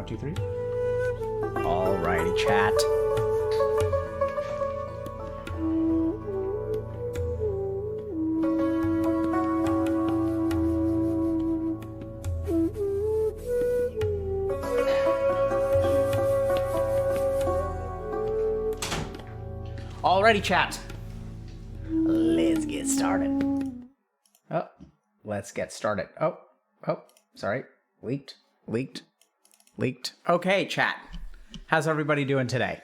2, 3. Alrighty, chat. Alrighty, chat. Let's get started. Let's get started. Sorry. Leaked. Okay, chat. How's everybody doing today?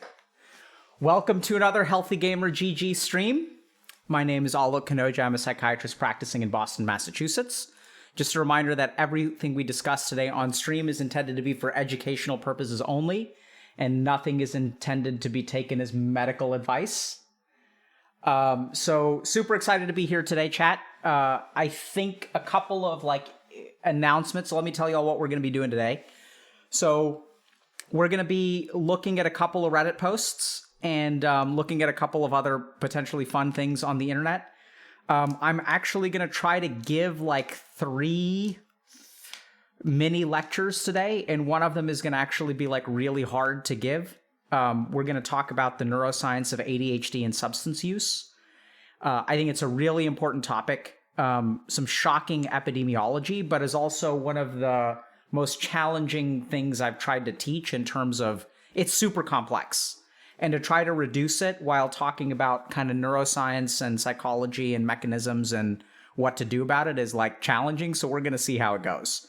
Welcome to another Healthy Gamer GG stream. My name is Alok Kanoja. I'm a psychiatrist practicing in Boston, Massachusetts. Just a reminder that everything we discuss today on stream is intended to be for educational purposes only, and nothing is intended to be taken as medical advice. So super excited to be here today, chat. I think a couple of announcements. So let me tell you all what we're going to be doing today. So we're going to be looking at a couple of Reddit posts and looking at a couple of other potentially fun things on the internet. I'm actually going to try to give 3 mini lectures today, and one of them is going to actually be really hard to give. We're going to talk about the neuroscience of ADHD and substance use. I think it's a really important topic, some shocking epidemiology, but is also one of the most challenging things I've tried to teach in terms of it's super complex. And to try to reduce it while talking about kind of neuroscience and psychology and mechanisms and what to do about it is challenging. So we're going to see how it goes.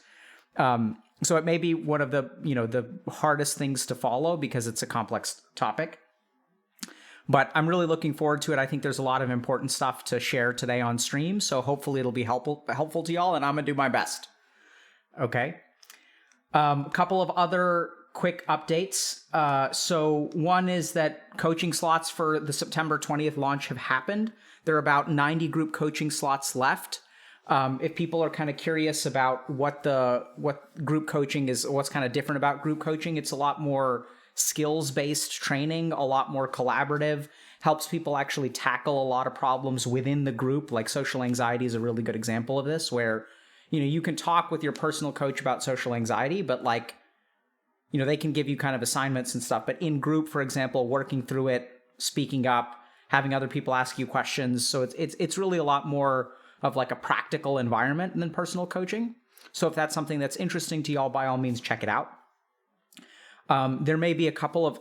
So it may be one of the, the hardest things to follow because it's a complex topic. But I'm really looking forward to it. I think there's a lot of important stuff to share today on stream. So hopefully it'll be helpful to y'all, and I'm going to do my best. Okay. A couple of other quick updates. So one is that coaching slots for the September 20th launch have happened. There are about 90 group coaching slots left. If people are kind of curious about what group coaching is, what's kind of different about group coaching, it's a lot more skills-based training, a lot more collaborative, helps people actually tackle a lot of problems within the group. Like social anxiety is a really good example of this, where, you can talk with your personal coach about social anxiety, but they can give you kind of assignments and stuff. But in group, for example, working through it, speaking up, having other people ask you questions. So it's really a lot more of a practical environment than personal coaching. So if that's something that's interesting to y'all, by all means, check it out. There may be a couple of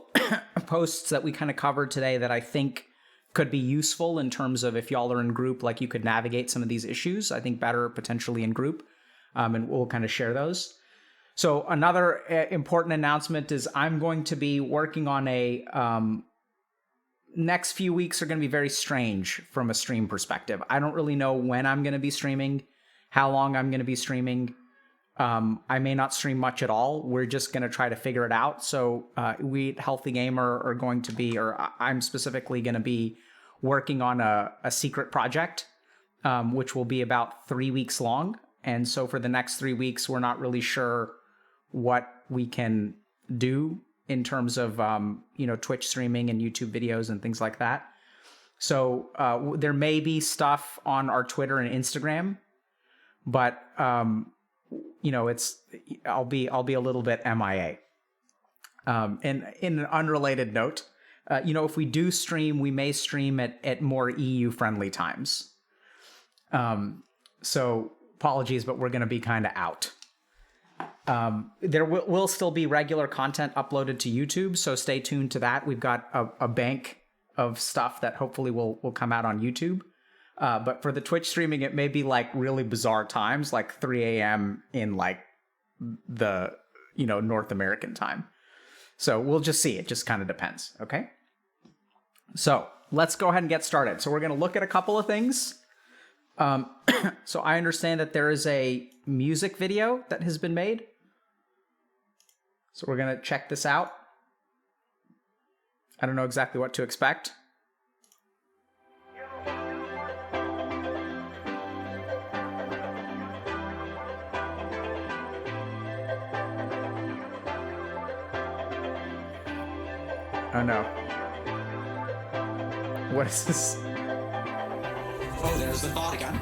posts that we kind of covered today that I think could be useful in terms of if y'all are in group, you could navigate some of these issues. I think better potentially in group, and we'll kind of share those. So another important announcement is I'm going to be working on next few weeks are going to be very strange from a stream perspective. I don't really know when I'm going to be streaming, how long I'm going to be streaming. I may not stream much at all. We're just going to try to figure it out. So we at Healthy Gamer are going to be, or I'm specifically going to be working on a secret project, which will be about 3 weeks long. And so for the next 3 weeks, we're not really sure what we can do in terms of, Twitch streaming and YouTube videos and things like that. So there may be stuff on our Twitter and Instagram, but, I'll be a little bit MIA. And in an unrelated note, if we do stream, we may stream at more EU-friendly times. So apologies, but we're going to be kind of out. There will still be regular content uploaded to YouTube, so stay tuned to that. We've got a bank of stuff that hopefully will come out on YouTube. But for the Twitch streaming, it may be really bizarre times, 3 a.m. in the, North American time. So we'll just see. It just kind of depends. Okay. So let's go ahead and get started. So we're going to look at a couple of things. So I understand that there is a music video that has been made. So we're going to check this out. I don't know exactly what to expect. Oh no. What is this? Oh, there's the thought again.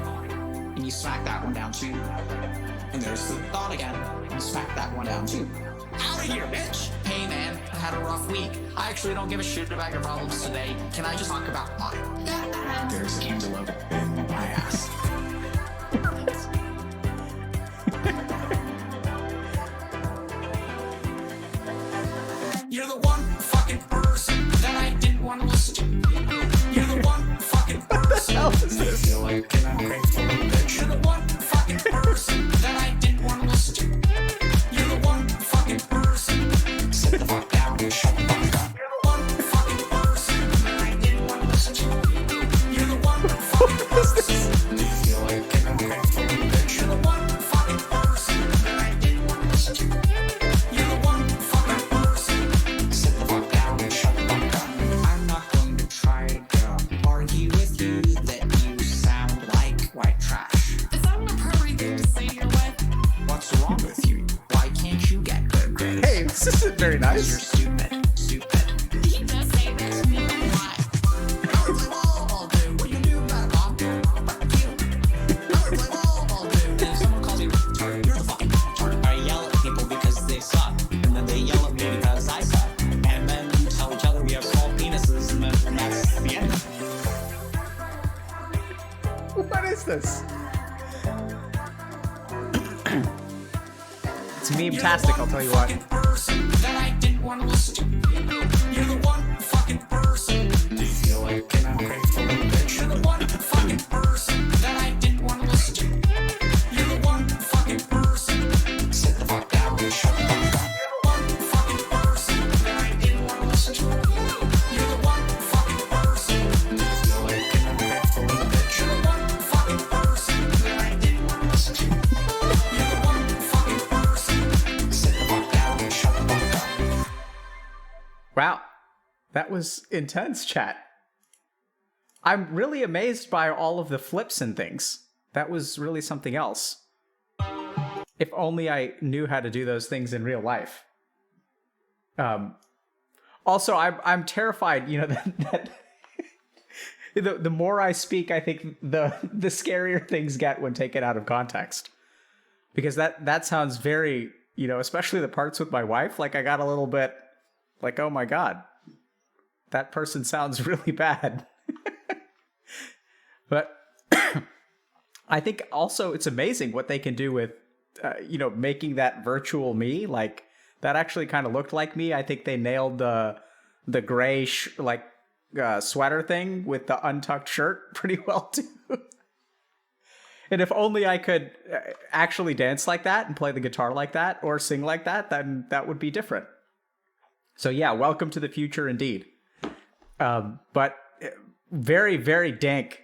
And you smack that one down too. And there's the thought again. And you smack that one down too. Out of here, bitch! Hey man, I had a rough week. I actually don't give a shit about your problems today. Can I just talk about mine? There's a cantaloupe in my ass. You're the one fucking person that I didn't want to listen to. You're the one fucking person. What the hell is this? I feel like an ungrateful bitch. You're the one fucking person that I didn't want to listen to. You're the one fucking person. Sit the fuck down and shut the fuck up. You're the one fucking person that I didn't want to listen to. You're the one fucking person. Do you feel like an ungrateful bitch? You're the one fucking person that I didn't want to listen to. You're the one fucking person. Sit the fuck down and shut the fuck up. I'm not going to try to argue with you that you sound like white trash. Is that an appropriate thing to say to your wife? What's wrong with you? Why can't you get good grades? Hey, this isn't very You're nice. stupid. Stupid. He does say that to me. Why? I would play ball do. What you do about a bomb? Fuck you. I would play ball do. If someone calls me retarded, you're the fucking retard. I yell at people because they suck, and then they yell at me because I suck. And then we tell each other we have small penises, and that's the end. What is this? It's meme-tastic, I'll tell you what. Person that I didn't want to listen to. You're the one fucking person. Do you feel like an ungrateful bitch? You're the one fucking person that I didn't want to listen to. You're the one fucking person. Sit the fuck down and shut the fuck up. You're the one fucking person that I didn't want to listen to. You're the one fucking person. Do you feel like an ungrateful bitch? You're the one fucking person that I didn't want to listen to. You're the one fucking person. Sit the fuck down and shut the fuck up. Wow, that was intense, chat. I'm really amazed by all of the flips and things. That was really something else. If only I knew how to do those things in real life. Also, I'm terrified, you know, that the more I speak, I think the scarier things get when taken out of context. Because that sounds very, you know, especially the parts with my wife, like I got a little bit like, oh my God, that person sounds really bad. But I think also it's amazing what they can do with, you know, making that virtual me. Like that actually kind of looked like me. I think they nailed the gray sweater thing with the untucked shirt pretty well too. And if only I could actually dance like that and play the guitar like that or sing like that, then that would be different. So yeah, welcome to the future indeed. But very, very dank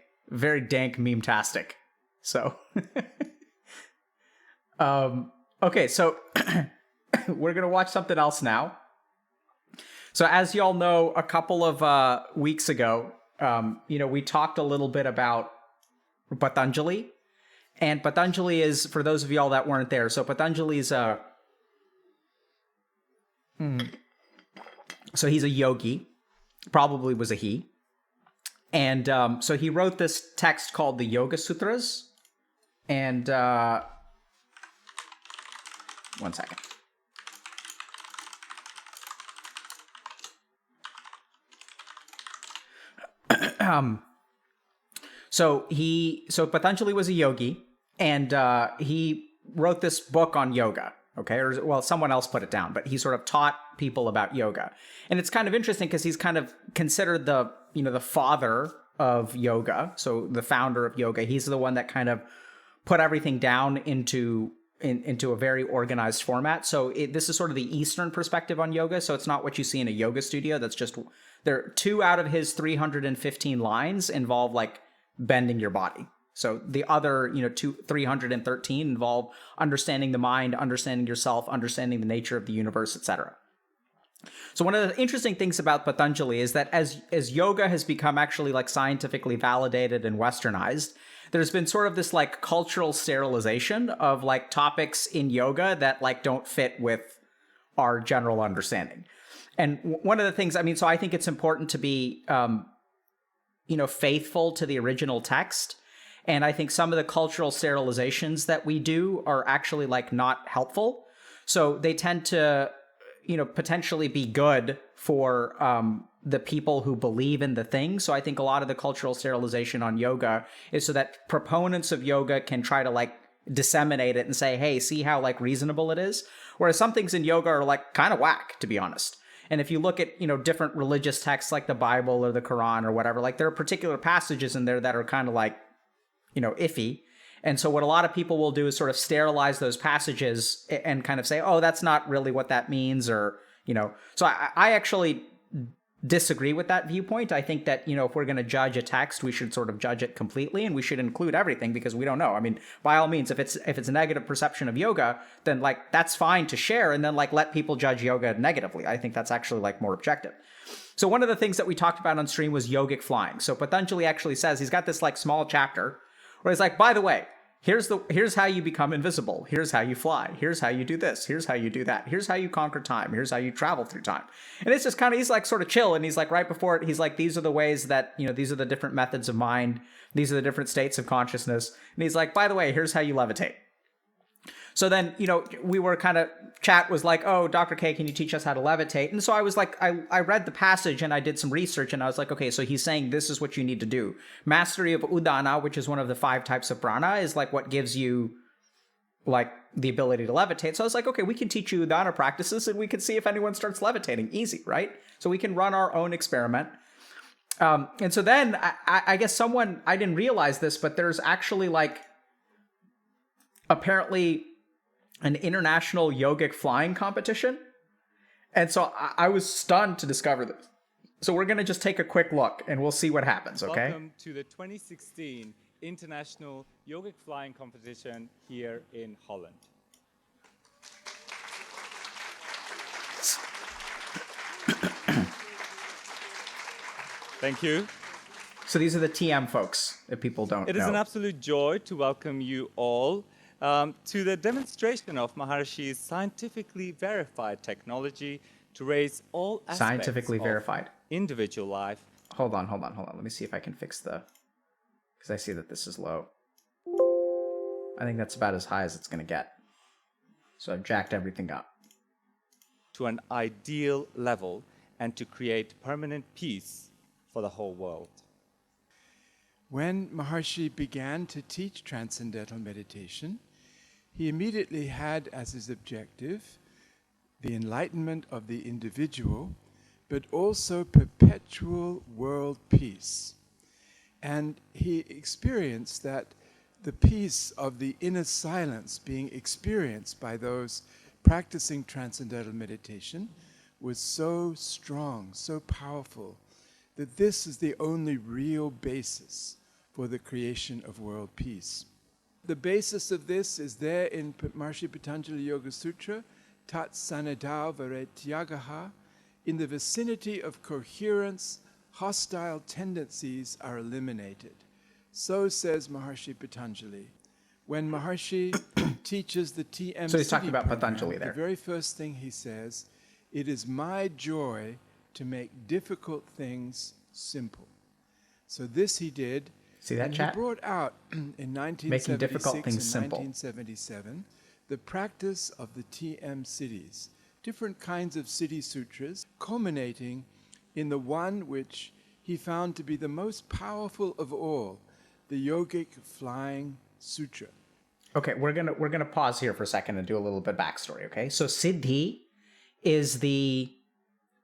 meme-tastic. So, okay, so we're going to watch something else now. So as y'all know, a couple of weeks ago, you know, we talked a little bit about Patanjali. And Patanjali is, for those of y'all that weren't there, so Patanjali is so he's a yogi, probably was a he. And so he wrote this text called the Yoga Sutras. And one second. So Patanjali was a yogi, and he wrote this book on yoga. Okay, or well, someone else put it down, but he sort of taught people about yoga. And it's kind of interesting because he's kind of considered the father of yoga, so the founder of yoga. He's the one that kind of put everything down into a very organized format. So this is sort of the Eastern perspective on yoga. So it's not what you see in a yoga studio. That's just, there 2 out of his 315 lines involve like bending your body. So the other, 313 involve understanding the mind, understanding yourself, understanding the nature of the universe, etc. So one of the interesting things about Patanjali is that as yoga has become actually like scientifically validated and westernized, there's been sort of this like cultural sterilization of like topics in yoga that like don't fit with our general understanding. And one of the things, so I think it's important to be, faithful to the original text. And I think some of the cultural sterilizations that we do are actually like not helpful. So they tend to potentially be good for the people who believe in the thing. So I think a lot of the cultural sterilization on yoga is so that proponents of yoga can try to like disseminate it and say, hey, see how like reasonable it is. Whereas some things in yoga are like kind of whack, to be honest. And if you look at, different religious texts like the Bible or the Quran or whatever, like there are particular passages in there that are kind of like, iffy. And so what a lot of people will do is sort of sterilize those passages and kind of say, oh, that's not really what that means, or, So I actually disagree with that viewpoint. I think that, if we're going to judge a text, we should sort of judge it completely, and we should include everything because we don't know. I mean, by all means, if it's a negative perception of yoga, then like that's fine to share, and then like let people judge yoga negatively. I think that's actually like more objective. So one of the things that we talked about on stream was yogic flying. So Patanjali actually says he's got this like small chapter where he's like, by the way, here's how you become invisible. Here's how you fly. Here's how you do this. Here's how you do that. Here's how you conquer time. Here's how you travel through time. And it's just kind of, he's like sort of chill. And he's like right before it, he's like, these are the ways that, these are the different methods of mind. These are the different states of consciousness. And he's like, by the way, here's how you levitate. So then, we were kind of, chat was like, oh, Dr. K, can you teach us how to levitate? And so I was like, I read the passage and I did some research and I was like, okay, so he's saying this is what you need to do. Mastery of Udana, which is one of the 5 types of prana, is like what gives you like the ability to levitate. So I was like, okay, we can teach you Udana practices and we can see if anyone starts levitating. Easy, right? So we can run our own experiment. And so then I guess I didn't realize this, but there's actually like apparently an international yogic flying competition. And so I was stunned to discover this. So we're going to just take a quick look and we'll see what happens, okay? Welcome to the 2016 International Yogic Flying Competition here in Holland. Thank you. So these are the TM folks, if people don't know. It is an absolute joy to welcome you all to the demonstration of Maharishi's scientifically verified technology to raise all aspects Scientifically of verified. individual life. Hold on. Let me see if I can fix because I see that this is low. I think that's about as high as it's going to get. So I've jacked everything up. To an ideal level and to create permanent peace for the whole world. When Maharshi began to teach transcendental meditation, he immediately had as his objective the enlightenment of the individual, but also perpetual world peace. And he experienced that the peace of the inner silence being experienced by those practicing transcendental meditation was so strong, so powerful, that this is the only real basis for the creation of world peace. The basis of this is there in Maharishi Patanjali Yoga Sutra, Tat Sanadao Varetyagaha. In the vicinity of coherence, hostile tendencies are eliminated. So says Maharishi Patanjali. When Maharshi teaches the TM So he's talking City about program, Patanjali there. the very first thing he says, it is my joy to make difficult things simple. So this he did. See that, and chat? He brought out in 1976 Making difficult and things simple. 1977 the practice of the TM cities, different kinds of city sutras, culminating in the one which he found to be the most powerful of all, the Yogic Flying Sutra. Okay, we're gonna pause here for a second and do a little bit of backstory, okay? So Siddhi is the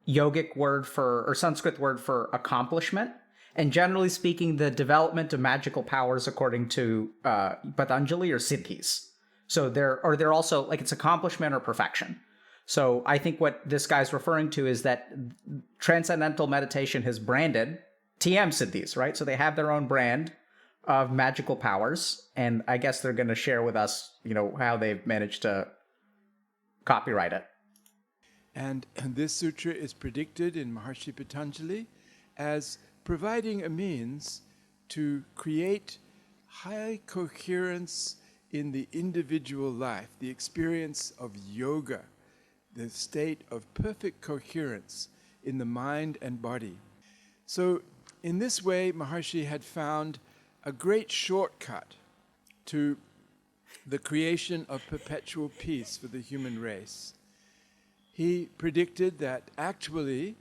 yogic word or Sanskrit word for accomplishment. And generally speaking, the development of magical powers, according to Patanjali, are siddhis. So they're also like it's accomplishment or perfection. So I think what this guy's referring to is that transcendental meditation has branded TM siddhis, right? So they have their own brand of magical powers, and I guess they're going to share with us, how they've managed to copyright it. And this sutra is predicted in Maharishi Patanjali as providing a means to create high coherence in the individual life, the experience of yoga, the state of perfect coherence in the mind and body. So in this way, Maharshi had found a great shortcut to the creation of perpetual peace for the human race. he predicted that actually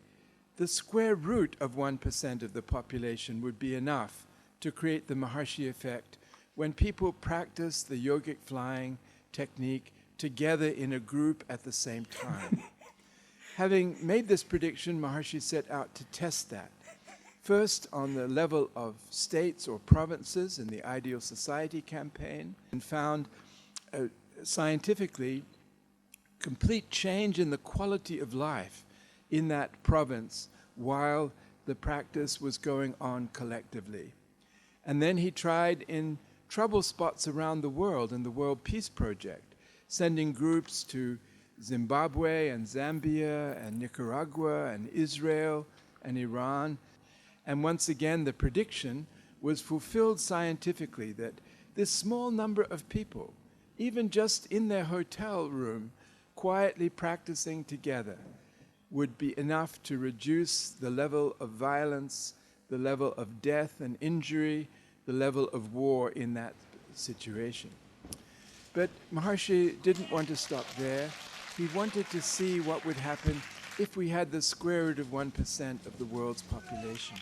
the square root of 1% of the population would be enough to create the Maharshi effect when people practice the yogic flying technique together in a group at the same time. Having made this prediction, Maharshi set out to test that. First, on the level of states or provinces in the Ideal Society campaign, and found scientifically complete change in the quality of life in that province while the practice was going on collectively. And then he tried in trouble spots around the world in the World Peace Project, sending groups to Zimbabwe and Zambia and Nicaragua and Israel and Iran. And once again, the prediction was fulfilled scientifically that this small number of people, even just in their hotel room, quietly practicing together, would be enough to reduce the level of violence, the level of death and injury, the level of war in that situation. But Maharshi didn't want to stop there. He wanted to see what would happen if we had the square root of 1% of the world's population.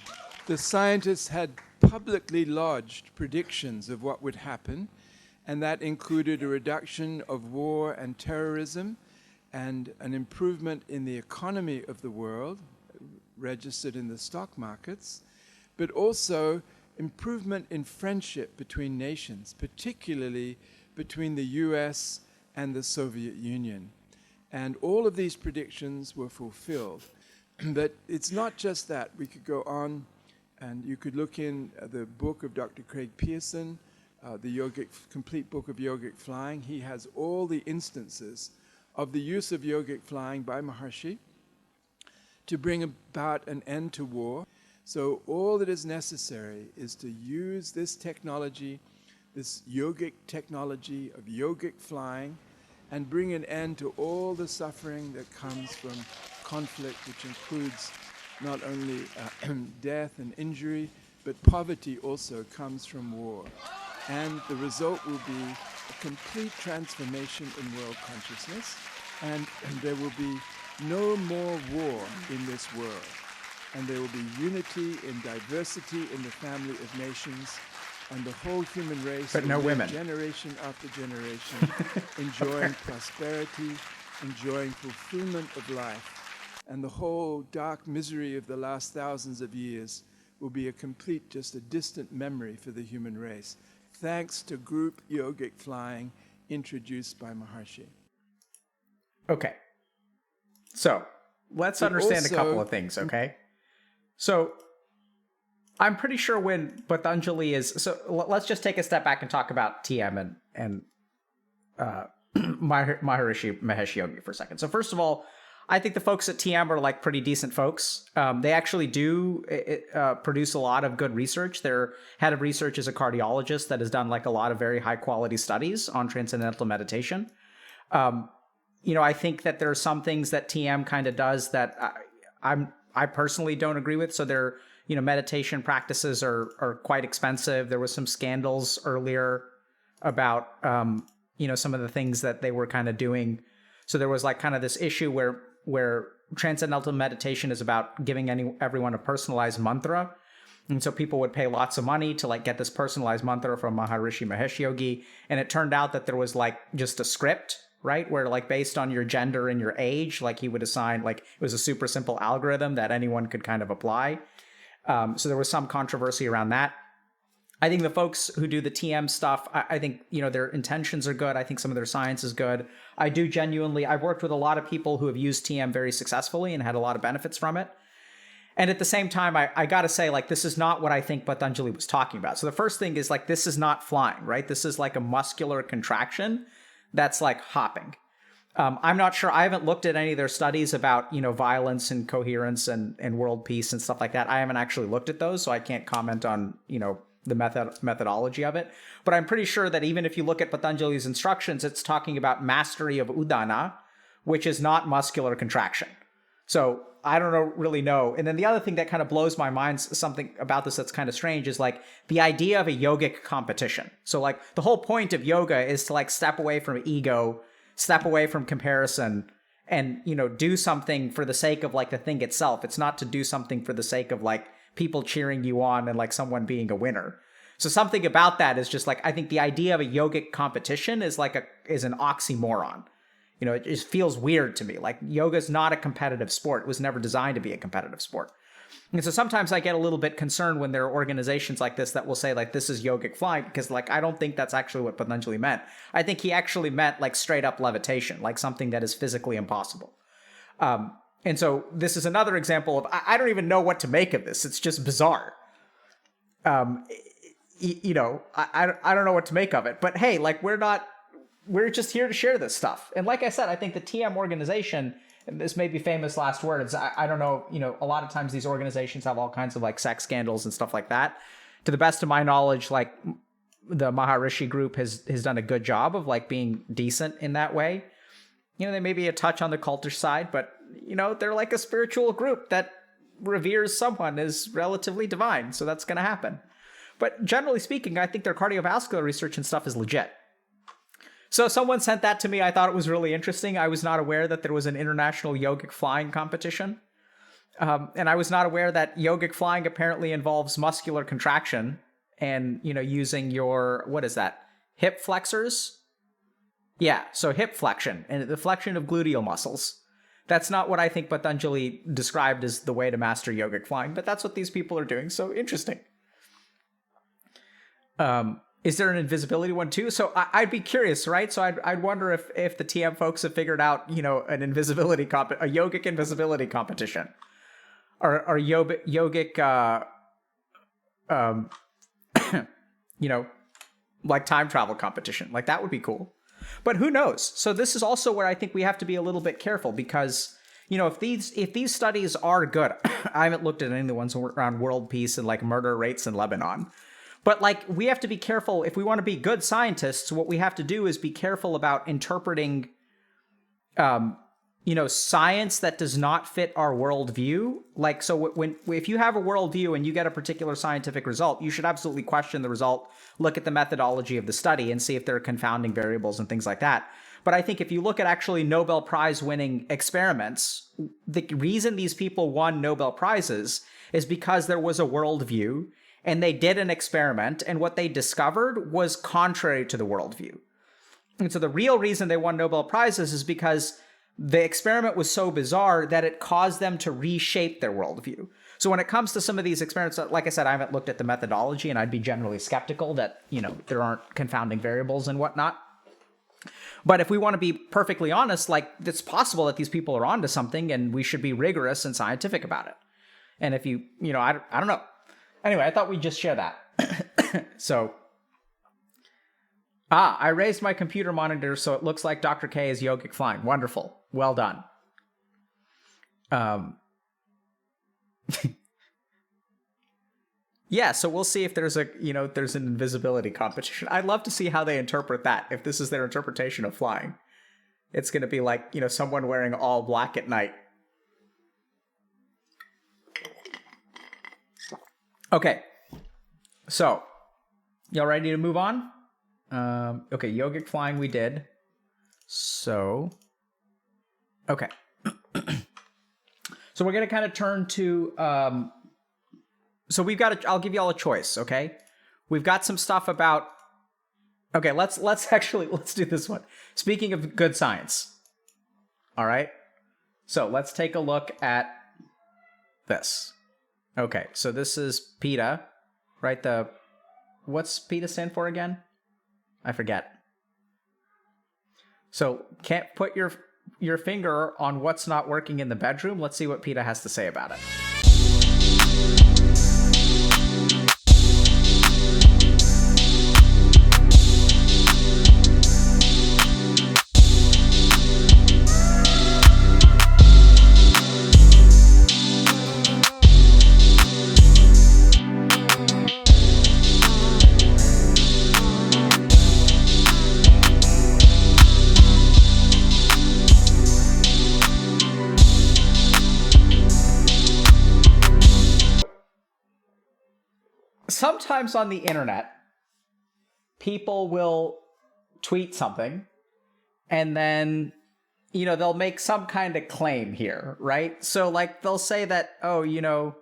The scientists had publicly lodged predictions of what would happen, and that included a reduction of war and terrorism and an improvement in the economy of the world, registered in the stock markets, but also improvement in friendship between nations, particularly between the US and the Soviet Union. And all of these predictions were fulfilled. But it's not just that. We could go on, and you could look in the book of Dr. Craig Pearson, the complete book of yogic flying. He has all the instances of the use of yogic flying by Maharshi to bring about an end to war. So all that is necessary is to use this technology, this yogic technology of yogic flying, and bring an end to all the suffering that comes from conflict, which includes not only death and injury, but poverty also comes from war. And the result will be a complete transformation in world consciousness, and there will be no more war in this world. And there will be unity in diversity in the family of nations, and the whole human race, but no will live women, generation after generation, enjoying prosperity, enjoying fulfillment of life. And the whole dark misery of the last thousands of years will be just a distant memory for the human race, thanks to group yogic flying introduced by Maharshi. Okay. So let's understand a couple of things, okay? So I'm pretty sure when Patanjali is... So let's just take a step back and talk about TM and Maharishi Mahesh Yogi for a second. So first of all, I think the folks at TM are like pretty decent folks. They actually do produce a lot of good research. Their head of research is a cardiologist that has done like a lot of very high quality studies on transcendental meditation. I think that there are some things that TM kind of does that I personally don't agree with. So their meditation practices are quite expensive. There was some scandals earlier about some of the things that they were kind of doing. So there was like kind of this issue where transcendental meditation is about giving everyone a personalized mantra. And so people would pay lots of money to like get this personalized mantra from Maharishi Mahesh Yogi. And it turned out that there was like just a script, right? Where like based on your gender and your age, like he would assign, like it was a super simple algorithm that anyone could kind of apply. So there was some controversy around that. I think the folks who do the TM stuff, I think, their intentions are good. I think some of their science is good. I've worked with a lot of people who have used TM very successfully and had a lot of benefits from it. And at the same time, I got to say, like, this is not what I think Patanjali was talking about. So the first thing is like, this is not flying, right? This is like a muscular contraction that's like hopping. I'm not sure. I haven't looked at any of their studies about, violence and coherence and world peace and stuff like that. I haven't actually looked at those, so I can't comment on, the methodology of it. But I'm pretty sure that even if you look at Patanjali's instructions, it's talking about mastery of udana, which is not muscular contraction. So I don't really know. And then the other thing that kind of blows my mind, something about this that's kind of strange, is like the idea of a yogic competition. So like the whole point of yoga is to like step away from ego, step away from comparison, and, do something for the sake of like the thing itself. It's not to do something for the sake of like people cheering you on and like someone being a winner. So something about that is just like, I think the idea of a yogic competition is like is an oxymoron. It just feels weird to me. Like, yoga is not a competitive sport. It was never designed to be a competitive sport. And so sometimes I get a little bit concerned when there are organizations like this that will say like, this is yogic flying, because like, I don't think that's actually what Patanjali meant. I think he actually meant like straight up levitation, like something that is physically impossible. And so this is another example of, I don't even know what to make of this. It's just bizarre. I don't know what to make of it, but hey, like, we're just here to share this stuff. And like I said, I think the TM organization, and this may be famous last words, I don't know, a lot of times these organizations have all kinds of like sex scandals and stuff like that. To the best of my knowledge, like the Maharishi group has done a good job of like being decent in that way. They may be a touch on the cultish side, but they're like a spiritual group that reveres someone as relatively divine. So that's going to happen. But generally speaking, I think their cardiovascular research and stuff is legit. So someone sent that to me. I thought it was really interesting. I was not aware that there was an international yogic flying competition. And I was not aware that yogic flying apparently involves muscular contraction and, using your, what is that? Hip flexors? Yeah, so hip flexion and the flexion of gluteal muscles. That's not what I think Patanjali described as the way to master yogic flying, but that's what these people are doing. So interesting. Is there an invisibility one too? So I'd be curious, right? So I'd wonder if the TM folks have figured out, an invisibility a yogic invisibility competition, or yogic, like time travel competition. Like, that would be cool. But who knows? So this is also where I think we have to be a little bit careful, because, if these studies are good, I haven't looked at any of the ones around world peace and like murder rates in Lebanon. But like, we have to be careful. If we want to be good scientists, what we have to do is be careful about interpreting, science that does not fit our worldview. Like, so if you have a worldview and you get a particular scientific result, you should absolutely question the result, look at the methodology of the study and see if there are confounding variables and things like that. But I think if you look at actually Nobel Prize winning experiments, the reason these people won Nobel Prizes is because there was a worldview. And they did an experiment, and what they discovered was contrary to the worldview. And so the real reason they won Nobel Prizes is because the experiment was so bizarre that it caused them to reshape their worldview. So when it comes to some of these experiments, like I said, I haven't looked at the methodology, and I'd be generally skeptical that, there aren't confounding variables and whatnot. But if we want to be perfectly honest, like, it's possible that these people are onto something, and we should be rigorous and scientific about it. And if you, I don't know. Anyway, I thought we'd just share that. So, I raised my computer monitor so it looks like Dr. K is yogic flying. Wonderful. Well done. Yeah, so we'll see if there's there's an invisibility competition. I'd love to see how they interpret that, if this is their interpretation of flying. It's going to be like, someone wearing all black at night. Okay, so y'all ready to move on? Okay, yogic flying we did. So, okay. So we're going to kind of turn to, so we've got, I'll give y'all a choice, okay? We've got some stuff about, okay, let's do this one. Speaking of good science, all right? So let's take a look at this. Okay, so this is PETA, right? What's PETA stand for again? I forget. So can't put your finger on what's not working in the bedroom. Let's see what PETA has to say about it. Sometimes on the internet, people will tweet something, and then, they'll make some kind of claim here, right? So like they'll say that, oh,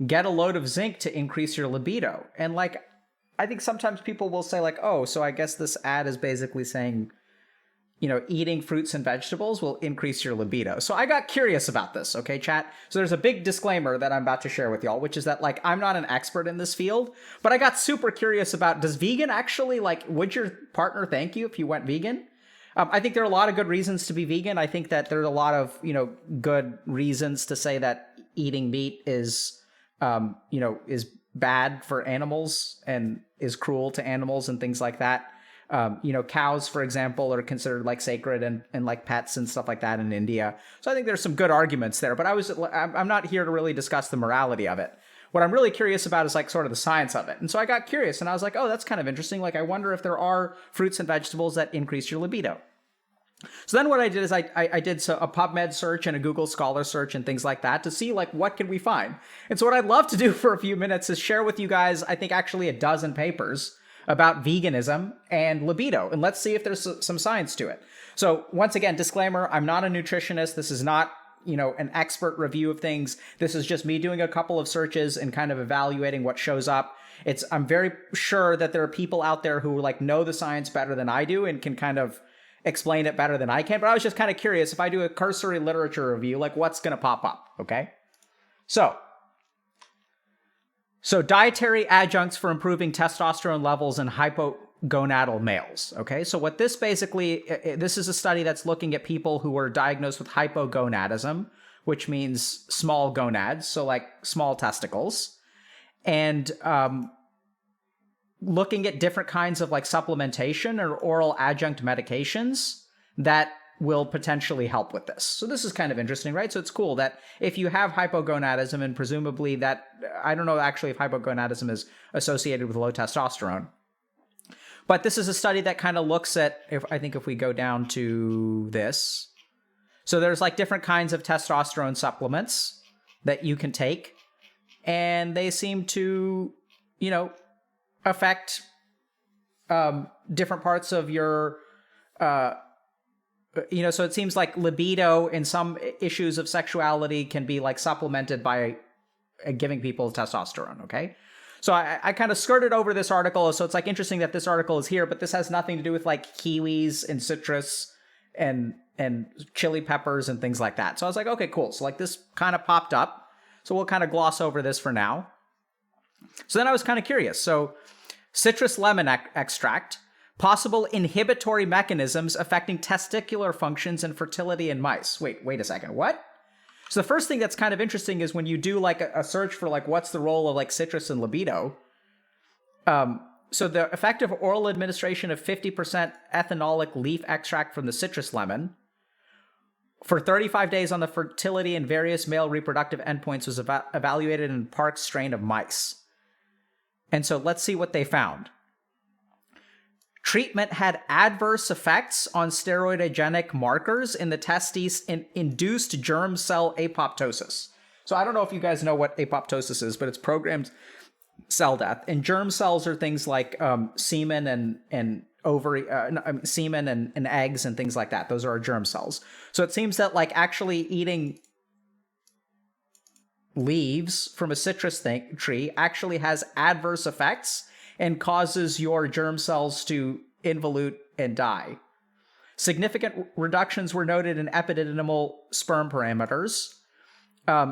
get a load of zinc to increase your libido. And like, I think sometimes people will say like, oh, so I guess this ad is basically saying, eating fruits and vegetables will increase your libido. So I got curious about this, okay, chat? So there's a big disclaimer that I'm about to share with y'all, which is that like, I'm not an expert in this field, but I got super curious about, does vegan actually like, would your partner thank you if you went vegan? I think there are a lot of good reasons to be vegan. I think that there's a lot of, good reasons to say that eating meat is bad for animals and is cruel to animals and things like that. Cows, for example, are considered like sacred and like pets and stuff like that in India. So I think there's some good arguments there, but I'm not here to really discuss the morality of it. What I'm really curious about is like sort of the science of it. And so I got curious and I was like, oh, that's kind of interesting. Like, I wonder if there are fruits and vegetables that increase your libido. So then what I did is I did a PubMed search and a Google Scholar search and things like that to see like what can we find. And so what I'd love to do for a few minutes is share with you guys, I think actually a dozen papers about veganism and libido. And let's see if there's some science to it. So once again, disclaimer, I'm not a nutritionist. This is not, an expert review of things. This is just me doing a couple of searches and kind of evaluating what shows up. I'm very sure that there are people out there who like know the science better than I do and can kind of explain it better than I can. But I was just kind of curious, if I do a cursory literature review, like what's going to pop up, okay? So dietary adjuncts for improving testosterone levels in hypogonadal males, okay? So what this basically, this is a study that's looking at people who were diagnosed with hypogonadism, which means small gonads, so like small testicles, and looking at different kinds of like supplementation or oral adjunct medications that will potentially help with this. So this is kind of interesting, right? So it's cool that if you have hypogonadism, and presumably that, I don't know actually if hypogonadism is associated with low testosterone, but this is a study that kind of looks at, if we go down to this, so there's like different kinds of testosterone supplements that you can take, and they seem to, affect different parts of your, so it seems like libido in some issues of sexuality can be like supplemented by giving people testosterone, okay? So I kind of skirted over this article, so it's like interesting that this article is here, but this has nothing to do with like kiwis and citrus and chili peppers and things like that. So I was like, okay, cool. So like this kind of popped up, so we'll kind of gloss over this for now. So then I was kind of curious. So citrus lemon extract, possible inhibitory mechanisms affecting testicular functions and fertility in mice. Wait a second, what? So the first thing that's kind of interesting is when you do like a search for like what's the role of like citrus and libido. So the effective oral administration of 50% ethanolic leaf extract from the citrus lemon for 35 days on the fertility and various male reproductive endpoints was evaluated in Park's strain of mice. And so let's see what they found. Treatment had adverse effects on steroidogenic markers in the testes and induced germ cell apoptosis. So I don't know if you guys know what apoptosis is, but it's programmed cell death. And germ cells are things like semen and ovary, semen and eggs and things like that. Those are our germ cells. So it seems that like actually eating leaves from a citrus tree actually has adverse effects and causes your germ cells to involute and die. Significant reductions were noted in epididymal sperm parameters,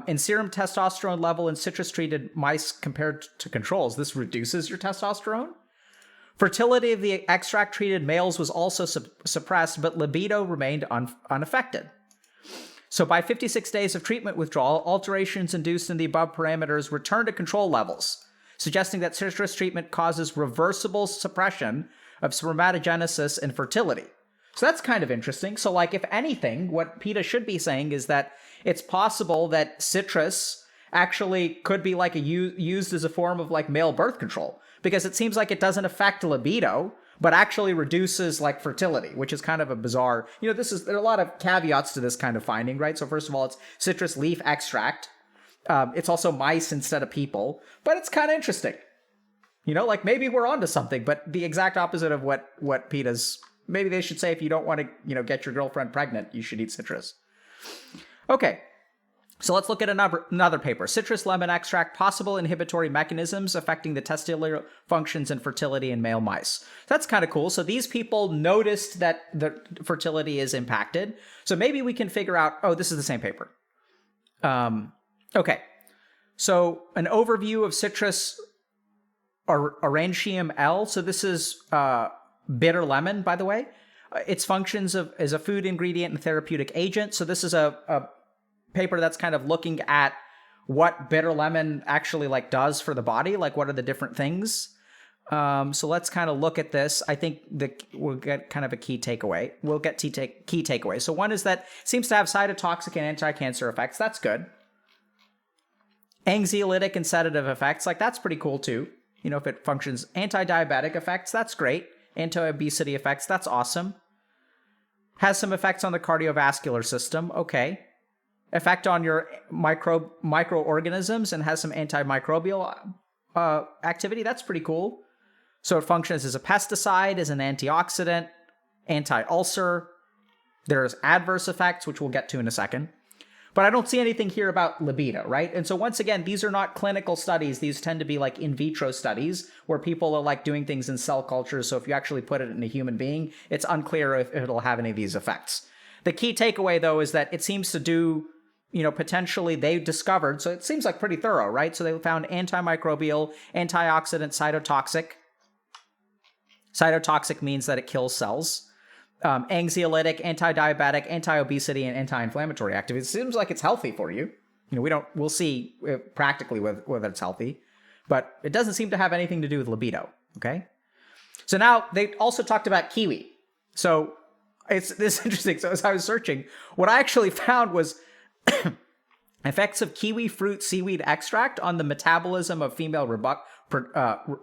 in serum testosterone level in citrus-treated mice compared to controls. This reduces your testosterone. Fertility of the extract-treated males was also suppressed, but libido remained unaffected. So by 56 days of treatment withdrawal, alterations induced in the above parameters returned to control levels, suggesting that citrus treatment causes reversible suppression of spermatogenesis and fertility. So that's kind of interesting. So like if anything, what PETA should be saying is that it's possible that citrus actually could be like used as a form of like male birth control, because it seems like it doesn't affect libido, but actually reduces like fertility, which is kind of a bizarre, there are a lot of caveats to this kind of finding, right? So first of all, it's citrus leaf extract. It's also mice instead of people, but it's kind of interesting. Like maybe we're onto something, but the exact opposite of what PETA's maybe they should say if you don't want to, get your girlfriend pregnant, you should eat citrus. Okay. So let's look at another paper. Citrus lemon extract, possible inhibitory mechanisms affecting the testicular functions and fertility in male mice. That's kind of cool. So these people noticed that the fertility is impacted. So maybe we can figure out, this is the same paper. Okay. So an overview of citrus Aurantium L. So this is bitter lemon, by the way. Its functions as a food ingredient and therapeutic agent. So this is a paper that's kind of looking at what bitter lemon actually does for the body, what are the different things. So let's kind of look at this. I think we'll get kind of a key takeaway. We'll get key takeaway. So one is that it seems to have cytotoxic and anti-cancer effects. That's good. Anxiolytic and sedative effects, that's pretty cool too. If it functions. Anti-diabetic effects, that's great. Anti-obesity effects, that's awesome. Has some effects on the cardiovascular system, okay. Effect on your microorganisms and has some antimicrobial activity. That's pretty cool. So it functions as a pesticide, as an antioxidant, anti-ulcer. There's adverse effects, which we'll get to in a second. But I don't see anything here about libido, right? And so once again, these are not clinical studies. These tend to be in vitro studies where people are doing things in cell cultures. So if you actually put it in a human being, it's unclear if it'll have any of these effects. The key takeaway, though, is that it seems to do potentially they discovered, so it seems pretty thorough, right? So they found antimicrobial, antioxidant, cytotoxic. Cytotoxic means that it kills cells. Anxiolytic, anti-diabetic, anti-obesity, and anti-inflammatory activity. It seems like it's healthy for you. We'll see practically whether it's healthy, but it doesn't seem to have anything to do with libido, okay? So now they also talked about kiwi. So this is interesting. So as I was searching, what I actually found was effects of kiwi fruit seaweed extract on the metabolism of female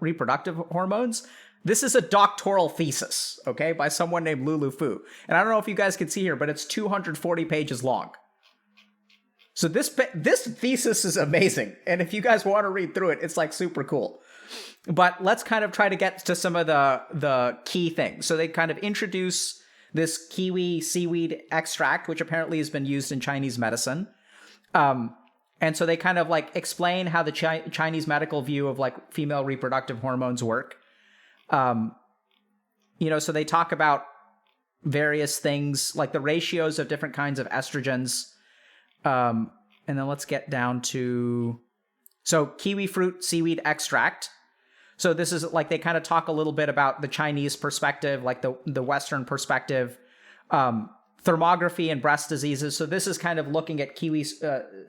reproductive hormones. This is a doctoral thesis, okay, by someone named Lulu Fu. And I don't know if you guys can see here, but it's 240 pages long. So this thesis is amazing. And if you guys want to read through it, it's super cool. But let's kind of try to get to some of the key things. So they kind of introduce this kiwi seaweed extract, which apparently has been used in Chinese medicine. And so they kind of explain how the Chinese medical view of female reproductive hormones work. So they talk about various things the ratios of different kinds of estrogens. And then let's get down to, so kiwi fruit seaweed extract. So this is they kind of talk a little bit about the Chinese perspective, the Western perspective, thermography and breast diseases. So this is kind of looking at kiwi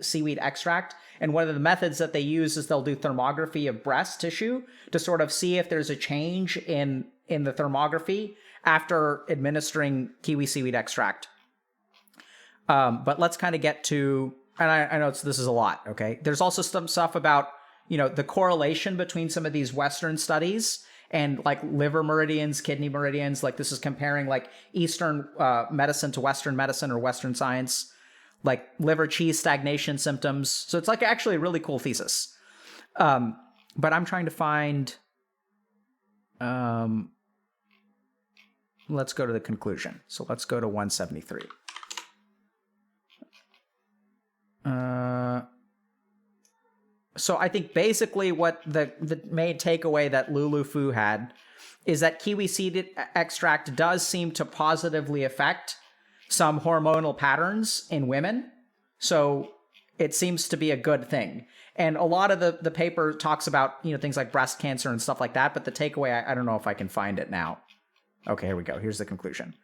seaweed extract. And one of the methods that they use is they'll do thermography of breast tissue to sort of see if there's a change in the thermography after administering kiwi seaweed extract. But let's kind of get to, and I know this is a lot, okay? There's also some stuff about, the correlation between some of these Western studies and liver meridians, kidney meridians. This is comparing Eastern medicine to Western medicine or Western science, liver cheese stagnation symptoms. So it's actually a really cool thesis. But I'm trying to find, let's go to the conclusion. So let's go to 173. So I think basically what the main takeaway that Lulu Fu had is that kiwi seed extract does seem to positively affect some hormonal patterns in women. So it seems to be a good thing. And a lot of the paper talks about, things like breast cancer and stuff like that. But the takeaway, I don't know if I can find it now. Okay, here we go. Here's the conclusion.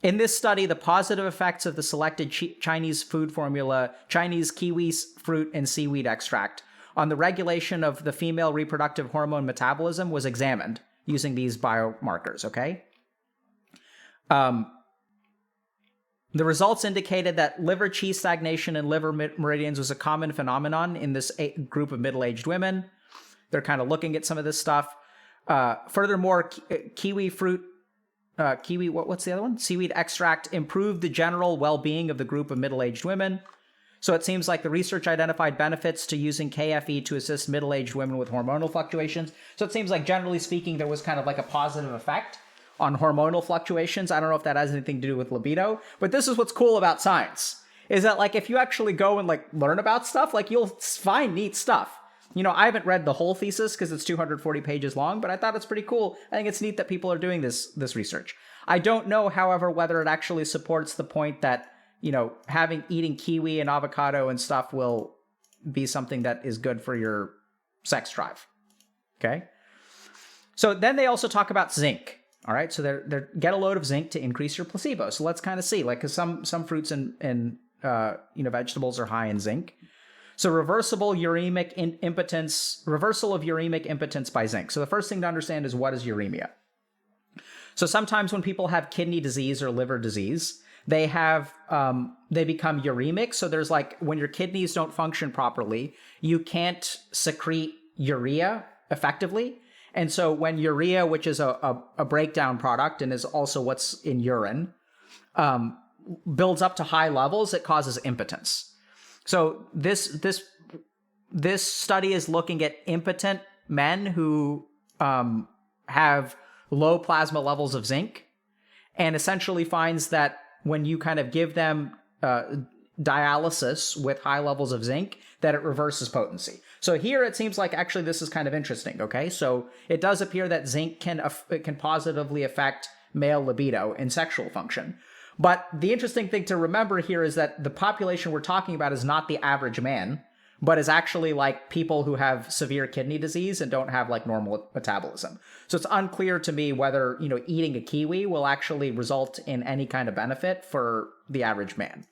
In this study, the positive effects of the selected Chinese food formula, Chinese kiwi fruit and seaweed extract, on the regulation of the female reproductive hormone metabolism was examined using these biomarkers, okay? The results indicated that liver qi stagnation and liver meridians was a common phenomenon in this group of middle-aged women. They're kind of looking at some of this stuff. Furthermore, kiwi fruit, what's the other one? Seaweed extract improved the general well-being of the group of middle-aged women. So it seems like the research identified benefits to using KFE to assist middle-aged women with hormonal fluctuations. So it seems like, generally speaking, there was kind of a positive effect on hormonal fluctuations. I don't know if that has anything to do with libido, but this is what's cool about science, is that like if you actually go and like learn about stuff, like you'll find neat stuff. You know, I haven't read the whole thesis because it's 240 pages long, but I thought it's pretty cool. I think it's neat that people are doing this research. I don't know, however, whether it actually supports the point that, you know, eating kiwi and avocado and stuff will be something that is good for your sex drive. Okay. So then they also talk about zinc. All right. So they're get a load of zinc to increase your placebo. So let's kind of see, like, cause some fruits and vegetables are high in zinc. So reversal of uremic impotence by zinc. So the first thing to understand is, what is uremia? So sometimes when people have kidney disease or liver disease, they become uremic. So there's like, when your kidneys don't function properly, you can't secrete urea effectively. And so when urea, which is a breakdown product and is also what's in urine, builds up to high levels, it causes impotence. So this study is looking at impotent men who have low plasma levels of zinc, and essentially finds that when you kind of give them dialysis with high levels of zinc, that it reverses potency. So here it seems like actually this is kind of interesting. Okay, so it does appear that zinc can positively affect male libido and sexual function. But the interesting thing to remember here is that the population we're talking about is not the average man, but is actually like people who have severe kidney disease and don't have like normal metabolism. So it's unclear to me whether, you know, eating a kiwi will actually result in any kind of benefit for the average man.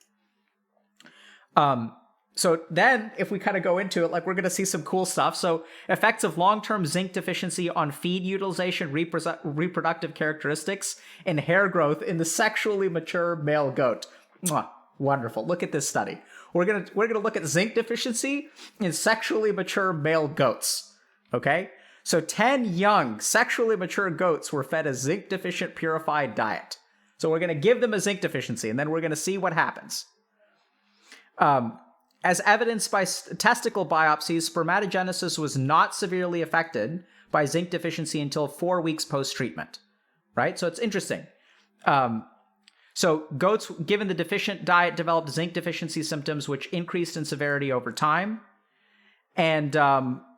So then if we kind of go into it, like, we're going to see some cool stuff. So effects of long-term zinc deficiency on feed utilization, reproductive characteristics, and hair growth in the sexually mature male goat. Mwah, wonderful. Look at this study. We're going to look at zinc deficiency in sexually mature male goats. Okay? So 10 young sexually mature goats were fed a zinc deficient purified diet. So we're going to give them a zinc deficiency, and then we're going to see what happens. As evidenced by testicle biopsies, spermatogenesis was not severely affected by zinc deficiency until 4 weeks post-treatment, right? So it's interesting. So goats given the deficient diet developed zinc deficiency symptoms, which increased in severity over time. And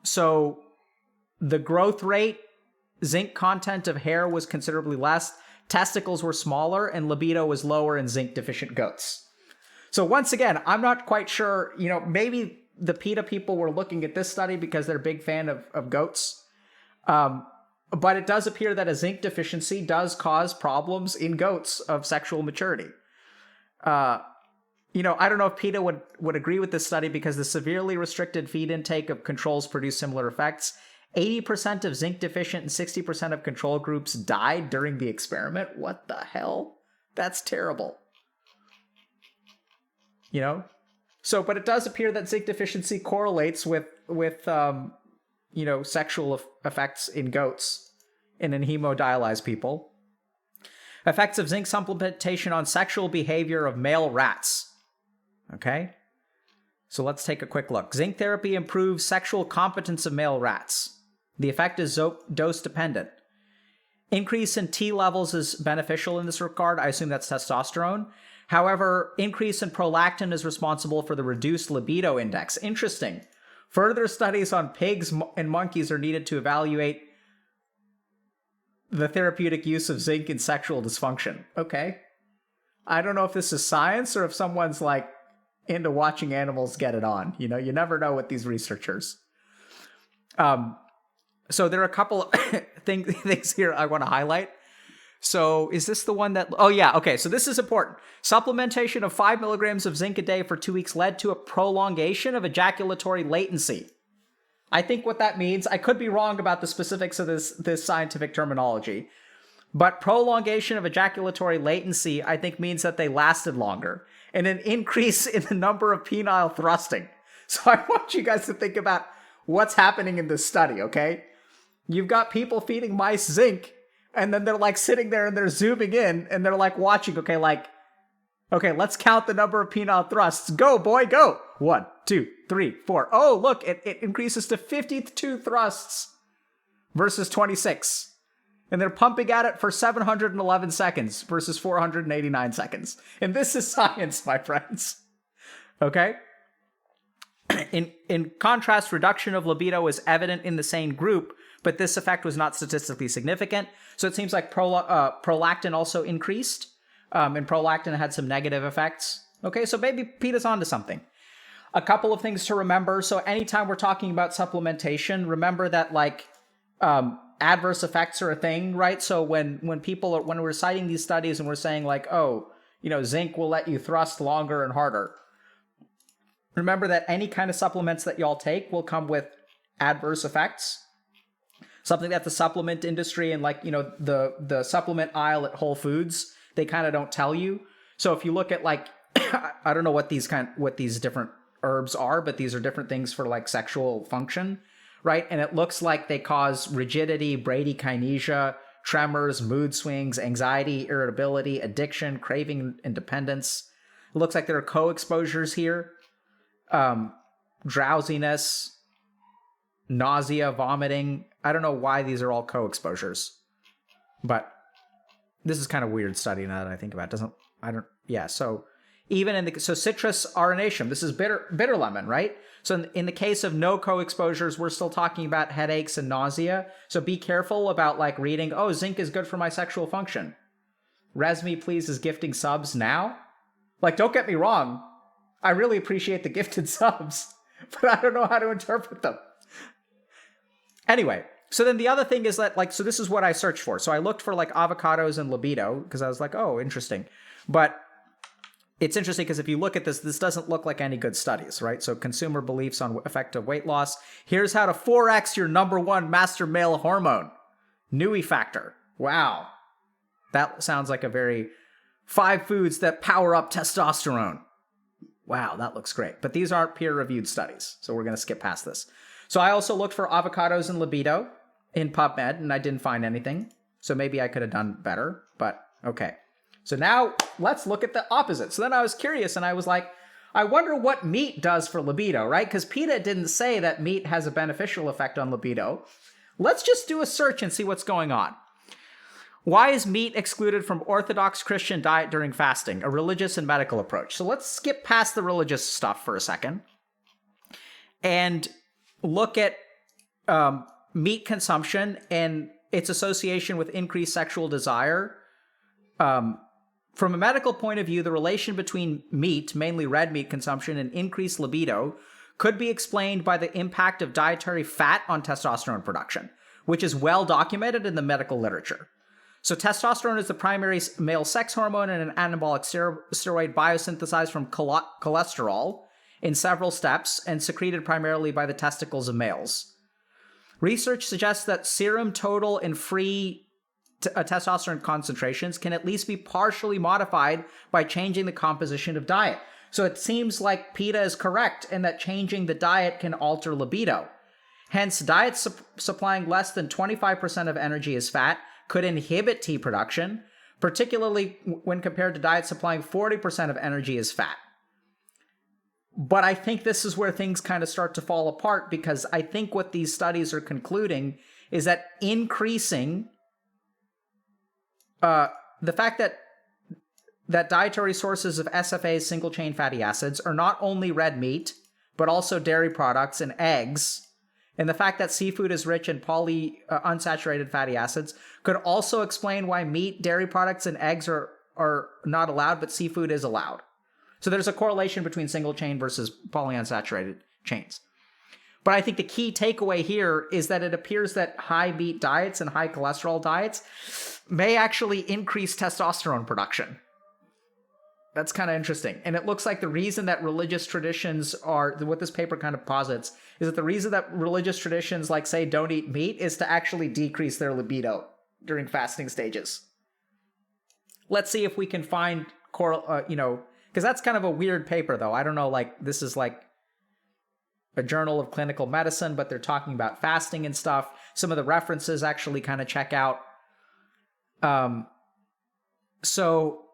so the growth rate, zinc content of hair was considerably less, testicles were smaller, and libido was lower in zinc deficient goats. So once again, I'm not quite sure, you know, maybe the PETA people were looking at this study because they're a big fan of goats. But it does appear that a zinc deficiency does cause problems in goats of sexual maturity. You know, I don't know if PETA would agree with this study because the severely restricted feed intake of controls produced similar effects. 80% of zinc deficient and 60% of control groups died during the experiment. What the hell? That's terrible. You know, so, but it does appear that zinc deficiency correlates with you know, sexual effects in goats and in hemodialyzed people. Effects of zinc supplementation on sexual behavior of male rats. Okay, so let's take a quick look. Zinc therapy improves sexual competence of male rats. The effect is dose dependent. Increase in T levels is beneficial in this regard. I assume that's testosterone. However, increase in prolactin is responsible for the reduced libido index. Interesting. Further studies on pigs and monkeys are needed to evaluate the therapeutic use of zinc in sexual dysfunction. Okay. I don't know if this is science or if someone's like into watching animals get it on. You know, you never know with these researchers. So there are a couple of things here I want to highlight. So is this the one that, oh yeah, okay, so this is important. Supplementation of 5 milligrams of zinc a day for 2 weeks led to a prolongation of ejaculatory latency. I think what that means, I could be wrong about the specifics of this scientific terminology, but prolongation of ejaculatory latency, I think, means that they lasted longer, and an increase in the number of penile thrusting. So I want you guys to think about what's happening in this study, okay? You've got people feeding mice zinc, and then they're like sitting there and they're zooming in and they're like watching, okay, let's count the number of penile thrusts. Go, boy, go. 1, 2, 3, 4. Oh, look, it increases to 52 thrusts versus 26. And they're pumping at it for 711 seconds versus 489 seconds. And this is science, my friends. Okay? In contrast, reduction of libido was evident in the same group, but this effect was not statistically significant. So it seems like prolactin also increased, and prolactin had some negative effects. Okay, so maybe PETA's onto something. A couple of things to remember. So anytime we're talking about supplementation, remember that like adverse effects are a thing, right? So when we're citing these studies and we're saying like, oh, zinc will let you thrust longer and harder. Remember that any kind of supplements that y'all take will come with adverse effects. Something that the supplement industry and like, the supplement aisle at Whole Foods, they kind of don't tell you. So if you look at like, I don't know what these different herbs are, but these are different things for like sexual function, right? And it looks like they cause rigidity, bradykinesia, tremors, mood swings, anxiety, irritability, addiction, craving, and dependence. It looks like there are co-exposures here. Drowsiness, nausea, vomiting. I don't know why these are all co-exposures, but this is kind of weird study now that I think about it. So even citrus arenation, this is bitter lemon, right? So in the case of no co-exposures, we're still talking about headaches and nausea. So be careful about like reading, oh, zinc is good for my sexual function. Resme, please, is gifting subs now. Like, don't get me wrong. I really appreciate the gifted subs, but I don't know how to interpret them. Anyway, so then the other thing is that, like, so this is what I searched for. So I looked for, like, avocados and libido, because I was like, oh, interesting. But it's interesting because if you look at this doesn't look like any good studies, right? So consumer beliefs on effective weight loss. Here's how to 4x your number one master male hormone. Nui factor. Wow. That sounds like a very 5 foods that power up testosterone. Wow, that looks great. But these aren't peer-reviewed studies, so we're going to skip past this. So I also looked for avocados and libido in PubMed, and I didn't find anything. So maybe I could have done better, but okay. So now let's look at the opposite. So then I was curious, and I was like, I wonder what meat does for libido, right? Because PETA didn't say that meat has a beneficial effect on libido. Let's just do a search and see what's going on. Why is meat excluded from Orthodox Christian diet during fasting? A religious and medical approach. So let's skip past the religious stuff for a second and look at meat consumption and its association with increased sexual desire. From a medical point of view, the relation between meat, mainly red meat consumption, and increased libido could be explained by the impact of dietary fat on testosterone production, which is well documented in the medical literature. So testosterone is the primary male sex hormone and an anabolic steroid biosynthesized from cholesterol in several steps and secreted primarily by the testicles of males. Research suggests that serum total and free testosterone concentrations can at least be partially modified by changing the composition of diet. So it seems like PETA is correct in that changing the diet can alter libido. Hence, diets supplying less than 25% of energy as fat could inhibit T production, particularly when compared to diets supplying 40% of energy as fat. But I think this is where things kind of start to fall apart, because I think what these studies are concluding is that increasing the fact that dietary sources of SFAs, single chain fatty acids, are not only red meat, but also dairy products and eggs, and the fact that seafood is rich in unsaturated fatty acids could also explain why meat, dairy products, and eggs are not allowed, but seafood is allowed. So there's a correlation between single chain versus polyunsaturated chains. But I think the key takeaway here is that it appears that high meat diets and high cholesterol diets may actually increase testosterone production. That's kind of interesting. And it looks like the reason that religious traditions what this paper kind of posits, is that the reason that religious traditions, like, say, don't eat meat is to actually decrease their libido during fasting stages. Let's see if we can find, because that's kind of a weird paper, though. I don't know, like, this is like a journal of clinical medicine, but they're talking about fasting and stuff. Some of the references actually kind of check out. So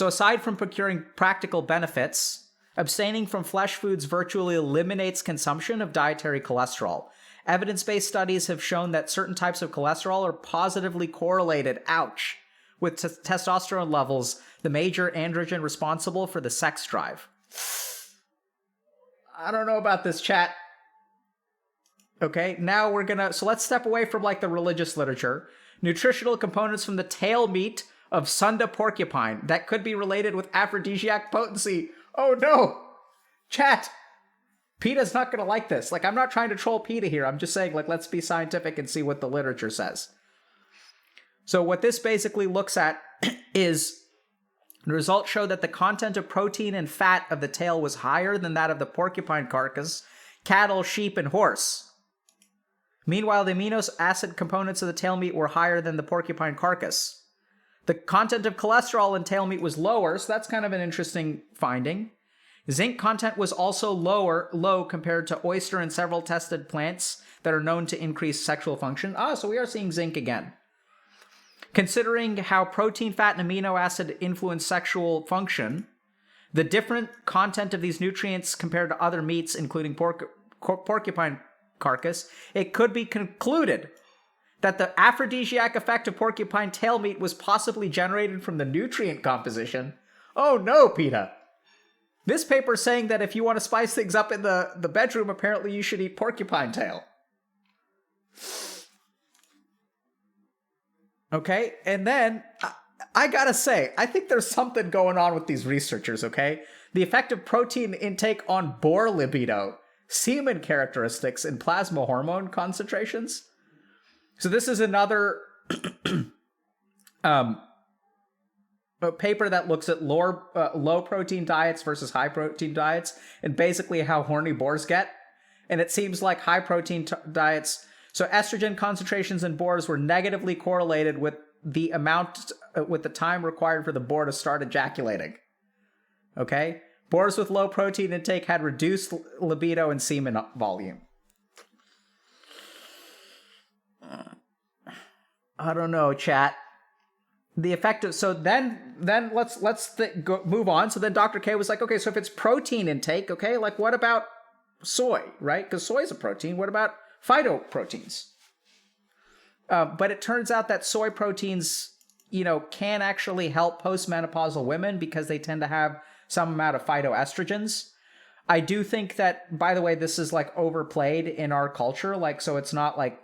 aside from procuring practical benefits, abstaining from flesh foods virtually eliminates consumption of dietary cholesterol, Evidence-based studies have shown that certain types of cholesterol are positively correlated, ouch, with testosterone levels, the major androgen responsible for the sex drive. I don't know about this, chat. Okay, now so let's step away from like the religious literature. Nutritional components from the tail meat of Sunda porcupine that could be related with aphrodisiac potency. Oh no! Chat! PETA's not gonna like this. Like, I'm not trying to troll PETA here. I'm just saying, like, let's be scientific and see what the literature says. So what this basically looks at is the results show that the content of protein and fat of the tail was higher than that of the porcupine carcass, cattle, sheep, and horse. Meanwhile, the amino acid components of the tail meat were higher than the porcupine carcass. The content of cholesterol in tail meat was lower, so that's kind of an interesting finding. Zinc content was also low compared to oyster and several tested plants that are known to increase sexual function. So we are seeing zinc again. Considering how protein, fat, and amino acid influence sexual function, the different content of these nutrients compared to other meats, including porcupine carcass, it could be concluded that the aphrodisiac effect of porcupine tail meat was possibly generated from the nutrient composition. Oh no, PETA! This paper is saying that if you want to spice things up in the bedroom, apparently you should eat porcupine tail. Okay, and then, I gotta say, I think there's something going on with these researchers, okay? The effect of protein intake on boar libido, semen characteristics, and plasma hormone concentrations. So this is another a paper that looks at low protein diets versus high protein diets, and basically how horny boars get. And it seems like high protein diets, so estrogen concentrations in boars were negatively correlated with the with the time required for the boar to start ejaculating. Okay? Boars with low protein intake had reduced libido and semen volume. I don't know, chat. The effect of, so then let's move on. So then Dr. K was like, okay, so if it's protein intake, okay, like what about soy, right? Because soy is a protein. What about phytoproteins? But it turns out that soy proteins, can actually help postmenopausal women because they tend to have some amount of phytoestrogens. I do think that, by the way, this is like overplayed in our culture. Like, so it's not like,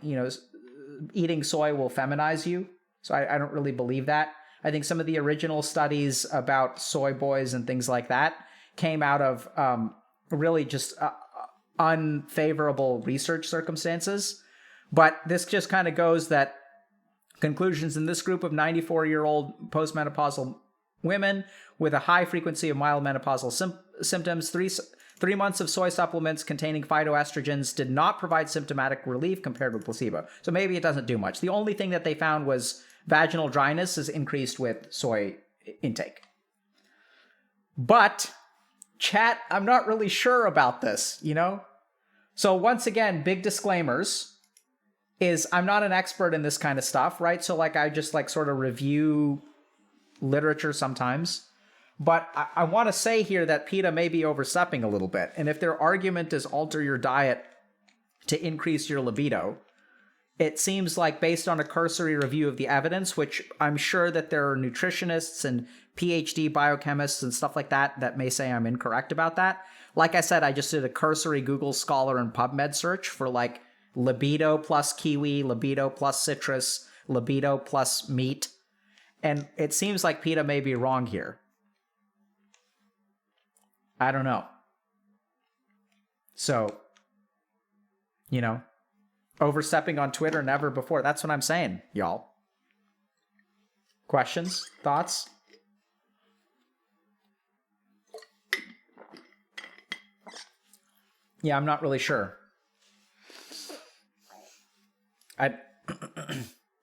eating soy will feminize you. So I don't really believe that. I think some of the original studies about soy boys and things like that came out of really just unfavorable research circumstances. But this just kind of goes that conclusions in this group of 94-year-old postmenopausal women with a high frequency of mild menopausal symptoms, 3 months of soy supplements containing phytoestrogens did not provide symptomatic relief compared with placebo. So maybe it doesn't do much. The only thing that they found was vaginal dryness is increased with soy intake. But, chat, I'm not really sure about this, So once again, big disclaimers is I'm not an expert in this kind of stuff, right? So like I just like sort of review literature sometimes. But I want to say here that PETA may be overstepping a little bit. And if their argument is alter your diet to increase your libido, it seems like based on a cursory review of the evidence, which I'm sure that there are nutritionists and PhD biochemists and stuff like that may say I'm incorrect about that. Like I said, I just did a cursory Google Scholar and PubMed search for like libido plus kiwi, libido plus citrus, libido plus meat. And it seems like PETA may be wrong here. I don't know. So, overstepping on Twitter never before. That's what I'm saying, y'all. Questions? Thoughts? Yeah, I'm not really sure.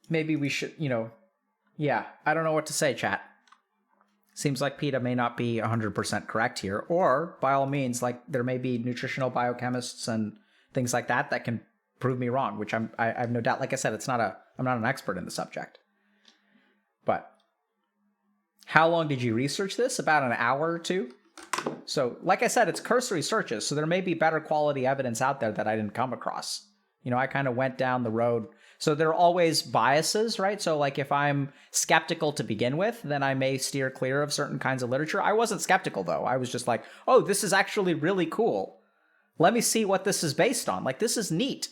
Maybe we should, yeah, I don't know what to say, chat. Seems like PETA may not be 100% correct here, or by all means, like there may be nutritional biochemists and things like that can prove me wrong, which I have no doubt. Like I said, I'm not an expert in the subject. But how long did you research this? About an hour or two? So like I said, it's cursory searches, so there may be better quality evidence out there that I didn't come across. I kind of went down the road. So there are always biases, right? So like if I'm skeptical to begin with, then I may steer clear of certain kinds of literature. I wasn't skeptical though. I was just like, oh, this is actually really cool. Let me see what this is based on. Like, this is neat,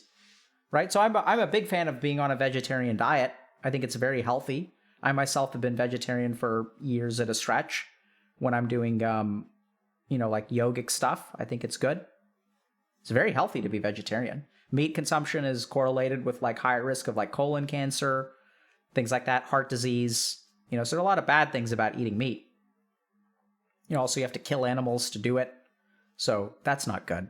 right? So I'm a big fan of being on a vegetarian diet. I think it's very healthy. I myself have been vegetarian for years at a stretch when I'm doing, like yogic stuff. I think it's good. It's very healthy to be vegetarian. Meat consumption is correlated with like higher risk of like colon cancer, things like that, heart disease. So there are a lot of bad things about eating meat. Also you have to kill animals to do it. So that's not good.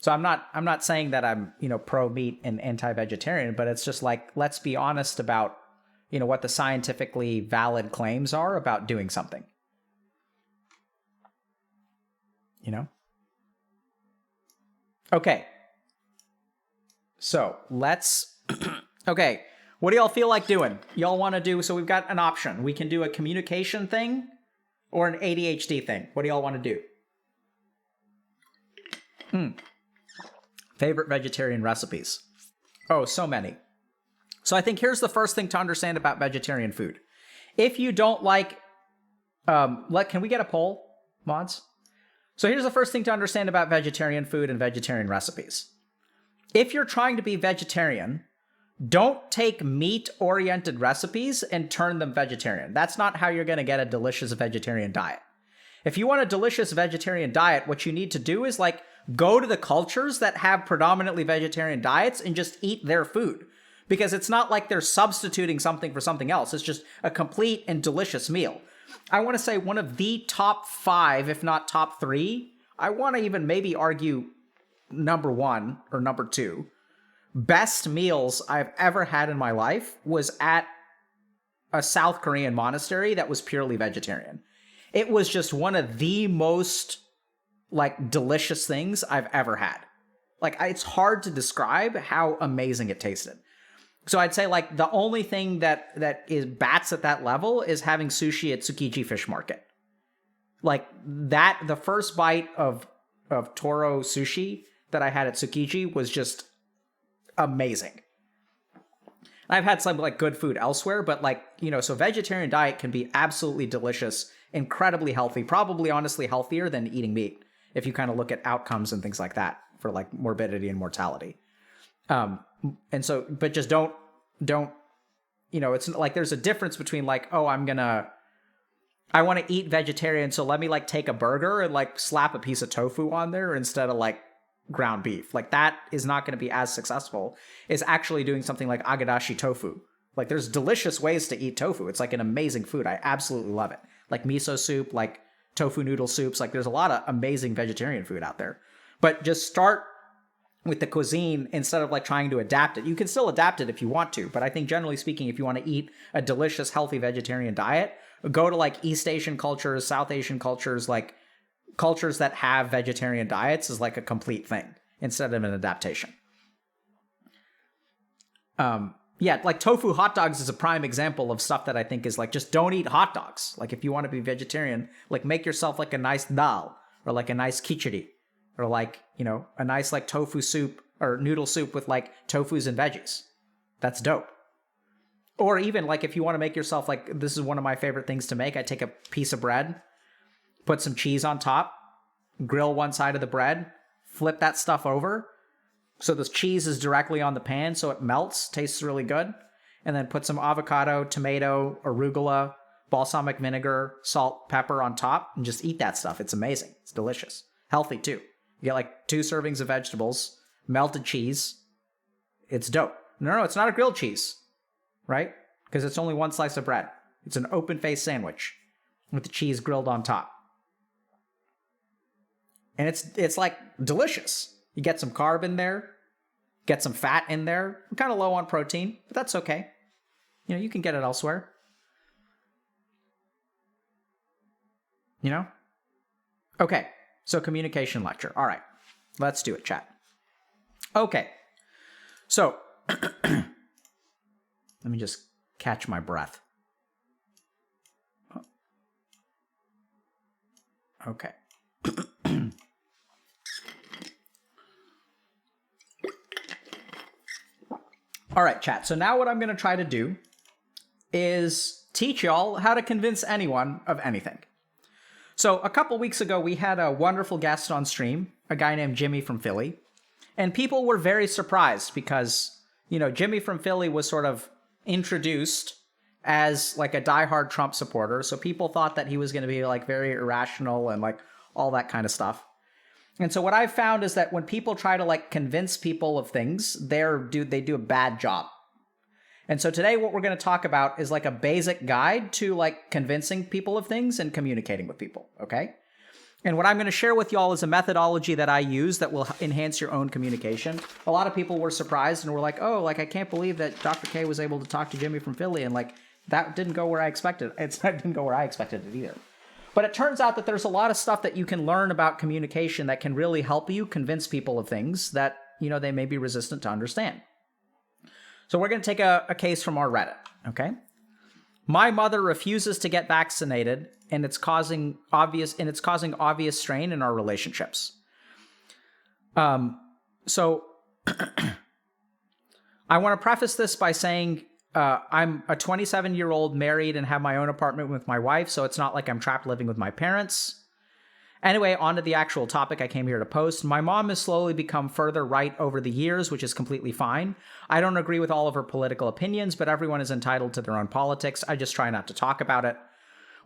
So I'm not saying that I'm, pro meat and anti-vegetarian, but it's just like, let's be honest about, what the scientifically valid claims are about doing something. Okay. So let's, okay. What do y'all feel like doing? Y'all want to do, so we've got an option. We can do a communication thing or an ADHD thing. What do y'all want to do? Favorite vegetarian recipes. Oh, so many. So I think here's the first thing to understand about vegetarian food. If you don't like, can we get a poll, mods? So here's the first thing to understand about vegetarian food and vegetarian recipes. If you're trying to be vegetarian, don't take meat-oriented recipes and turn them vegetarian. That's not how you're going to get a delicious vegetarian diet. If you want a delicious vegetarian diet, what you need to do is like go to the cultures that have predominantly vegetarian diets and just eat their food. Because it's not like they're substituting something for something else. It's just a complete and delicious meal. I want to say one of the top 5, if not top 3, I want to even maybe argue number 1 or number 2, best meals I've ever had in my life was at a South Korean monastery that was purely vegetarian. It was just one of the most like delicious things I've ever had. Like, it's hard to describe how amazing it tasted. So I'd say like the only thing that is bats at that level is having sushi at Tsukiji Fish Market. Like that, the first bite of Toro sushi that I had at Tsukiji was just amazing. I've had some like good food elsewhere, but like, so vegetarian diet can be absolutely delicious, incredibly healthy, probably honestly healthier than eating meat if you kind of look at outcomes and things like that for like morbidity and mortality. And so, but just don't, it's like there's a difference between like, oh, I want to eat vegetarian, so let me like take a burger and like slap a piece of tofu on there instead of like ground beef. Like that is not going to be as successful as actually doing something like agadashi tofu. Like there's delicious ways to eat tofu. It's like an amazing food. I absolutely love it. Like miso soup, like tofu noodle soups. Like there's a lot of amazing vegetarian food out there. But just start with the cuisine instead of like trying to adapt it. You can still adapt it if you want to, but I think generally speaking, if you want to eat a delicious, healthy vegetarian diet, go to like East Asian cultures, South Asian cultures, like cultures that have vegetarian diets is like a complete thing instead of an adaptation. Like tofu hot dogs is a prime example of stuff that I think is like, just don't eat hot dogs. Like if you want to be vegetarian, like make yourself like a nice dal or like a nice khichdi or like, a nice like tofu soup or noodle soup with like tofus and veggies. That's dope. Or even like if you want to make yourself like, this is one of my favorite things to make. I take a piece of bread, put some cheese on top, grill one side of the bread, flip that stuff over. So the cheese is directly on the pan, so it melts, tastes really good. And then put some avocado, tomato, arugula, balsamic vinegar, salt, pepper on top, and just eat that stuff. It's amazing. It's delicious. Healthy too. You get like 2 servings of vegetables, melted cheese. It's dope. No, it's not a grilled cheese, right? Because it's only 1 slice of bread. It's an open-faced sandwich with the cheese grilled on top. And it's like delicious. You get some carb in there, get some fat in there. I'm kind of low on protein, but that's okay. You can get it elsewhere. Okay, so communication lecture. All right, let's do it, chat. Okay, so let me just catch my breath. Okay. All right, chat. So now what I'm going to try to do is teach y'all how to convince anyone of anything. So a couple weeks ago, we had a wonderful guest on stream, a guy named Jimmy from Philly. And people were very surprised because, Jimmy from Philly was sort of introduced as like a diehard Trump supporter. So people thought that he was going to be like very irrational and like all that kind of stuff. And so what I've found is that when people try to like convince people of things, they do a bad job. And so today what we're going to talk about is like a basic guide to like convincing people of things and communicating with people, okay? And what I'm going to share with y'all is a methodology that I use that will enhance your own communication. A lot of people were surprised and were like, oh, like I can't believe that Dr. K was able to talk to Jimmy from Philly, and like that didn't go where I expected. It didn't go where I expected it either. But it turns out that there's a lot of stuff that you can learn about communication that can really help you convince people of things that, they may be resistant to understand. So we're going to take a case from our Reddit, okay? My mother refuses to get vaccinated, and it's causing obvious strain in our relationships. So I want to preface this by saying I'm a 27-year-old married and have my own apartment with my wife, so it's not like I'm trapped living with my parents. Anyway, on to the actual topic I came here to post. My mom has slowly become further right over the years, which is completely fine. I don't agree with all of her political opinions, but everyone is entitled to their own politics. I just try not to talk about it.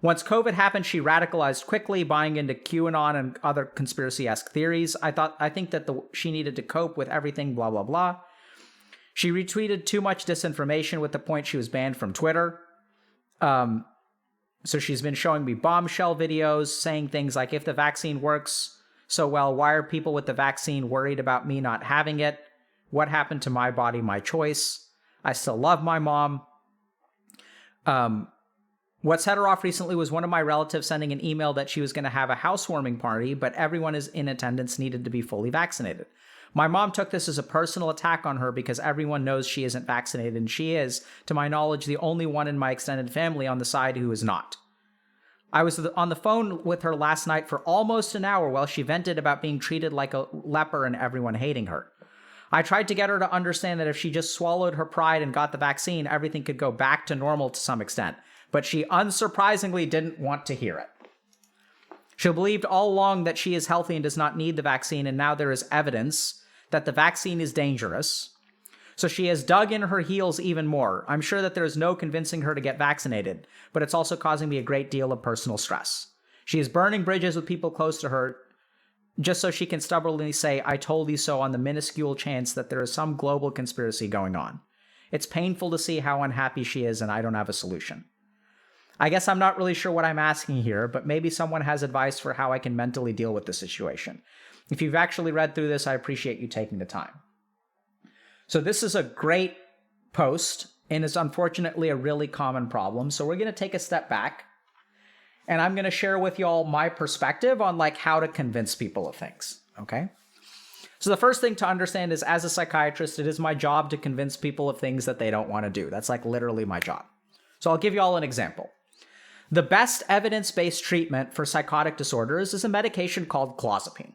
Once COVID happened, she radicalized quickly, buying into QAnon and other conspiracy-esque theories. I think that she needed to cope with everything, blah, blah, blah. She retweeted too much disinformation with the point she was banned from Twitter. So she's been showing me bombshell videos saying things like, if the vaccine works so well, why are people with the vaccine worried about me not having it? What happened to my body, my choice? I still love my mom. What set her off recently was one of my relatives sending an email that she was going to have a housewarming party, but everyone is in attendance needed to be fully vaccinated. My mom took this as a personal attack on her because everyone knows she isn't vaccinated, and she is, to my knowledge, the only one in my extended family on the side who is not. I was on the phone with her last night for almost an hour while she vented about being treated like a leper and everyone hating her. I tried to get her to understand that if she just swallowed her pride and got the vaccine, everything could go back to normal to some extent, but she unsurprisingly didn't want to hear it. She believed all along that she is healthy and does not need the vaccine, and now there is evidence that the vaccine is dangerous. So she has dug in her heels even more. I'm sure that there is no convincing her to get vaccinated, but it's also causing me a great deal of personal stress. She is burning bridges with people close to her just so she can stubbornly say, I told you so, on the minuscule chance that there is some global conspiracy going on. It's painful to see how unhappy she is, and I don't have a solution. I guess I'm not really sure what I'm asking here, but maybe someone has advice for how I can mentally deal with the situation. If you've actually read through this, I appreciate you taking the time. So this is a great post, and is unfortunately a really common problem. So we're going to take a step back, and I'm going to share with y'all my perspective on like how to convince people of things, okay? So the first thing to understand is, as a psychiatrist, it is my job to convince people of things that they don't want to do. That's like literally my job. So I'll give you all an example. The best evidence-based treatment for psychotic disorders is a medication called clozapine.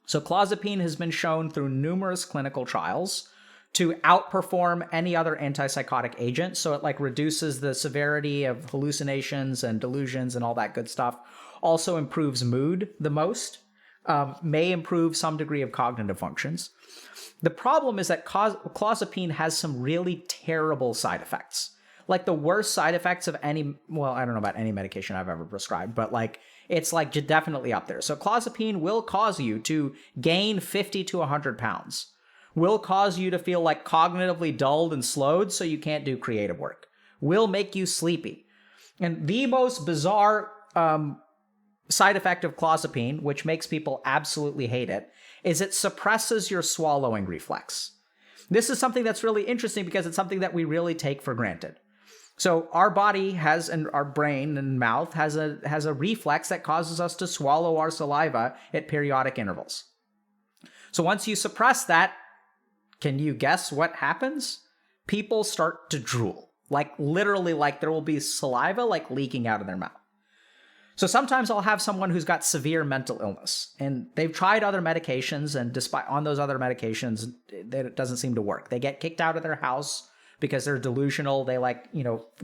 So clozapine has been shown through numerous clinical trials to outperform any other antipsychotic agent. So it like reduces the severity of hallucinations and delusions and all that good stuff. Also improves mood the most, may improve some degree of cognitive functions. The problem is that clozapine has some really terrible side effects. Like the worst side effects of any, well, I don't know about any medication I've ever prescribed, but like it's like definitely up there. So clozapine will cause you to gain 50 to 100 pounds, will cause you to feel like cognitively dulled and slowed so you can't do creative work, will make you sleepy. And the most bizarre side effect of clozapine, which makes people absolutely hate it, is it suppresses your swallowing reflex. This is something that's really interesting because it's something that we really take for granted. So our body has, and our brain and mouth has a reflex that causes us to swallow our saliva at periodic intervals. So once you suppress that, can you guess what happens? People start to drool. Like literally, like there will be saliva like leaking out of their mouth. So sometimes I'll have someone who's got severe mental illness and they've tried other medications, and despite on those other medications, it doesn't seem to work. They get kicked out of their house because they're delusional. They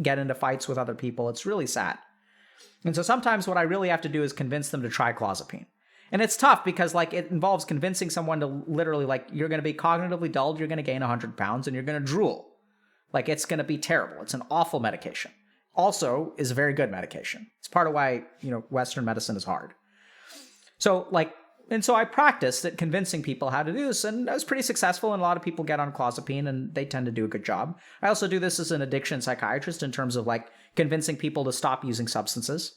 get into fights with other people. It's really sad. And so sometimes what I really have to do is convince them to try clozapine. And it's tough because it involves convincing someone to literally you're going to be cognitively dulled, you're going to gain 100 pounds, and you're going to drool. It's going to be terrible. It's an awful medication. Also is a very good medication. It's part of why, Western medicine is hard. So I practiced at convincing people how to do this, and I was pretty successful, and a lot of people get on clozapine and they tend to do a good job. I also do this as an addiction psychiatrist in terms of convincing people to stop using substances.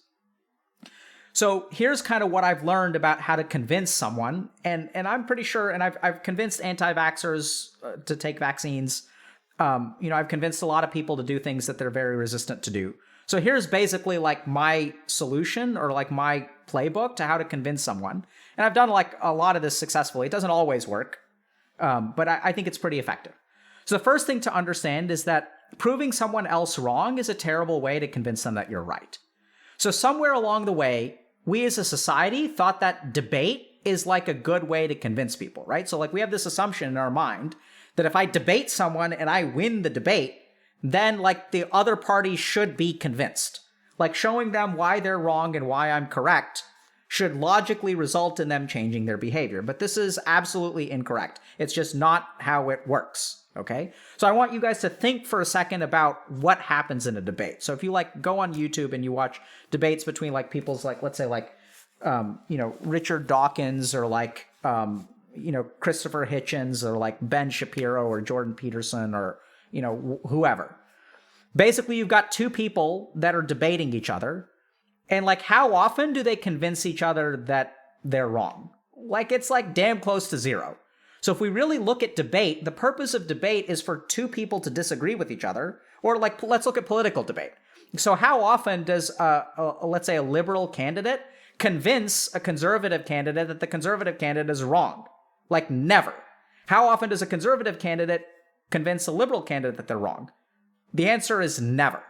So here's kind of what I've learned about how to convince someone, and I'm pretty sure, and I've convinced anti-vaxxers to take vaccines. I've convinced a lot of people to do things that they're very resistant to do. So here's basically my solution or my playbook to how to convince someone. And I've done a lot of this successfully. It doesn't always work, but I think it's pretty effective. So the first thing to understand is that proving someone else wrong is a terrible way to convince them that you're right. So somewhere along the way, we as a society thought that debate is a good way to convince people, right? So we have this assumption in our mind that if I debate someone and I win the debate, then the other party should be convinced. Showing them why they're wrong and why I'm correct should logically result in them changing their behavior. But this is absolutely incorrect. It's just not how it works, okay? So I want you guys to think for a second about what happens in a debate. So if you go on YouTube and you watch debates between people's let's say Richard Dawkins or Christopher Hitchens or Ben Shapiro or Jordan Peterson or whoever. Basically, you've got two people that are debating each other, and how often do they convince each other that they're wrong? It's damn close to zero. So if we really look at debate, the purpose of debate is for two people to disagree with each other, or let's look at political debate. So how often does let's say a liberal candidate convince a conservative candidate that the conservative candidate is wrong? Never. How often does a conservative candidate convince a liberal candidate that they're wrong? The answer is never.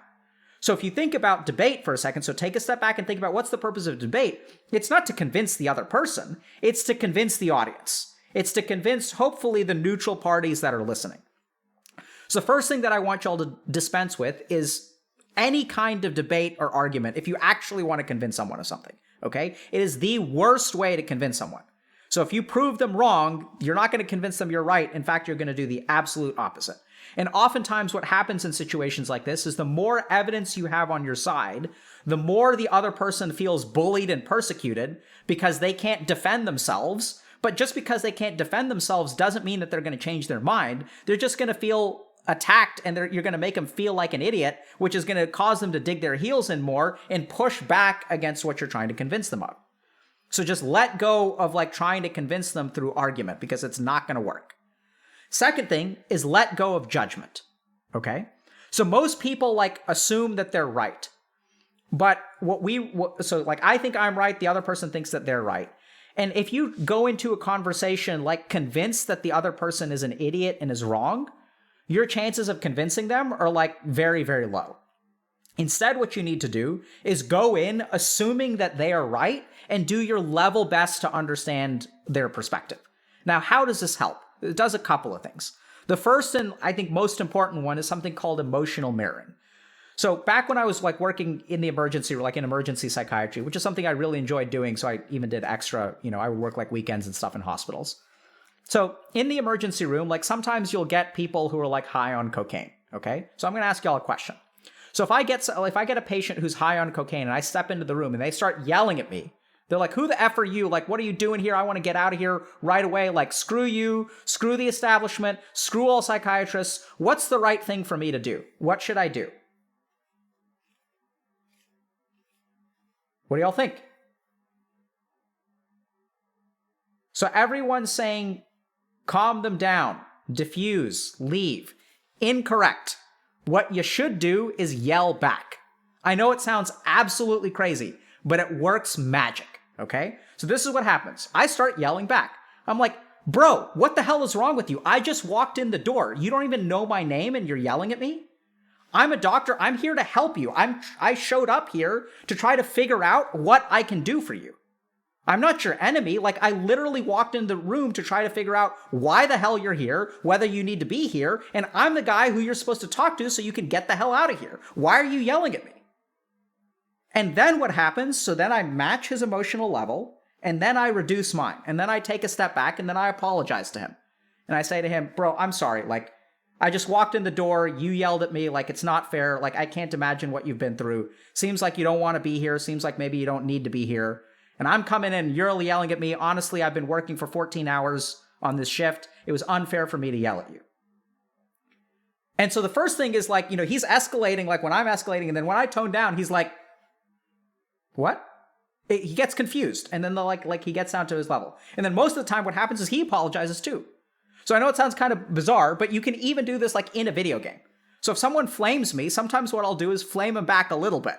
So if you think about debate for a second, so take a step back and think about what's the purpose of debate. It's not to convince the other person. It's to convince the audience. It's to convince, hopefully, the neutral parties that are listening. So the first thing that I want y'all to dispense with is any kind of debate or argument if you actually want to convince someone of something, okay? It is the worst way to convince someone. So if you prove them wrong, you're not going to convince them you're right. In fact, you're going to do the absolute opposite. And oftentimes what happens in situations like this is the more evidence you have on your side, the more the other person feels bullied and persecuted because they can't defend themselves. But just because they can't defend themselves doesn't mean that they're going to change their mind. They're just going to feel attacked, and you're going to make them feel like an idiot, which is going to cause them to dig their heels in more and push back against what you're trying to convince them of. So just let go of trying to convince them through argument, because it's not going to work. Second thing is let go of judgment, okay? So most people assume that they're right. But I think I'm right, the other person thinks that they're right. And if you go into a conversation convinced that the other person is an idiot and is wrong, your chances of convincing them are very, very low. Instead, what you need to do is go in assuming that they are right and do your level best to understand their perspective. Now, how does this help? It does a couple of things. The first and I think most important one is something called emotional mirroring. So back when I was working in the emergency, in emergency psychiatry, which is something I really enjoyed doing, so I even did extra, I would work weekends and stuff in hospitals. So in the emergency room, sometimes you'll get people who are high on cocaine, okay? So I'm going to ask y'all a question. So if I get a patient who's high on cocaine and I step into the room and they start yelling at me, they're like, who the F are you? What are you doing here? I want to get out of here right away. Screw you, screw the establishment, screw all psychiatrists. What's the right thing for me to do? What should I do? What do y'all think? So everyone's saying, calm them down, diffuse, leave. Incorrect. What you should do is yell back. I know it sounds absolutely crazy, but it works magic, okay? So this is what happens. I start yelling back. I'm like, bro, what the hell is wrong with you? I just walked in the door. You don't even know my name and you're yelling at me? I'm a doctor. I'm here to help you. I showed up here to try to figure out what I can do for you. I'm not your enemy. Like, I literally walked in the room to try to figure out why the hell you're here, whether you need to be here, and I'm the guy who you're supposed to talk to so you can get the hell out of here. Why are you yelling at me? And then what happens? So then I match his emotional level, and then I reduce mine, and then I take a step back, and then I apologize to him. And I say to him, bro, I'm sorry. Like, I just walked in the door, you yelled at me, like, it's not fair. Like, I can't imagine what you've been through. Seems like you don't want to be here. Seems like maybe you don't need to be here. And I'm coming in, you're yelling at me. Honestly, I've been working for 14 hours on this shift. It was unfair for me to yell at you. And so the first thing is like, he's escalating like when I'm escalating. And then when I tone down, he's like, what? He gets confused. And then he gets down to his level. And then most of the time what happens is he apologizes too. So I know it sounds kind of bizarre, but you can even do this like in a video game. So if someone flames me, sometimes what I'll do is flame him back a little bit.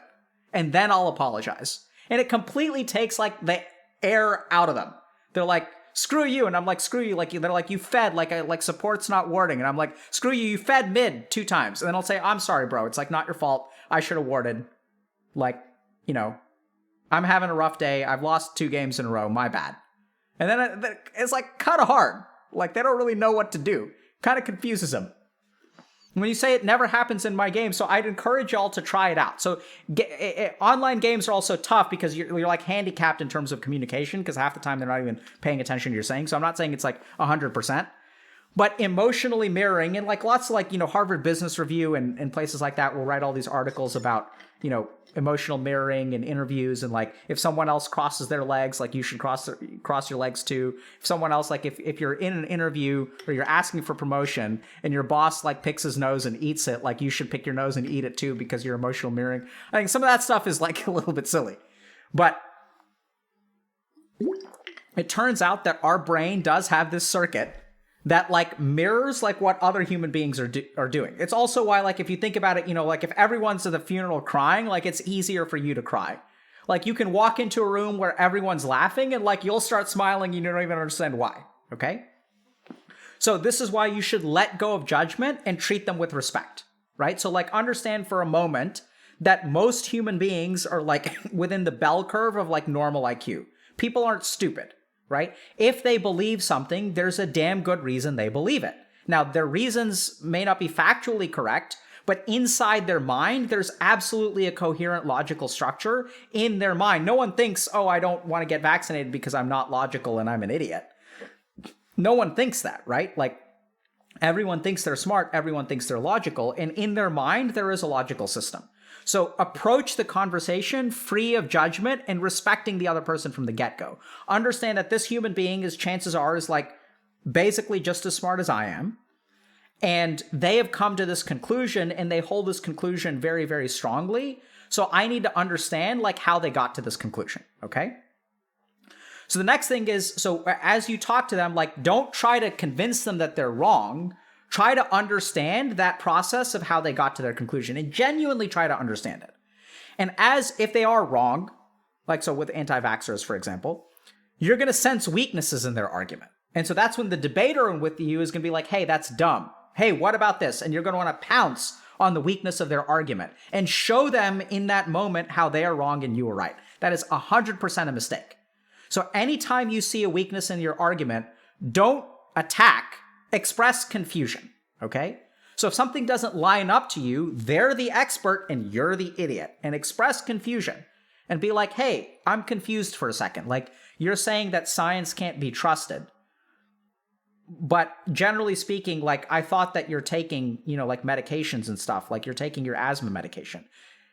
And then I'll apologize. And it completely takes like the air out of them. They're like, screw you. And I'm like, screw you. Like, they're like, you fed, like support's not wording. And I'm like, screw you, you fed mid 2 times. And then I'll say, I'm sorry, bro. It's like not your fault. I should have warded. Like, I'm having a rough day. I've lost 2 games in a row. My bad. And then it's like kind of hard. Like they don't really know what to do. Kind of confuses them. When you say it never happens in my game, so I'd encourage y'all to try it out. So online games are also tough because you're like handicapped in terms of communication because half the time they're not even paying attention to what you're saying. So I'm not saying it's like 100%. But emotionally mirroring and like lots of like, Harvard Business Review and places like that will write all these articles about, emotional mirroring and interviews. And like if someone else crosses their legs, like you should cross your legs too. If someone else, like if you're in an interview or you're asking for promotion and your boss like picks his nose and eats it, like you should pick your nose and eat it too because you're emotional mirroring. I think some of that stuff is like a little bit silly. But it turns out that our brain does have this circuit that like mirrors like what other human beings are doing. It's also why like if you think about it, like if everyone's at the funeral crying, like it's easier for you to cry. Like you can walk into a room where everyone's laughing and like you'll start smiling, you don't even understand why, okay? So this is why you should let go of judgment and treat them with respect, right? So like understand for a moment that most human beings are like within the bell curve of like normal IQ. People aren't stupid. Right? If they believe something, there's a damn good reason they believe it. Now, their reasons may not be factually correct, but inside their mind, there's absolutely a coherent logical structure in their mind. No one thinks, oh, I don't want to get vaccinated because I'm not logical and I'm an idiot. No one thinks that, right? Like, everyone thinks they're smart, everyone thinks they're logical, and in their mind, there is a logical system. So approach the conversation free of judgment and respecting the other person from the get-go. Understand that this human being is, chances are, is like basically just as smart as I am. And they have come to this conclusion and they hold this conclusion very, very strongly. So I need to understand like how they got to this conclusion, okay? So the next thing is, so as you talk to them, like don't try to convince them that they're wrong. Try to understand that process of how they got to their conclusion and genuinely try to understand it. And as if they are wrong, like so with anti-vaxxers, for example, you're going to sense weaknesses in their argument. And so that's when the debater with you is going to be like, hey, that's dumb. Hey, what about this? And you're going to want to pounce on the weakness of their argument and show them in that moment how they are wrong and you are right. That is 100% a mistake. So anytime you see a weakness in your argument, don't attack. Express confusion, okay? So if something doesn't line up to you, they're the expert and you're the idiot. And express confusion and be like, hey, I'm confused for a second. Like, you're saying that science can't be trusted. But generally speaking, like, I thought that you're taking, like medications and stuff. Like, you're taking your asthma medication.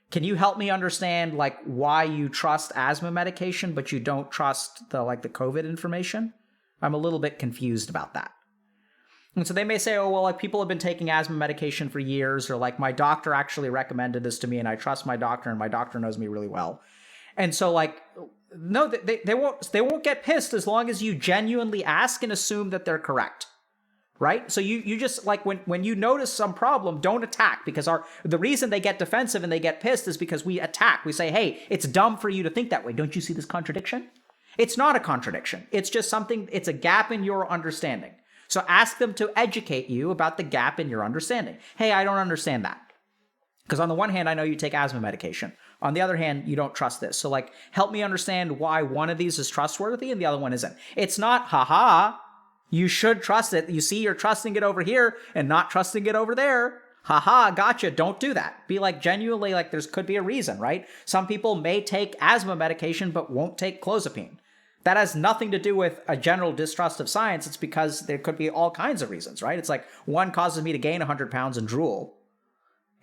Can you help me understand, like, why you trust asthma medication, but you don't trust the COVID information? I'm a little bit confused about that. And so they may say, oh, well, like people have been taking asthma medication for years, or like my doctor actually recommended this to me and I trust my doctor and my doctor knows me really well. And so like, no, they won't get pissed as long as you genuinely ask and assume that they're correct. Right? So you just like when you notice some problem, don't attack, because the reason they get defensive and they get pissed is because we attack. We say, hey, it's dumb for you to think that way. Don't you see this contradiction? It's not a contradiction. It's just something, it's a gap in your understanding. So ask them to educate you about the gap in your understanding. Hey, I don't understand that. Because on the one hand, I know you take asthma medication. On the other hand, you don't trust this. So like, help me understand why one of these is trustworthy and the other one isn't. It's not, haha, you should trust it. You see, you're trusting it over here and not trusting it over there. Haha, gotcha. Don't do that. Be like, genuinely, like, there's could be a reason, right? Some people may take asthma medication but won't take clozapine. That has nothing to do with a general distrust of science. It's because there could be all kinds of reasons, right? It's like one causes me to gain 100 pounds and drool,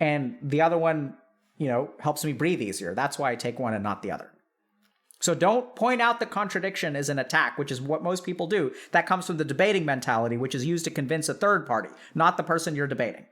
and the other one, helps me breathe easier. That's why I take one and not the other. So don't point out the contradiction as an attack, which is what most people do. That comes from the debating mentality, which is used to convince a third party, not the person you're debating.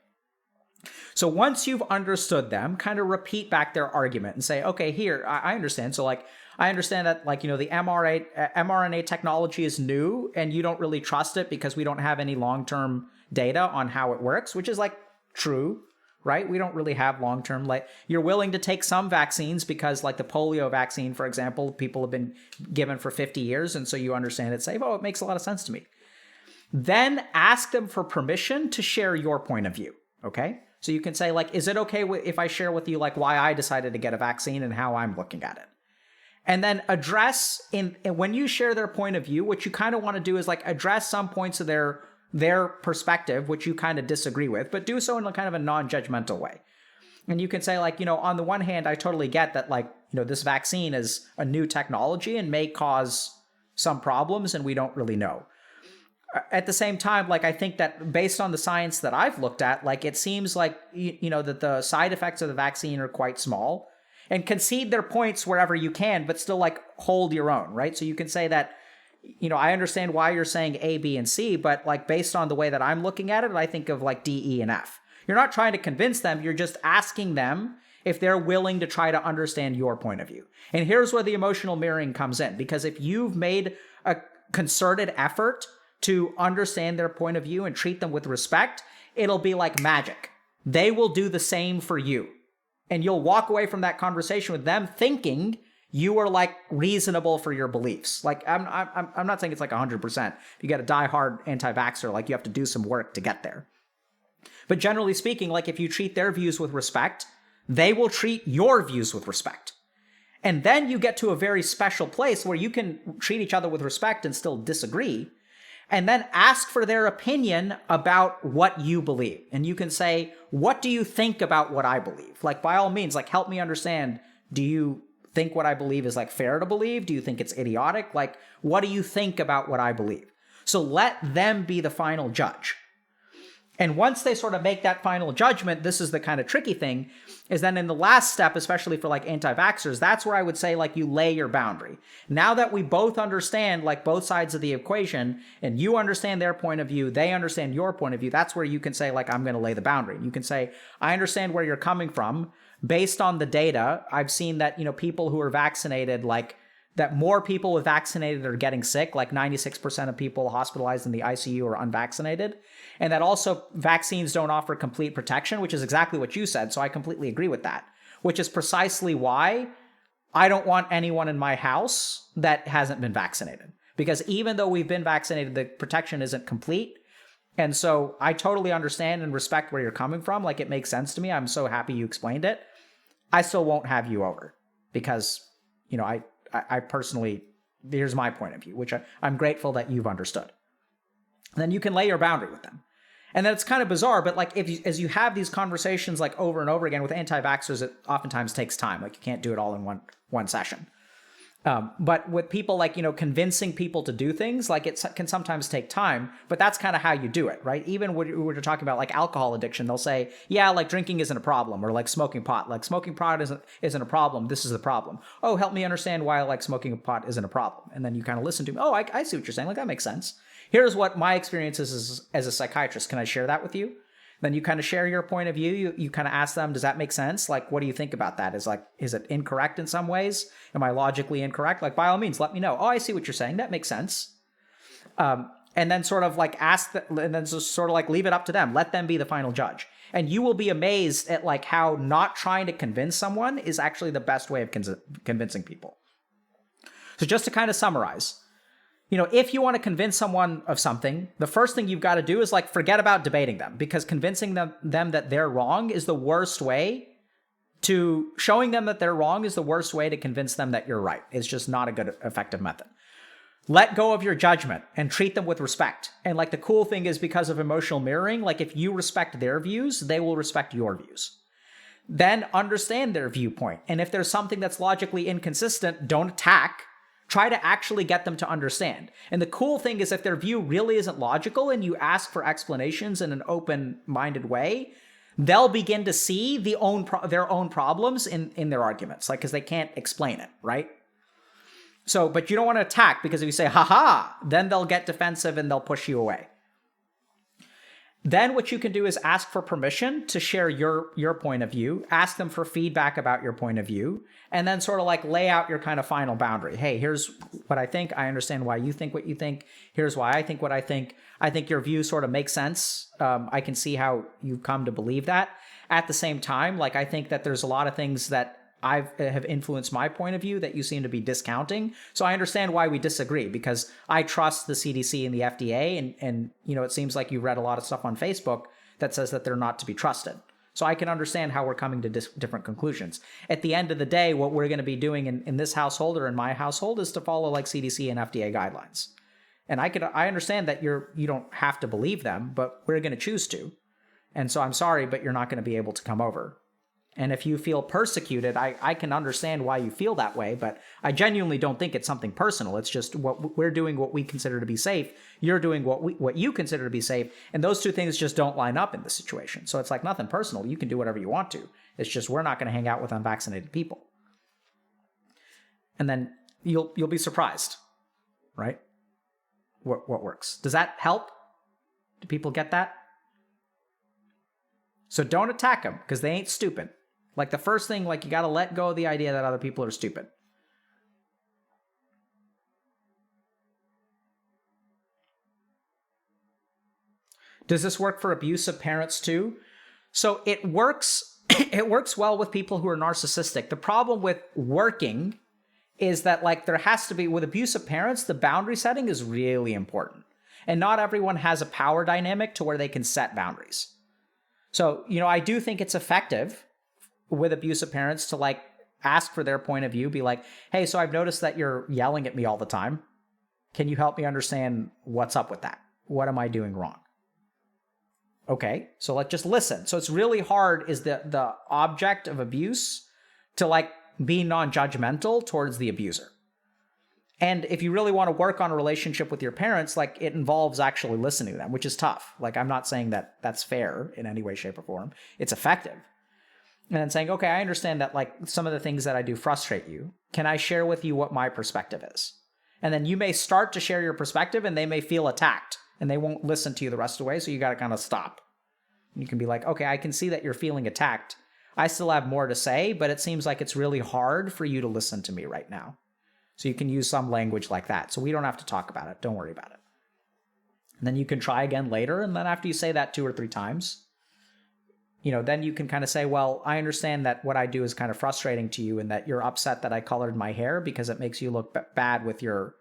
So once you've understood them, kind of repeat back their argument and say, okay, here, I understand. So like, I understand that like, the mRNA technology is new and you don't really trust it because we don't have any long-term data on how it works, which is like true, right? We don't really have long-term, like you're willing to take some vaccines because like the polio vaccine, for example, people have been given for 50 years. And so you understand it's safe. Oh, it makes a lot of sense to me. Then ask them for permission to share your point of view. Okay. So you can say like, is it okay if I share with you like why I decided to get a vaccine and how I'm looking at it? And then address when you share their point of view, what you kind of want to do is like address some points of their perspective, which you kind of disagree with, but do so in a kind of a non-judgmental way. And you can say like, on the one hand, I totally get that like, this vaccine is a new technology and may cause some problems and we don't really know. At the same time, like I think that based on the science that I've looked at, like it seems like, that the side effects of the vaccine are quite small. And concede their points wherever you can, but still like hold your own, right? So you can say that, I understand why you're saying A, B, and C, but like based on the way that I'm looking at it, I think of like D, E, and F. You're not trying to convince them. You're just asking them if they're willing to try to understand your point of view. And here's where the emotional mirroring comes in, because if you've made a concerted effort to understand their point of view and treat them with respect, it'll be like magic. They will do the same for you. And you'll walk away from that conversation with them thinking you are like reasonable for your beliefs. Like I'm not saying it's like 100%. If you get a diehard anti-vaxxer, like you have to do some work to get there. But generally speaking, like if you treat their views with respect, they will treat your views with respect. And then you get to a very special place where you can treat each other with respect and still disagree. And then ask for their opinion about what you believe. And you can say, what do you think about what I believe? Like, by all means, like, help me understand. Do you think what I believe is like fair to believe? Do you think it's idiotic? Like, what do you think about what I believe? So let them be the final judge. And once they sort of make that final judgment, this is the kind of tricky thing, is then in the last step, especially for like anti-vaxxers, that's where I would say like you lay your boundary. Now that we both understand like both sides of the equation and you understand their point of view, they understand your point of view, that's where you can say like, I'm going to lay the boundary. You can say, I understand where you're coming from. Based on the data, I've seen that, people who are vaccinated, like that more people with vaccinated are getting sick, like 96% of people hospitalized in the ICU are unvaccinated. And that also vaccines don't offer complete protection, which is exactly what you said. So I completely agree with that, which is precisely why I don't want anyone in my house that hasn't been vaccinated. Because even though we've been vaccinated, the protection isn't complete. And so I totally understand and respect where you're coming from. Like it makes sense to me. I'm so happy you explained it. I still won't have you over because, I personally, here's my point of view, which I'm grateful that you've understood. Then you can lay your boundary with them. And then it's kind of bizarre, but like as you have these conversations like over and over again with anti-vaxxers, it oftentimes takes time. Like you can't do it all in one session. But with people like, convincing people to do things, like it can sometimes take time, but that's kind of how you do it, right? Even when we're talking about like alcohol addiction, they'll say, yeah, like drinking isn't a problem, or like smoking pot isn't a problem. This is the problem. Oh, help me understand why like smoking pot isn't a problem. And then you kind of listen to me. Oh, I see what you're saying. Like that makes sense. Here's what my experience is as a psychiatrist. Can I share that with you? Then you kind of share your point of view. You kind of ask them, does that make sense? Like, what do you think about that? Is it incorrect in some ways? Am I logically incorrect? Like, by all means, let me know. Oh, I see what you're saying. That makes sense. And then sort of like and then just sort of like leave it up to them. Let them be the final judge. And you will be amazed at like how not trying to convince someone is actually the best way of convincing people. So just to kind of summarize, if you want to convince someone of something, the first thing you've got to do is like forget about debating them, because convincing them that they're wrong is the worst way to showing them that they're wrong is the worst way to convince them that you're right. It's just not a good, effective method. Let go of your judgment and treat them with respect. And like the cool thing is, because of emotional mirroring, like if you respect their views, they will respect your views. Then understand their viewpoint. And if there's something that's logically inconsistent, don't attack. Try to actually get them to understand. And the cool thing is, if their view really isn't logical and you ask for explanations in an open-minded way, they'll begin to see their own problems in their arguments, like, because they can't explain it, right? So, but you don't want to attack, because if you say, haha, then they'll get defensive and they'll push you away. Then what you can do is ask for permission to share your point of view, ask them for feedback about your point of view, and then sort of like lay out your kind of final boundary. Hey, here's what I think. I understand why you think what you think. Here's why I think what I think. I think your view sort of makes sense. I can see how you come to believe that. At the same time, like, I think that there's a lot of things that have influenced my point of view that you seem to be discounting. So I understand why we disagree, because I trust the CDC and the FDA, and it seems like you read a lot of stuff on Facebook that says that they're not to be trusted. So I can understand how we're coming to different conclusions. At the end of the day, what we're going to be doing in this household or in my household is to follow like CDC and FDA guidelines. And I understand that you don't have to believe them, but we're going to choose to. And so I'm sorry, but you're not going to be able to come over. And if you feel persecuted, I can understand why you feel that way, but I genuinely don't think it's something personal. It's just we're doing what we consider to be safe. You're doing what you consider to be safe. And those two things just don't line up in this situation. So it's like nothing personal. You can do whatever you want to. It's just we're not going to hang out with unvaccinated people. And then you'll be surprised, right? What works. Does that help? Do people get that? So don't attack them, because they ain't stupid. Like, the first thing, like, you got to let go of the idea that other people are stupid. Does this work for abusive parents too? So it works well with people who are narcissistic. The problem with working is that, like, there has to be, with abusive parents, the boundary setting is really important. And not everyone has a power dynamic to where they can set boundaries. So, I do think it's effective with abusive parents to, like, ask for their point of view, be like, hey, so I've noticed that you're yelling at me all the time. Can you help me understand what's up with that? What am I doing wrong? Okay, so let's just listen. So it's really hard, is the object of abuse, to, like, be non-judgmental towards the abuser. And if you really want to work on a relationship with your parents, like, it involves actually listening to them, which is tough. Like, I'm not saying that that's fair in any way, shape, or form. It's effective. And then saying, okay, I understand that, like, some of the things that I do frustrate you. Can I share with you what my perspective is? And then you may start to share your perspective, and they may feel attacked, and they won't listen to you the rest of the way, so you got to kind of stop. And you can be like, okay, I can see that you're feeling attacked. I still have more to say, but it seems like it's really hard for you to listen to me right now. So you can use some language like that. So we don't have to talk about it. Don't worry about it. And then you can try again later. And then after you say that 2 or 3 times, then you can kind of say, well, I understand that what I do is kind of frustrating to you, and that you're upset that I colored my hair because it makes you look bad with your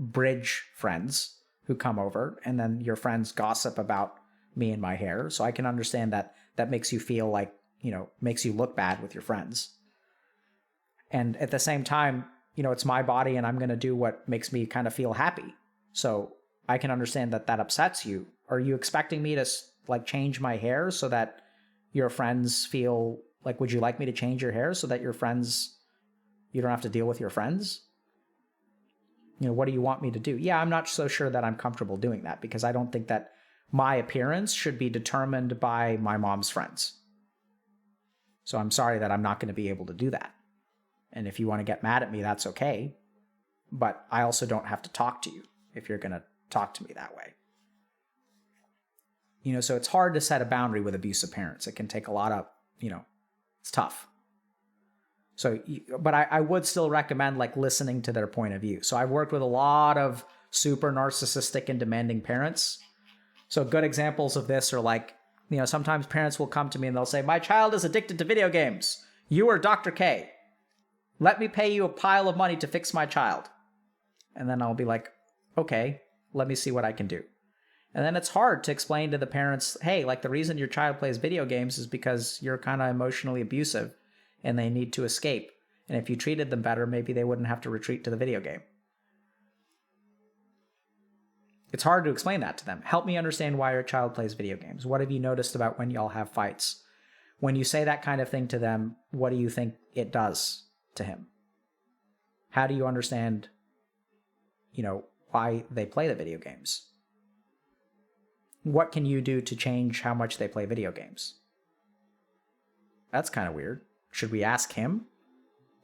bridge friends who come over, and then your friends gossip about me and my hair. So I can understand that makes you feel like, makes you look bad with your friends. And at the same time, it's my body, and I'm going to do what makes me kind of feel happy. So I can understand that upsets you. Are you expecting me to, like, change my hair so that your friends feel like, would you like me to change your hair so that you don't have to deal with your friends? What do you want me to do? Yeah, I'm not so sure that I'm comfortable doing that, because I don't think that my appearance should be determined by my mom's friends. So I'm sorry that I'm not going to be able to do that. And if you want to get mad at me, that's okay. But I also don't have to talk to you if you're going to talk to me that way. So it's hard to set a boundary with abusive parents. It can take a lot of, it's tough. So, but I would still recommend, like, listening to their point of view. So I've worked with a lot of super narcissistic and demanding parents. So good examples of this are, like, sometimes parents will come to me and they'll say, my child is addicted to video games. You are Dr. K. Let me pay you a pile of money to fix my child. And then I'll be like, okay, let me see what I can do. And then it's hard to explain to the parents, hey, like the reason your child plays video games is because you're kind of emotionally abusive and they need to escape. And if you treated them better, maybe they wouldn't have to retreat to the video game. It's hard to explain that to them. Help me understand why your child plays video games. What have you noticed about when y'all have fights? When you say that kind of thing to them, what do you think it does to him? How do you understand, why they play the video games? What can you do to change how much they play video games? That's kind of weird. Should we ask him?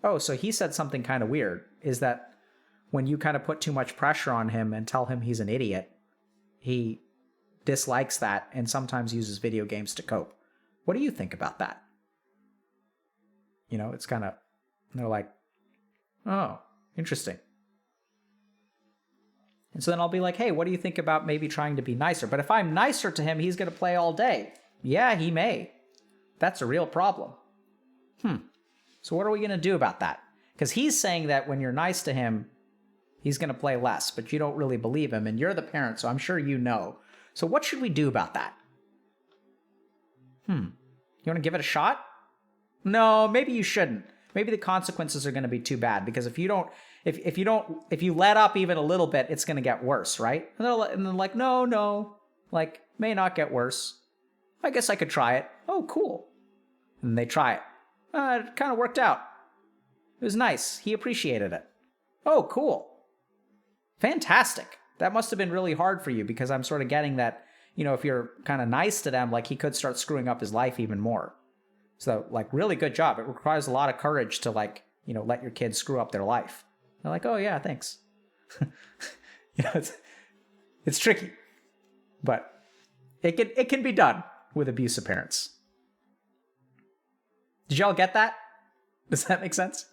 Oh, so he said something kind of weird. Is that when you kind of put too much pressure on him and tell him he's an idiot, he dislikes that and sometimes uses video games to cope. What do you think about that? It's kind of, they're like, oh, interesting. And so then I'll be like, hey, what do you think about maybe trying to be nicer? But if I'm nicer to him, he's going to play all day. Yeah, he may. That's a real problem. So what are we going to do about that? Because he's saying that when you're nice to him, he's going to play less, but you don't really believe him, and you're the parent, so I'm sure you know. So what should we do about that? You want to give it a shot? No, maybe you shouldn't. Maybe the consequences are going to be too bad, because if you let up even a little bit, it's going to get worse, right? And they're like, no, like, may not get worse. I guess I could try it. Oh, cool. And they try it. It kind of worked out. It was nice. He appreciated it. Oh, cool. Fantastic. That must have been really hard for you, because I'm sort of getting that, if you're kind of nice to them, like he could start screwing up his life even more. So like, really good job. It requires a lot of courage to let your kids screw up their life. They're like, oh yeah, thanks. It's tricky, but it can be done with abusive parents. Did y'all get that? Does that make sense?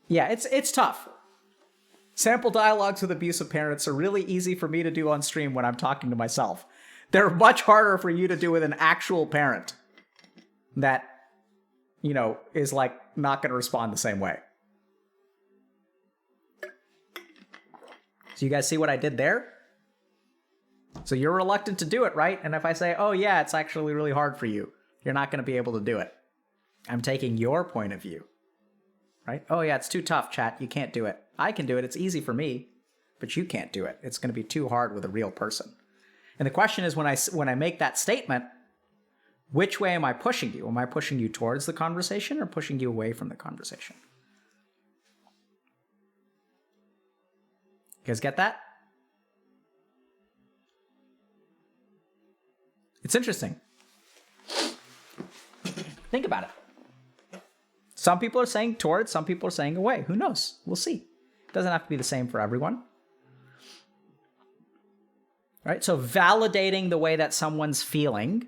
Yeah, it's tough. Sample dialogues with abusive parents are really easy for me to do on stream when I'm talking to myself. They're much harder for you to do with an actual parent that, is like not going to respond the same way. So you guys see what I did there? So you're reluctant to do it, right? And if I say, oh yeah, it's actually really hard for you, you're not going to be able to do it. I'm taking your point of view, right? Oh yeah, it's too tough, chat. You can't do it. I can do it. It's easy for me, but you can't do it. It's going to be too hard with a real person. And the question is, when I make that statement, which way am I pushing you? Am I pushing you towards the conversation or pushing you away from the conversation? You guys get that? It's interesting. Think about it. Some people are saying towards, some people are saying away. Who knows? We'll see. It doesn't have to be the same for everyone. Right? So validating the way that someone's feeling,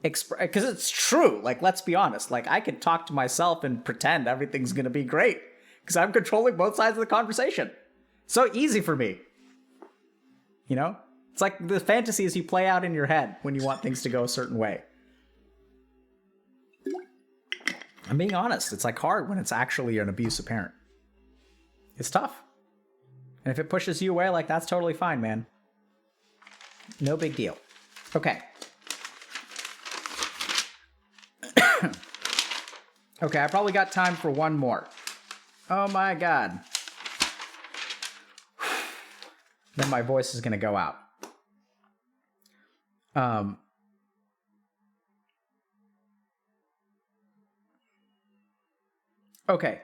because it's true. Like, let's be honest. Like, I can talk to myself and pretend everything's going to be great because I'm controlling both sides of the conversation. So easy for me. It's like the fantasies you play out in your head when you want things to go a certain way. I'm being honest. It's like hard when it's actually an abusive parent. It's tough. And if it pushes you away, like, that's totally fine, man. No big deal. Okay. Okay, I probably got time for one more. Oh my God. Then my voice is going to go out. Okay.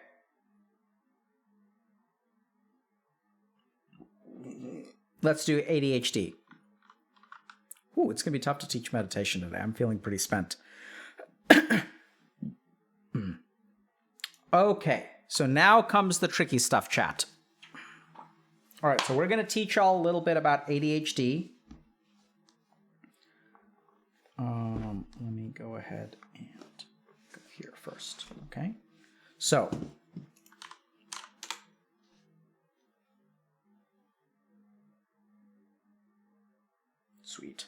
Let's do ADHD. Ooh, it's going to be tough to teach meditation today. I'm feeling pretty spent. Okay, so now comes the tricky stuff, chat. All right, so we're going to teach y'all a little bit about ADHD. Let me go ahead and go here first, okay? So, sweet.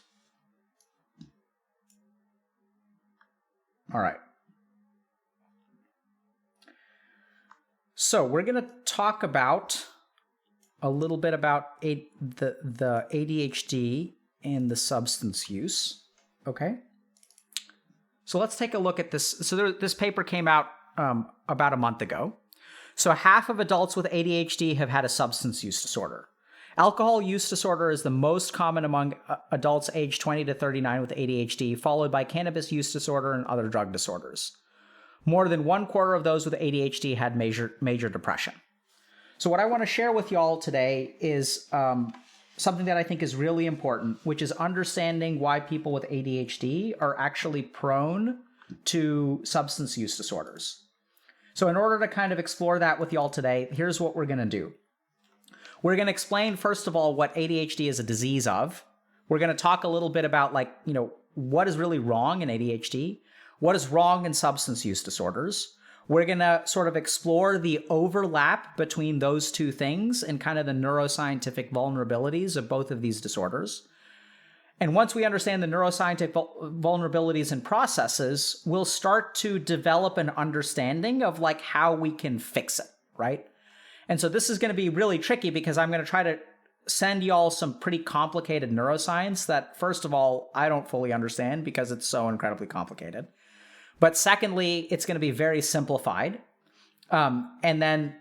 All right. So we're going to talk about a little bit about the ADHD and the substance use. Okay. So let's take a look at this. So this paper came out about a month ago. So half of adults with ADHD have had a substance use disorder. Alcohol use disorder is the most common among adults aged 20 to 39 with ADHD, followed by cannabis use disorder and other drug disorders. More than 1/4 of those with ADHD had major depression. So what I want to share with y'all today is something that I think is really important, which is understanding why people with ADHD are actually prone to substance use disorders. So in order to kind of explore that with y'all today, here's what we're going to do. We're going to explain, first of all, what ADHD is a disease of. We're going to talk a little bit about, what is really wrong in ADHD, what is wrong in substance use disorders. We're going to sort of explore the overlap between those two things and kind of the neuroscientific vulnerabilities of both of these disorders. And once we understand the neuroscientific vulnerabilities and processes, we'll start to develop an understanding of how we can fix it, right? And so this is going to be really tricky because I'm going to try to send y'all some pretty complicated neuroscience that, first of all, I don't fully understand because it's so incredibly complicated. But secondly, it's going to be very simplified. And then,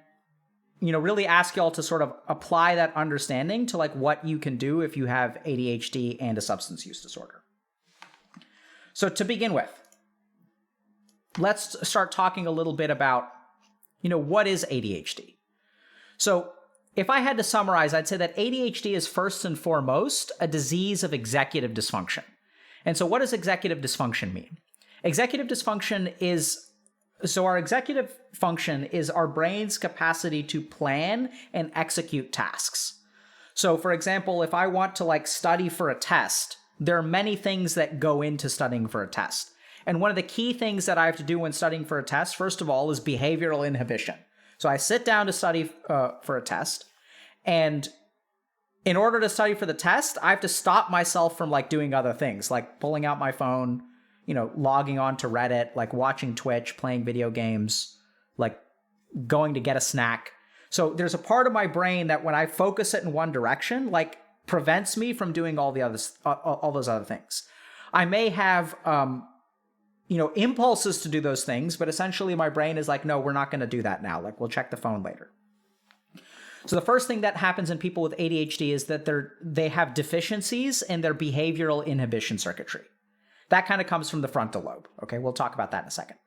really ask y'all to sort of apply that understanding to what you can do if you have ADHD and a substance use disorder. So to begin with, let's start talking a little bit about, what is ADHD? So if I had to summarize, I'd say that ADHD is first and foremost a disease of executive dysfunction. And so what does executive dysfunction mean? Executive dysfunction is, our executive function is our brain's capacity to plan and execute tasks. So for example, if I want to study for a test, there are many things that go into studying for a test. And one of the key things that I have to do when studying for a test, first of all, is behavioral inhibition. So I sit down to study for a test, and in order to study for the test, I have to stop myself from doing other things, like pulling out my phone, logging on to Reddit, watching Twitch, playing video games, going to get a snack. So there's a part of my brain that when I focus it in one direction, prevents me from doing all those other things. I may have, impulses to do those things, but essentially my brain is no, we're not going to do that now. We'll check the phone later. So the first thing that happens in people with ADHD is that they have deficiencies in their behavioral inhibition circuitry. That kind of comes from the frontal lobe. Okay, we'll talk about that in a second.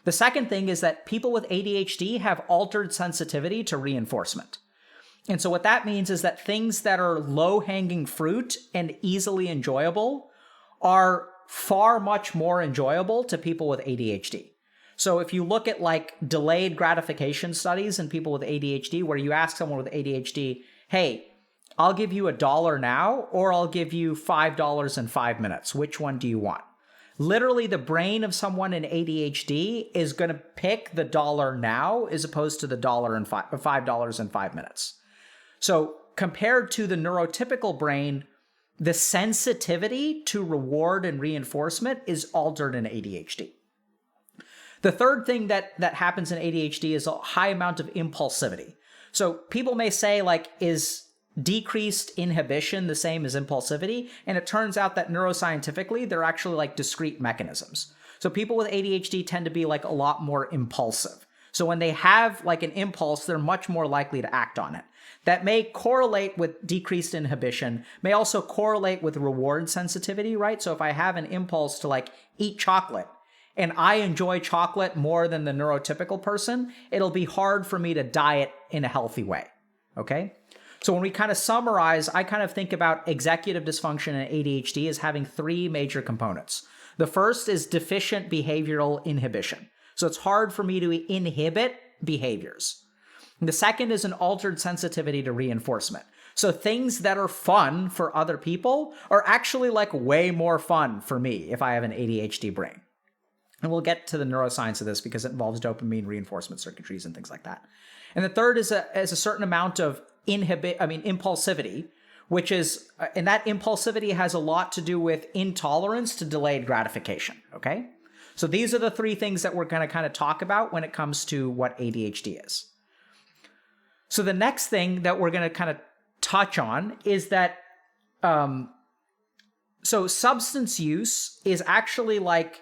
The second thing is that people with ADHD have altered sensitivity to reinforcement. And so what that means is that things that are low-hanging fruit and easily enjoyable are far much more enjoyable to people with ADHD. So if you look at delayed gratification studies in people with ADHD, where you ask someone with ADHD, hey, I'll give you $1 now, or I'll give you $5 in 5 minutes. Which one do you want? Literally, the brain of someone in ADHD is going to pick the $1 now as opposed to the $5 in 5 minutes. So compared to the neurotypical brain, the sensitivity to reward and reinforcement is altered in ADHD. The third thing that happens in ADHD is a high amount of impulsivity. So people may say, is decreased inhibition the same as impulsivity? And it turns out that neuroscientifically, they're actually discrete mechanisms. So people with ADHD tend to be a lot more impulsive. So when they have an impulse, they're much more likely to act on it. That may correlate with decreased inhibition, may also correlate with reward sensitivity, right? So if I have an impulse to eat chocolate, and I enjoy chocolate more than the neurotypical person, it'll be hard for me to diet in a healthy way, okay? So when we kind of summarize, I kind of think about executive dysfunction and ADHD as having three major components. The first is deficient behavioral inhibition. So it's hard for me to inhibit behaviors. And the second is an altered sensitivity to reinforcement. So things that are fun for other people are actually way more fun for me if I have an ADHD brain. And we'll get to the neuroscience of this because it involves dopamine reinforcement circuitries and things like that. And the third is a certain amount of impulsivity, which is, and that impulsivity has a lot to do with intolerance to delayed gratification, okay? So these are the three things that we're going to kind of talk about when it comes to what ADHD is. So the next thing that we're going to kind of touch on is that so substance use is actually like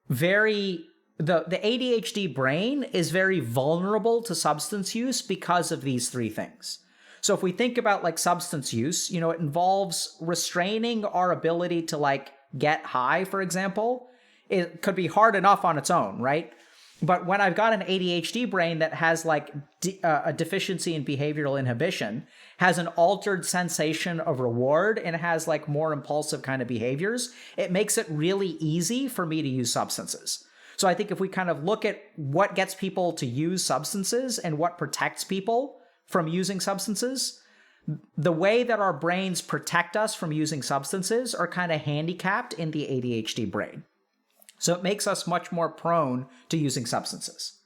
the ADHD brain is very vulnerable to substance use because of these three things. So if we think about like substance use, it involves restraining our ability to like get high, for example. It could be hard enough on its own, right? But when I've got an ADHD brain that has like a deficiency in behavioral inhibition, has an altered sensation of reward, and has like more impulsive kind of behaviors, it makes it really easy for me to use substances. So I think if we kind of look at what gets people to use substances and what protects people from using substances, the way that our brains protect us from using substances are kind of handicapped in the ADHD brain. So it makes us much more prone to using substances.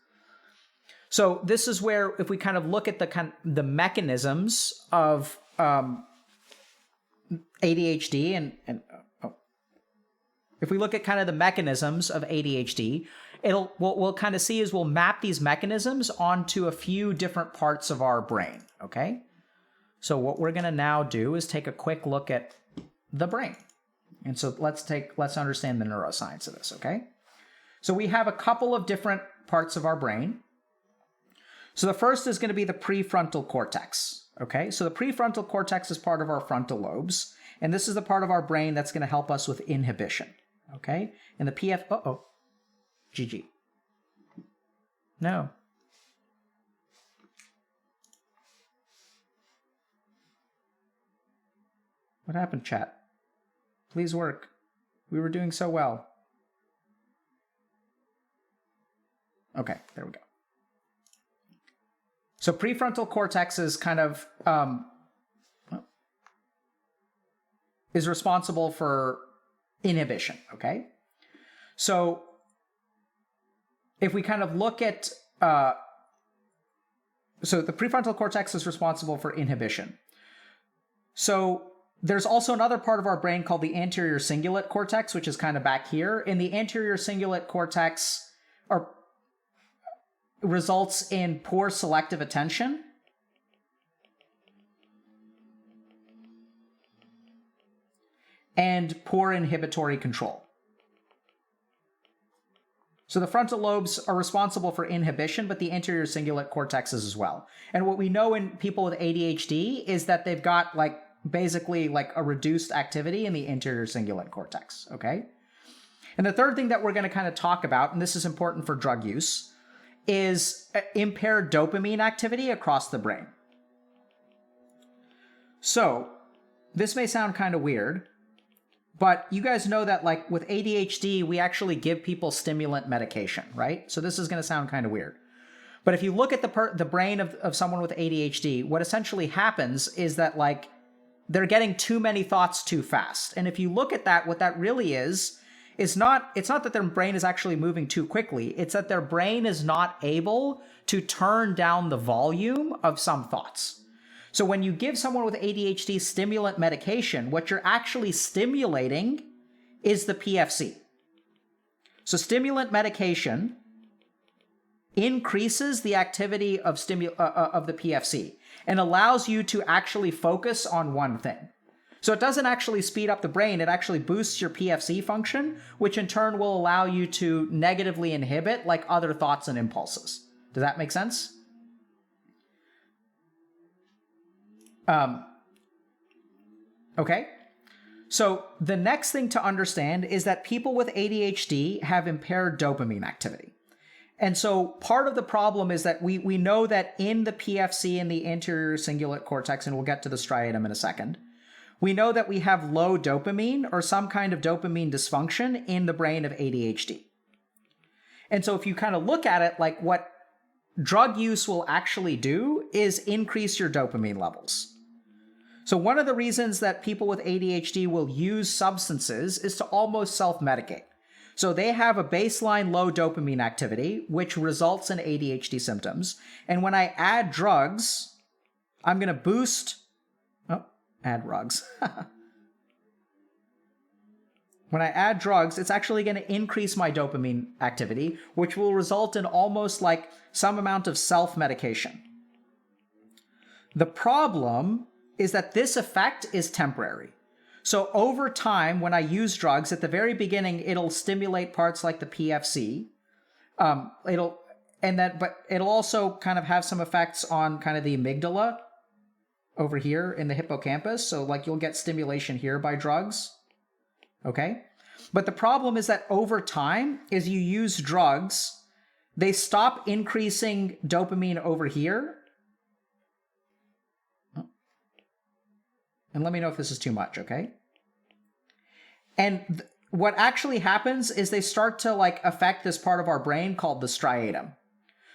So this is where, if we kind of look at the mechanisms of ADHD and if we look at kind of the mechanisms of ADHD, what we'll kind of see is we'll map these mechanisms onto a few different parts of our brain. Okay. So what we're going to now do is take a quick look at the brain. And so let's understand the neuroscience of this, okay? So we have a couple of different parts of our brain. So the first is going to be the prefrontal cortex, okay? So the prefrontal cortex is part of our frontal lobes, and this is the part of our brain that's going to help us with inhibition, okay? And the GG. No. What happened, chat? Please work. We were doing so well. Okay, there we go. So prefrontal cortex is kind of is responsible for inhibition, okay? So if we kind of look at so the prefrontal cortex is responsible for inhibition. So there's also another part of our brain called the anterior cingulate cortex, which is kind of back here. And the anterior cingulate cortex results in poor selective attention. And poor inhibitory control. So the frontal lobes are responsible for inhibition, but the anterior cingulate cortex is as well. And what we know in people with ADHD is that they've got basically a reduced activity in the anterior cingulate cortex, okay? And the third thing that we're going to kind of talk about, and this is important for drug use, is impaired dopamine activity across the brain. So this may sound kind of weird, but you guys know that with ADHD, we actually give people stimulant medication, right? So this is going to sound kind of weird. But if you look at the brain of someone with ADHD, what essentially happens is that they're getting too many thoughts too fast. And if you look at that, what that really is it's not that their brain is actually moving too quickly. It's that their brain is not able to turn down the volume of some thoughts. So when you give someone with ADHD stimulant medication, what you're actually stimulating is the PFC. So stimulant medication increases the activity of the PFC and allows you to actually focus on one thing. So it doesn't actually speed up the brain, it actually boosts your PFC function, which in turn will allow you to negatively inhibit other thoughts and impulses. Does that make sense? Okay. So the next thing to understand is that people with ADHD have impaired dopamine activity. And so part of the problem is that we know that in the PFC and the anterior cingulate cortex, and we'll get to the striatum in a second, we know that we have low dopamine or some kind of dopamine dysfunction in the brain of ADHD. And so if you kind of look at it, what drug use will actually do is increase your dopamine levels. So one of the reasons that people with ADHD will use substances is to almost self-medicate. So they have a baseline low dopamine activity, which results in ADHD symptoms. And when I add drugs, I'm going to boost... add drugs. When I add drugs, it's actually going to increase my dopamine activity, which will result in almost some amount of self-medication. The problem is that this effect is temporary. So over time, when I use drugs, at the very beginning, it'll stimulate parts like the PFC. But it'll also kind of have some effects on kind of the amygdala over here in the hippocampus. So like you'll get stimulation here by drugs. Okay. But the problem is that over time, as you use drugs, they stop increasing dopamine over here. And let me know if this is too much, okay? And what actually happens is they start to like affect this part of our brain called the striatum.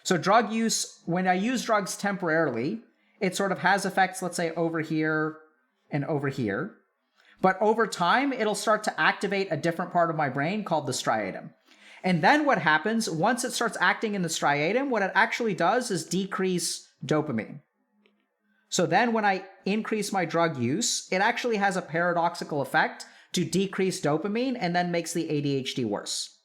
So drug use, when I use drugs temporarily, it sort of has effects, let's say over here and over here. But over time, it'll start to activate a different part of my brain called the striatum. And then what happens, once it starts acting in the striatum, what it actually does is decrease dopamine. So then when I increase my drug use, it actually has a paradoxical effect to decrease dopamine and then makes the ADHD worse.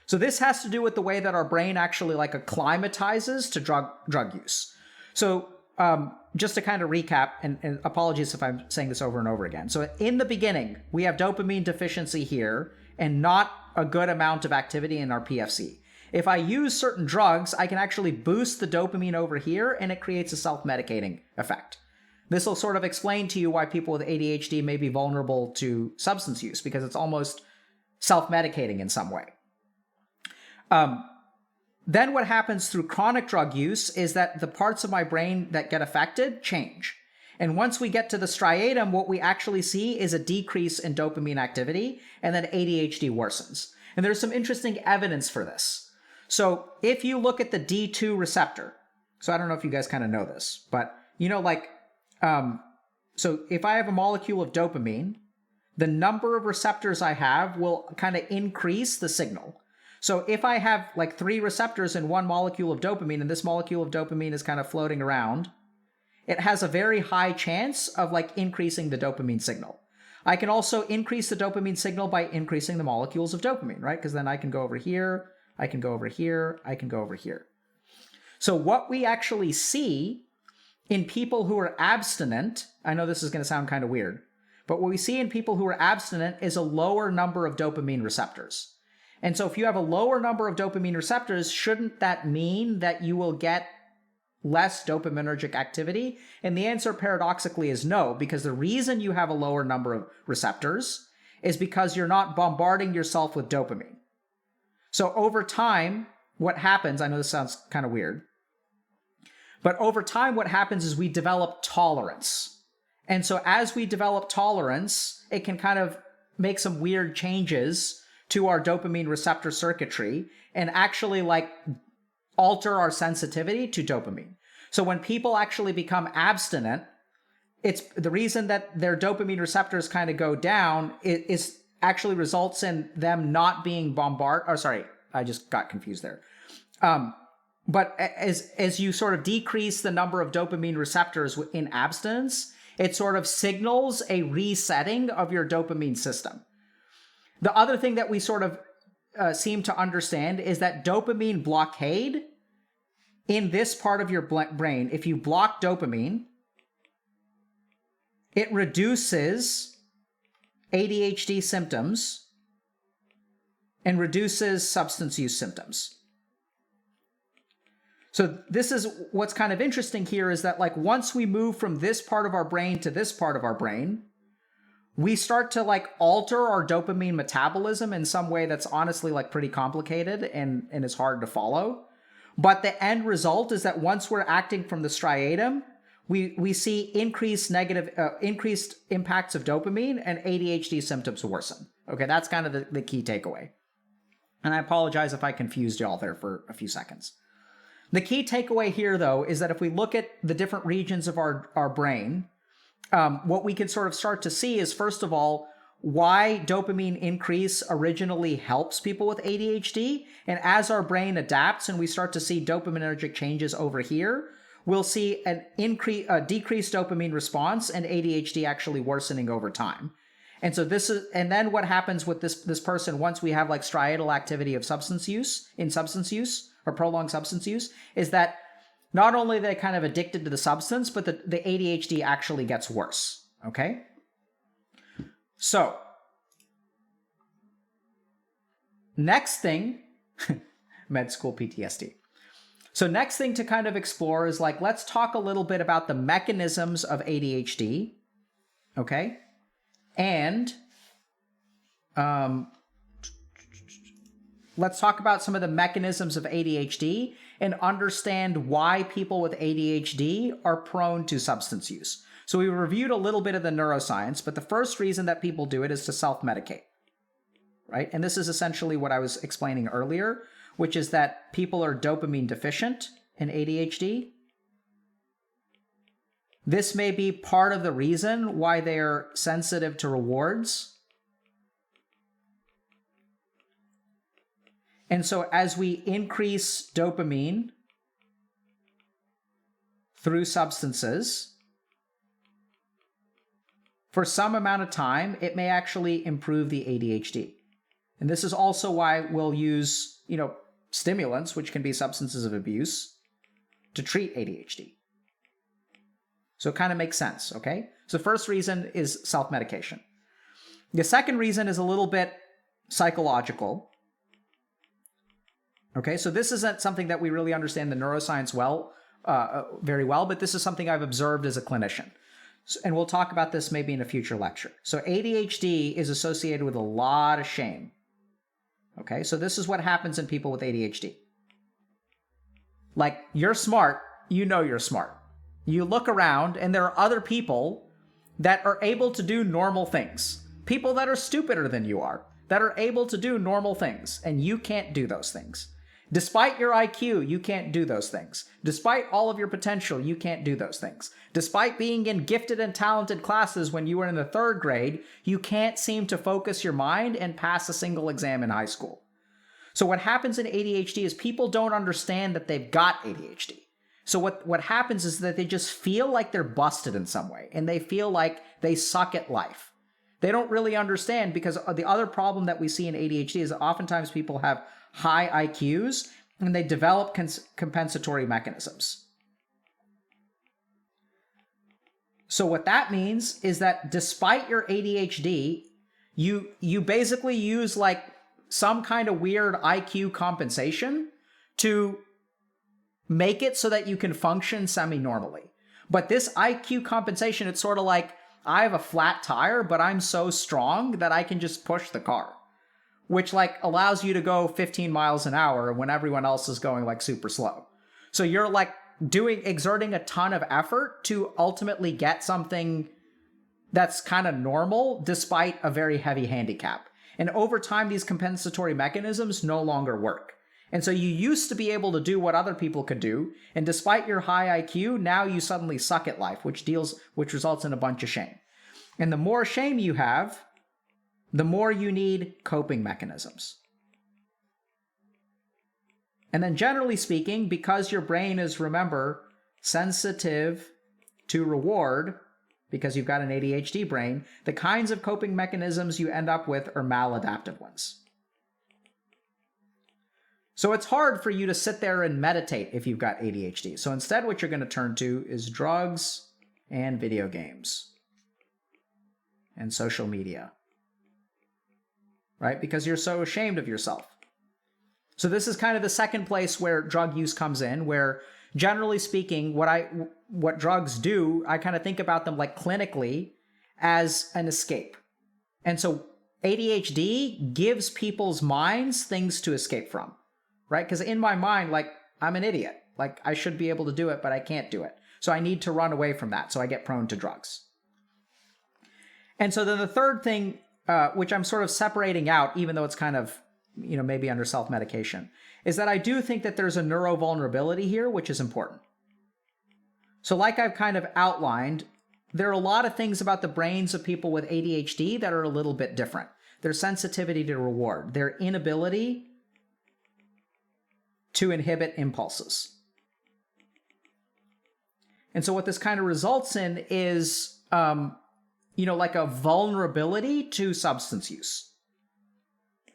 So this has to do with the way that our brain actually like acclimatizes to drug use. So just to kind of recap, and apologies if I'm saying this over and over again. So in the beginning, we have dopamine deficiency here and not a good amount of activity in our PFC. If I use certain drugs, I can actually boost the dopamine over here and it creates a self-medicating effect. This will sort of explain to you why people with ADHD may be vulnerable to substance use, because it's almost self-medicating in some way. Then what happens through chronic drug use is that the parts of my brain that get affected change. And once we get to the striatum, what we actually see is a decrease in dopamine activity, and then ADHD worsens. And there's some interesting evidence for this. So if you look at the D2 receptor, so I don't know if you guys kind of know this, but you know, like, so if I have a molecule of dopamine, the number of receptors I have will kind of increase the signal. So if I have like 3 receptors in one molecule of dopamine, and this molecule of dopamine is kind of floating around, it has a very high chance of like increasing the dopamine signal. I can also increase the dopamine signal by increasing the molecules of dopamine, right? Because then I can go over here, I can go over here, I can go over here. So what we actually see in people who are abstinent, I know this is going to sound kind of weird, but what we see in people who are abstinent is a lower number of dopamine receptors. And so if you have a lower number of dopamine receptors, shouldn't that mean that you will get less dopaminergic activity? And the answer paradoxically is no, because the reason you have a lower number of receptors is because you're not bombarding yourself with dopamine. So over time, what happens, I know this sounds kind of weird, but over time what happens is we develop tolerance. And so as we develop tolerance, it can kind of make some weird changes to our dopamine receptor circuitry and actually like alter our sensitivity to dopamine. So when people actually become abstinent, it's the reason that their dopamine receptors kind of go down is actually results in them not being bombarded. Or sorry, I just got confused there. But as you sort of decrease the number of dopamine receptors in abstinence, it sort of signals a resetting of your dopamine system. The other thing that we sort of seem to understand is that dopamine blockade in this part of your brain, if you block dopamine, it reduces ADHD symptoms and reduces substance use symptoms. So this is what's kind of interesting here is that like once we move from this part of our brain to this part of our brain, we start to like alter our dopamine metabolism in some way that's honestly like pretty complicated and is hard to follow. But the end result is that once we're acting from the striatum, we see increased impacts of dopamine and ADHD symptoms worsen. Okay, that's kind of the key takeaway. And I apologize if I confused y'all there for a few seconds. The key takeaway here, though, is that if we look at the different regions of our brain, what we can sort of start to see is, first of all, why dopamine increase originally helps people with ADHD. And as our brain adapts and we start to see dopaminergic changes over here, we'll see a decreased dopamine response and ADHD actually worsening over time. And so and then what happens with this person once we have like striatal activity of substance use or prolonged substance use is that not only are they kind of addicted to the substance, but the ADHD actually gets worse, okay? So, next thing, med school PTSD. So next thing to kind of explore is like, let's talk a little bit about the mechanisms of ADHD, okay? And let's talk about some of the mechanisms of ADHD and understand why people with ADHD are prone to substance use. So we reviewed a little bit of the neuroscience, but the first reason that people do it is to self-medicate, right? And this is essentially what I was explaining earlier, which is that people are dopamine deficient in ADHD. This may be part of the reason why they're sensitive to rewards. And so as we increase dopamine through substances, for some amount of time, it may actually improve the ADHD. And this is also why we'll use, stimulants, which can be substances of abuse, to treat ADHD. So it kind of makes sense, okay? So first reason is self-medication. The second reason is a little bit psychological. Okay, so this isn't something that we really understand the neuroscience very well, but this is something I've observed as a clinician. And we'll talk about this maybe in a future lecture. So ADHD is associated with a lot of shame. Okay, so this is what happens in people with ADHD. Like, you're smart, you're smart. You look around and there are other people that are able to do normal things. People that are stupider than you are, that are able to do normal things, and you can't do those things. Despite your IQ, you can't do those things. Despite all of your potential, you can't do those things. Despite being in gifted and talented classes when you were in the 3rd grade, you can't seem to focus your mind and pass a single exam in high school. So what happens in ADHD is people don't understand that they've got ADHD. So what happens is that they just feel like they're busted in some way, and they feel like they suck at life. They don't really understand, because the other problem that we see in ADHD is that oftentimes people have high IQs and they develop compensatory mechanisms. So what that means is that despite your ADHD, you basically use like some kind of weird IQ compensation to make it so that you can function semi-normally. But this IQ compensation, it's sort of like, I have a flat tire, but I'm so strong that I can just push the car, which like allows you to go 15 miles an hour when everyone else is going like super slow. So you're like exerting a ton of effort to ultimately get something that's kind of normal despite a very heavy handicap. And over time, these compensatory mechanisms no longer work. And so you used to be able to do what other people could do, and despite your high IQ, now you suddenly suck at life, which results in a bunch of shame. And the more shame you have, the more you need coping mechanisms. And then generally speaking, because your brain is, remember, sensitive to reward, because you've got an ADHD brain, the kinds of coping mechanisms you end up with are maladaptive ones. So it's hard for you to sit there and meditate if you've got ADHD. So instead, what you're going to turn to is drugs and video games and social media, right? Because you're so ashamed of yourself. So this is kind of the second place where drug use comes in, where generally speaking, what drugs do, I kind of think about them like clinically as an escape. And so ADHD gives people's minds things to escape from. Right? Because in my mind, like, I'm an idiot. Like, I should be able to do it, but I can't do it. So I need to run away from that. So I get prone to drugs. And so then the third thing, which I'm sort of separating out, even though it's kind of, maybe under self-medication, is that I do think that there's a neurovulnerability here, which is important. So like I've kind of outlined, there are a lot of things about the brains of people with ADHD that are a little bit different. Their sensitivity to reward, their inability to inhibit impulses. And so what this kind of results in is, like a vulnerability to substance use.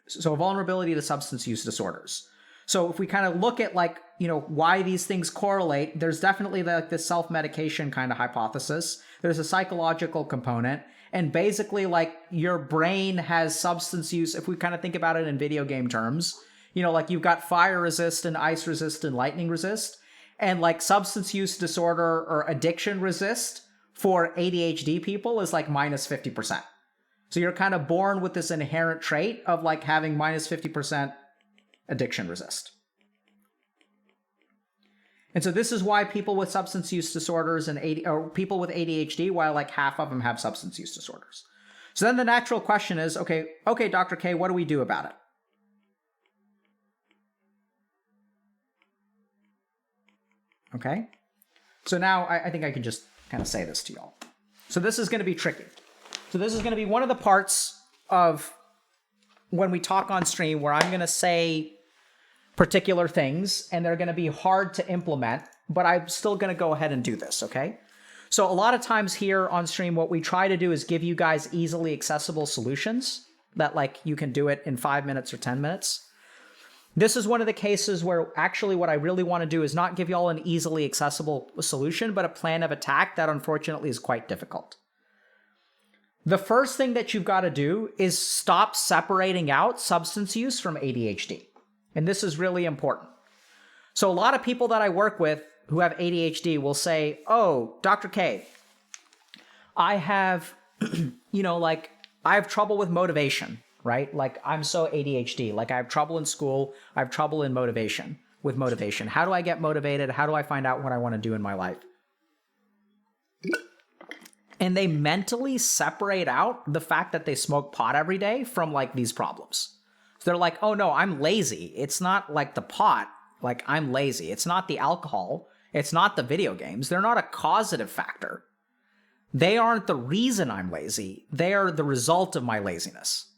So a vulnerability to substance use disorders. So if we kind of look at like, why these things correlate, there's definitely this self-medication kind of hypothesis. There's a psychological component. And basically like your brain has substance use. If we kind of think about it in video game terms, like you've got fire resist and ice resist and lightning resist. And like substance use disorder or addiction resist for ADHD people is like minus 50%. So you're kind of born with this inherent trait of like having minus 50% addiction resist. And so this is why people with substance use disorders or people with ADHD, why like half of them have substance use disorders. So then the natural question is, okay, Dr. K, what do we do about it? Okay. So now I think I can just kind of say this to y'all. So this is going to be tricky. So this is going to be one of the parts of when we talk on stream where I'm going to say particular things and they're going to be hard to implement, but I'm still going to go ahead and do this, okay? So a lot of times here on stream, what we try to do is give you guys easily accessible solutions that like you can do it in 5 minutes or 10 minutes. This is one of the cases where actually what I really want to do is not give y'all an easily accessible solution, but a plan of attack that unfortunately is quite difficult. The first thing that you've got to do is stop separating out substance use from ADHD. And this is really important. So a lot of people that I work with who have ADHD will say, oh, Dr. K, I have, I have trouble with motivation, right? Like I'm so ADHD, like I have trouble in school. I have trouble with motivation. How do I get motivated? How do I find out what I want to do in my life? And they mentally separate out the fact that they smoke pot every day from like these problems. So they're like, oh no, I'm lazy. It's not like the pot, like I'm lazy. It's not the alcohol. It's not the video games. They're not a causative factor. They aren't the reason I'm lazy. They are the result of my laziness,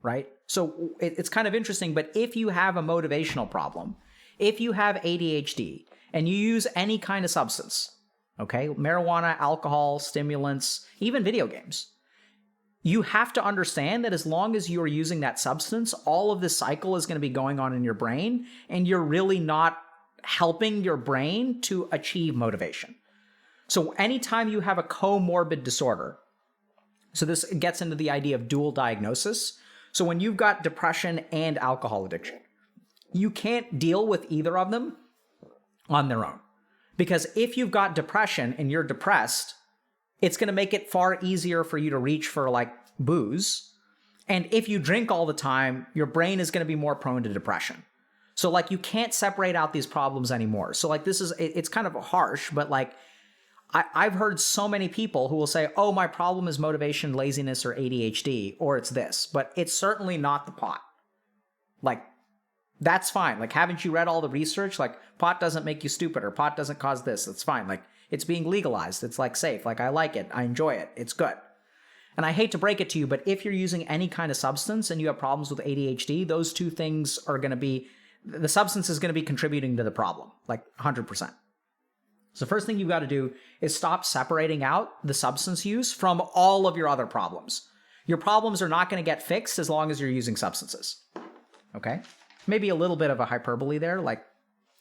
right? So it's kind of interesting, but if you have a motivational problem, if you have ADHD and you use any kind of substance, okay, marijuana, alcohol, stimulants, even video games, you have to understand that as long as you're using that substance, all of this cycle is going to be going on in your brain, and you're really not helping your brain to achieve motivation. So anytime you have a comorbid disorder, so this gets into the idea of dual diagnosis. So when you've got depression and alcohol addiction, you can't deal with either of them on their own. Because if you've got depression and you're depressed, it's going to make it far easier for you to reach for like booze. And if you drink all the time, your brain is going to be more prone to depression. So like you can't separate out these problems anymore. So like it's kind of harsh, but like I've heard so many people who will say, oh, my problem is motivation, laziness, or ADHD, or it's this, but it's certainly not the pot. Like that's fine. Like, haven't you read all the research? Like pot doesn't make you stupid or pot doesn't cause this. It's fine. Like it's being legalized. It's like safe. Like I like it. I enjoy it. It's good. And I hate to break it to you, but if you're using any kind of substance and you have problems with ADHD, those two things are going to be, the substance is going to be contributing to the problem, like 100%. So first thing you've got to do is stop separating out the substance use from all of your other problems. Your problems are not going to get fixed as long as you're using substances. Okay? Maybe a little bit of a hyperbole there,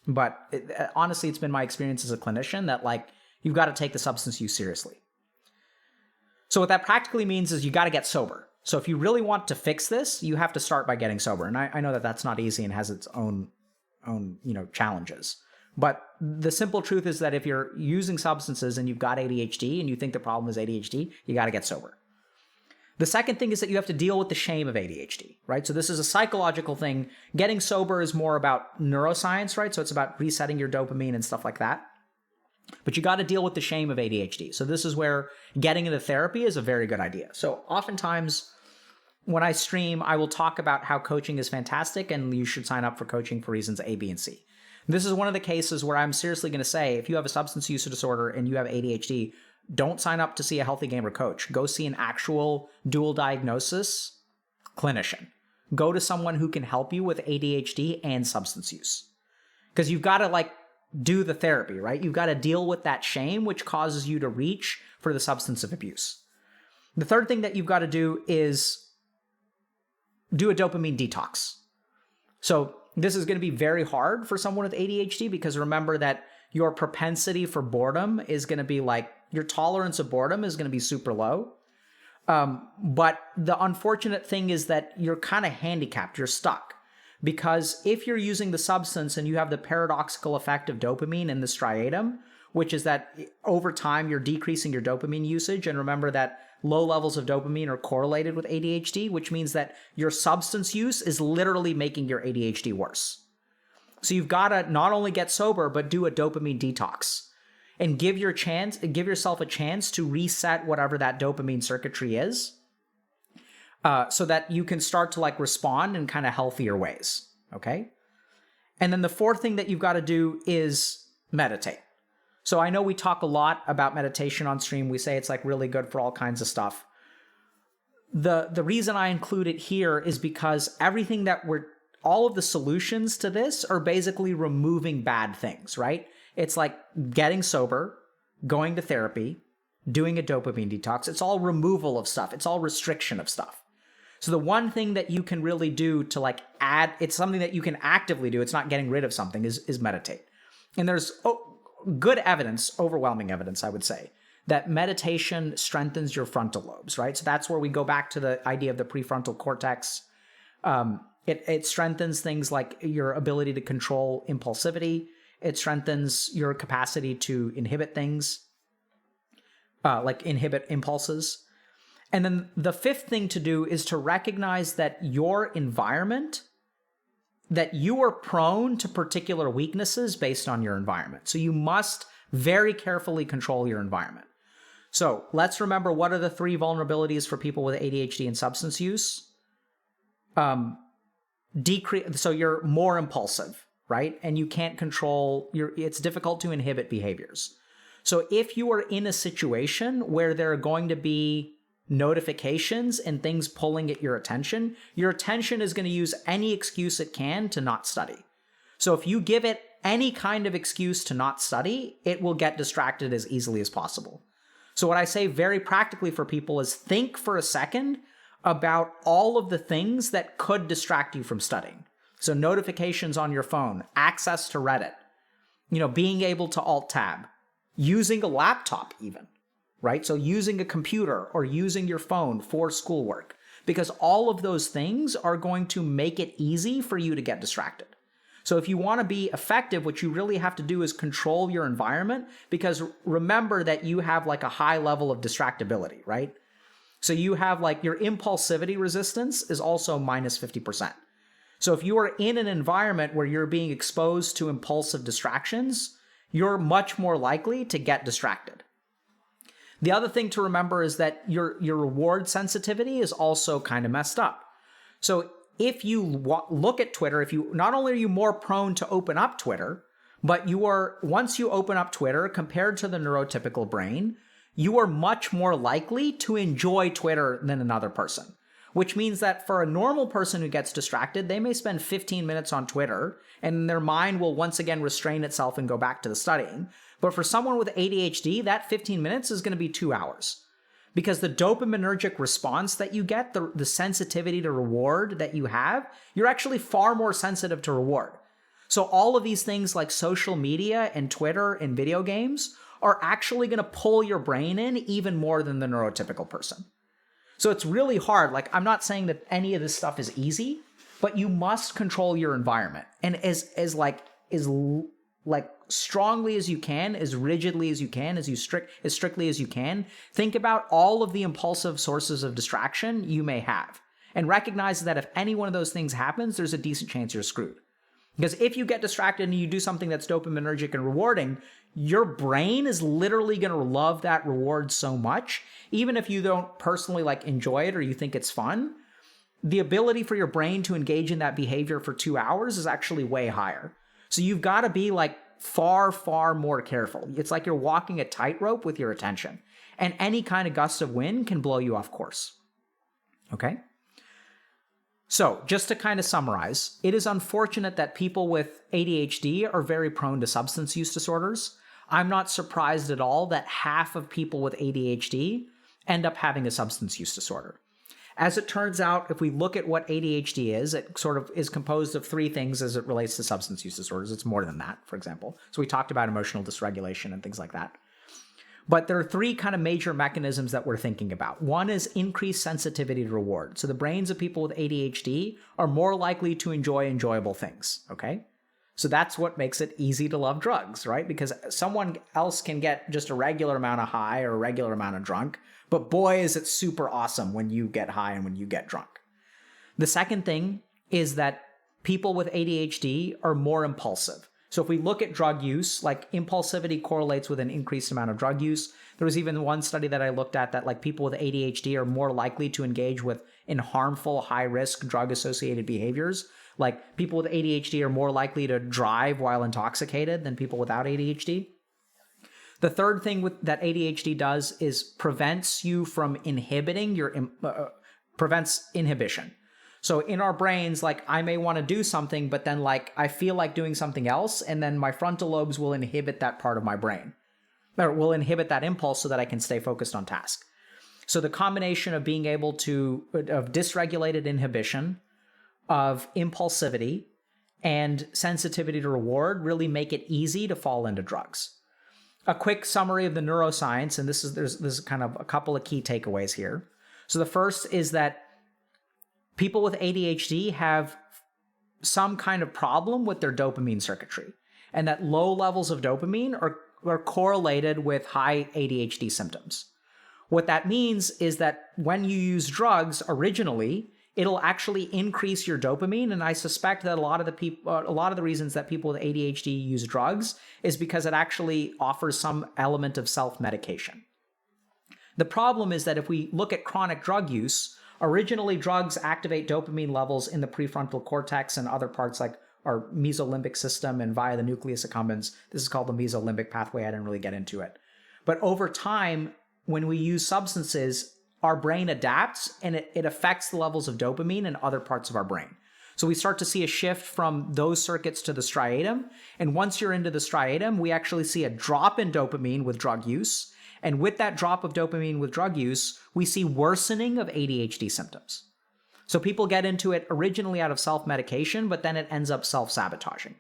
but honestly, it's been my experience as a clinician that like you've got to take the substance use seriously. So what that practically means is you got to get sober. So if you really want to fix this, you have to start by getting sober. And I know that that's not easy and has its own challenges. But the simple truth is that if you're using substances and you've got ADHD and you think the problem is ADHD, you got to get sober. The second thing is that you have to deal with the shame of ADHD, right? So this is a psychological thing. Getting sober is more about neuroscience, right? So it's about resetting your dopamine and stuff like that. But you got to deal with the shame of ADHD. So this is where getting into therapy is a very good idea. So oftentimes when I stream, I will talk about how coaching is fantastic and you should sign up for coaching for reasons A, B, and C. This is one of the cases where I'm seriously going to say, if you have a substance use disorder and you have ADHD, don't sign up to see a healthy gamer coach. Go see an actual dual diagnosis clinician. Go to someone who can help you with ADHD and substance use. Because you've got to do the therapy, right? You've got to deal with that shame, which causes you to reach for the substance of abuse. The third thing that you've got to do is do a dopamine detox. So this is going to be very hard for someone with ADHD, because remember that your propensity for boredom is going to be like, your tolerance of boredom is going to be super low. But the unfortunate thing is that you're kind of handicapped, you're stuck. Because if you're using the substance and you have the paradoxical effect of dopamine in the striatum, which is that over time you're decreasing your dopamine usage, and remember that low levels of dopamine are correlated with ADHD, which means that your substance use is literally making your ADHD worse. So you've got to not only get sober, but do a dopamine detox and give yourself a chance to reset whatever that dopamine circuitry is, so that you can start to like respond in kind of healthier ways. Okay. And then the fourth thing that you've got to do is meditate. So I know we talk a lot about meditation on stream. We say it's like really good for all kinds of stuff. The reason I include it here is because all of the solutions to this are basically removing bad things, right? It's like getting sober, going to therapy, doing a dopamine detox. It's all removal of stuff. It's all restriction of stuff. So the one thing that you can really do to like it's something that you can actively do, it's not getting rid of something, is meditate. And there's good evidence, overwhelming evidence, I would say, that meditation strengthens your frontal lobes, right? So that's where we go back to the idea of the prefrontal cortex. It strengthens things like your ability to control impulsivity. It strengthens your capacity to inhibit things, like inhibit impulses. And then the fifth thing to do is to recognize that your environment, that you are prone to particular weaknesses based on your environment. So you must very carefully control your environment. So let's remember, what are the 3 vulnerabilities for people with ADHD and substance use? So you're more impulsive, right? And you can't control it's difficult to inhibit behaviors. So if you are in a situation where there are going to be notifications and things pulling at your attention is going to use any excuse it can to not study. So if you give it any kind of excuse to not study, it will get distracted as easily as possible. So what I say very practically for people is think for a second about all of the things that could distract you from studying. So notifications on your phone, access to Reddit, being able to alt tab, using a laptop even, right? So using a computer or using your phone for schoolwork, because all of those things are going to make it easy for you to get distracted. So if you want to be effective, what you really have to do is control your environment, because remember that you have like a high level of distractibility, right? So you have like your impulsivity resistance is also minus 50%. So if you are in an environment where you're being exposed to impulsive distractions, you're much more likely to get distracted. The other thing to remember is that your reward sensitivity is also kind of messed up. So if you look at Twitter, not only are you more prone to open up Twitter, but once you open up Twitter, compared to the neurotypical brain, you are much more likely to enjoy Twitter than another person. Which means that for a normal person who gets distracted, they may spend 15 minutes on Twitter and their mind will once again restrain itself and go back to the studying. But for someone with ADHD, that 15 minutes is going to be 2 hours. Because the dopaminergic response that you get, the sensitivity to reward that you have, you're actually far more sensitive to reward. So all of these things like social media and Twitter and video games are actually going to pull your brain in even more than the neurotypical person. So it's really hard. Like, I'm not saying that any of this stuff is easy, but you must control your environment. And as strongly as you can, as rigidly as you can, as strictly as you can, think about all of the impulsive sources of distraction you may have. And recognize that if any one of those things happens, there's a decent chance you're screwed. Because if you get distracted and you do something that's dopaminergic and rewarding, your brain is literally going to love that reward so much, even if you don't personally like enjoy it or you think it's fun, the ability for your brain to engage in that behavior for 2 hours is actually way higher. So you've got to be like far, far more careful. It's like you're walking a tightrope with your attention, and any kind of gust of wind can blow you off course. Okay? So just to kind of summarize, it is unfortunate that people with ADHD are very prone to substance use disorders. I'm not surprised at all that half of people with ADHD end up having a substance use disorder. As it turns out, if we look at what ADHD is, it sort of is composed of three things as it relates to substance use disorders. It's more than that, for example. So we talked about emotional dysregulation and things like that. But there are three kind of major mechanisms that we're thinking about. One is increased sensitivity to reward. So the brains of people with ADHD are more likely to enjoy enjoyable things, okay? So that's what makes it easy to love drugs, right? Because someone else can get just a regular amount of high or a regular amount of drunk, but boy, is it super awesome when you get high and when you get drunk. The second thing is that people with ADHD are more impulsive. So if we look at drug use, like impulsivity correlates with an increased amount of drug use. There was even one study that I looked at that like people with ADHD are more likely to engage in harmful, high-risk drug-associated behaviors. Like people with ADHD are more likely to drive while intoxicated than people without ADHD. The third thing that ADHD does is prevents you from prevents inhibition. So in our brains, like I may want to do something, but then like I feel like doing something else, and then my frontal lobes will inhibit that part of my brain, or will inhibit that impulse so that I can stay focused on task. So the combination of being able of dysregulated inhibition, of impulsivity, and sensitivity to reward really make it easy to fall into drugs. A quick summary of the neuroscience, and there's kind of a couple of key takeaways here. So the first is that people with ADHD have some kind of problem with their dopamine circuitry, and that low levels of dopamine are correlated with high ADHD symptoms. What that means is that when you use drugs originally, it'll actually increase your dopamine, and I suspect that a lot of the reasons that people with ADHD use drugs is because it actually offers some element of self-medication. The problem is that if we look at chronic drug use, originally drugs activate dopamine levels in the prefrontal cortex and other parts like our mesolimbic system and via the nucleus accumbens. This is called the mesolimbic pathway. I didn't really get into it. But over time, when we use substances, our brain adapts and it affects the levels of dopamine in other parts of our brain. So we start to see a shift from those circuits to the striatum. And once you're into the striatum, we actually see a drop in dopamine with drug use. And with that drop of dopamine with drug use, we see worsening of ADHD symptoms. So people get into it originally out of self-medication, but then it ends up self-sabotaging.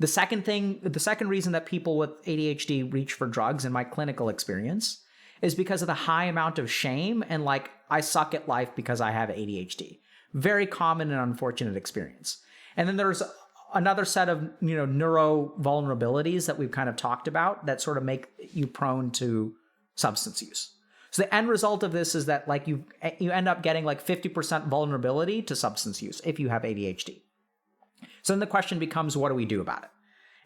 The second reason that people with ADHD reach for drugs in my clinical experience is because of the high amount of shame and like, I suck at life because I have ADHD. Very common and unfortunate experience. And then there's another set of neuro vulnerabilities that we've kind of talked about that sort of make you prone to substance use. So the end result of this is that like you end up getting like 50% vulnerability to substance use if you have ADHD. So then the question becomes, what do we do about it?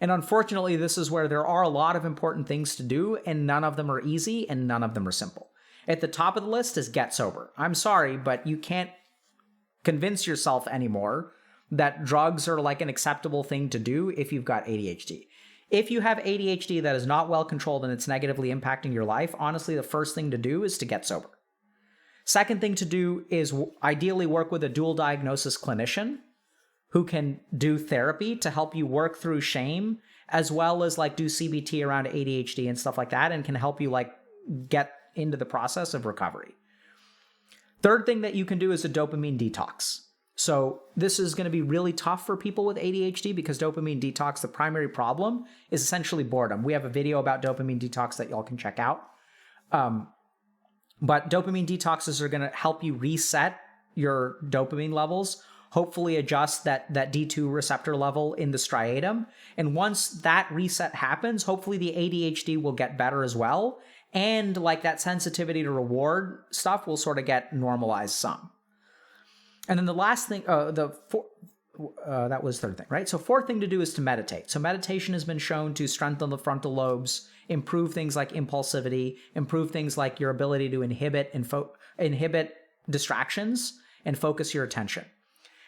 And unfortunately, this is where there are a lot of important things to do, and none of them are easy and none of them are simple. At the top of the list is get sober. I'm sorry, but you can't convince yourself anymore that drugs are like an acceptable thing to do if you've got ADHD. If you have ADHD that is not well controlled and it's negatively impacting your life, honestly, the first thing to do is to get sober. Second thing to do is ideally work with a dual diagnosis clinician who can do therapy to help you work through shame, as well as like do CBT around ADHD and stuff like that, and can help you like get into the process of recovery. Third thing that you can do is a dopamine detox. So this is going to be really tough for people with ADHD because dopamine detox, the primary problem is essentially boredom. We have a video about dopamine detox that y'all can check out. But dopamine detoxes are going to help you reset your dopamine levels, hopefully adjust that D2 receptor level in the striatum. And once that reset happens, hopefully the ADHD will get better as well. And like that sensitivity to reward stuff will sort of get normalized some. And then the last thing, that was third thing, right? So fourth thing to do is to meditate. So meditation has been shown to strengthen the frontal lobes, improve things like impulsivity, improve things like your ability to inhibit distractions and focus your attention.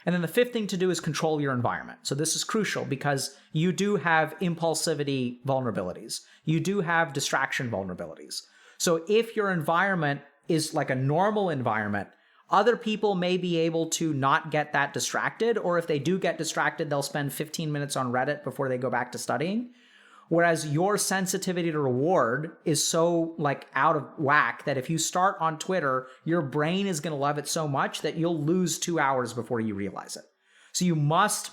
And then the fifth thing to do is control your environment. So this is crucial because you do have impulsivity vulnerabilities. You do have distraction vulnerabilities. So if your environment is like a normal environment, other people may be able to not get that distracted, or if they do get distracted, they'll spend 15 minutes on Reddit before they go back to studying. Whereas your sensitivity to reward is so like out of whack that if you start on Twitter, your brain is going to love it so much that you'll lose 2 hours before you realize it. So you must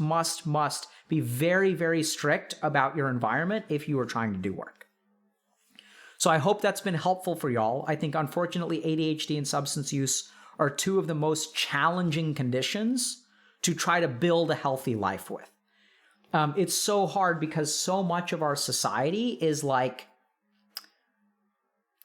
be very, very strict about your environment if you are trying to do work. So I hope that's been helpful for y'all. I think unfortunately ADHD and substance use are two of the most challenging conditions to try to build a healthy life with. It's so hard because so much of our society is like,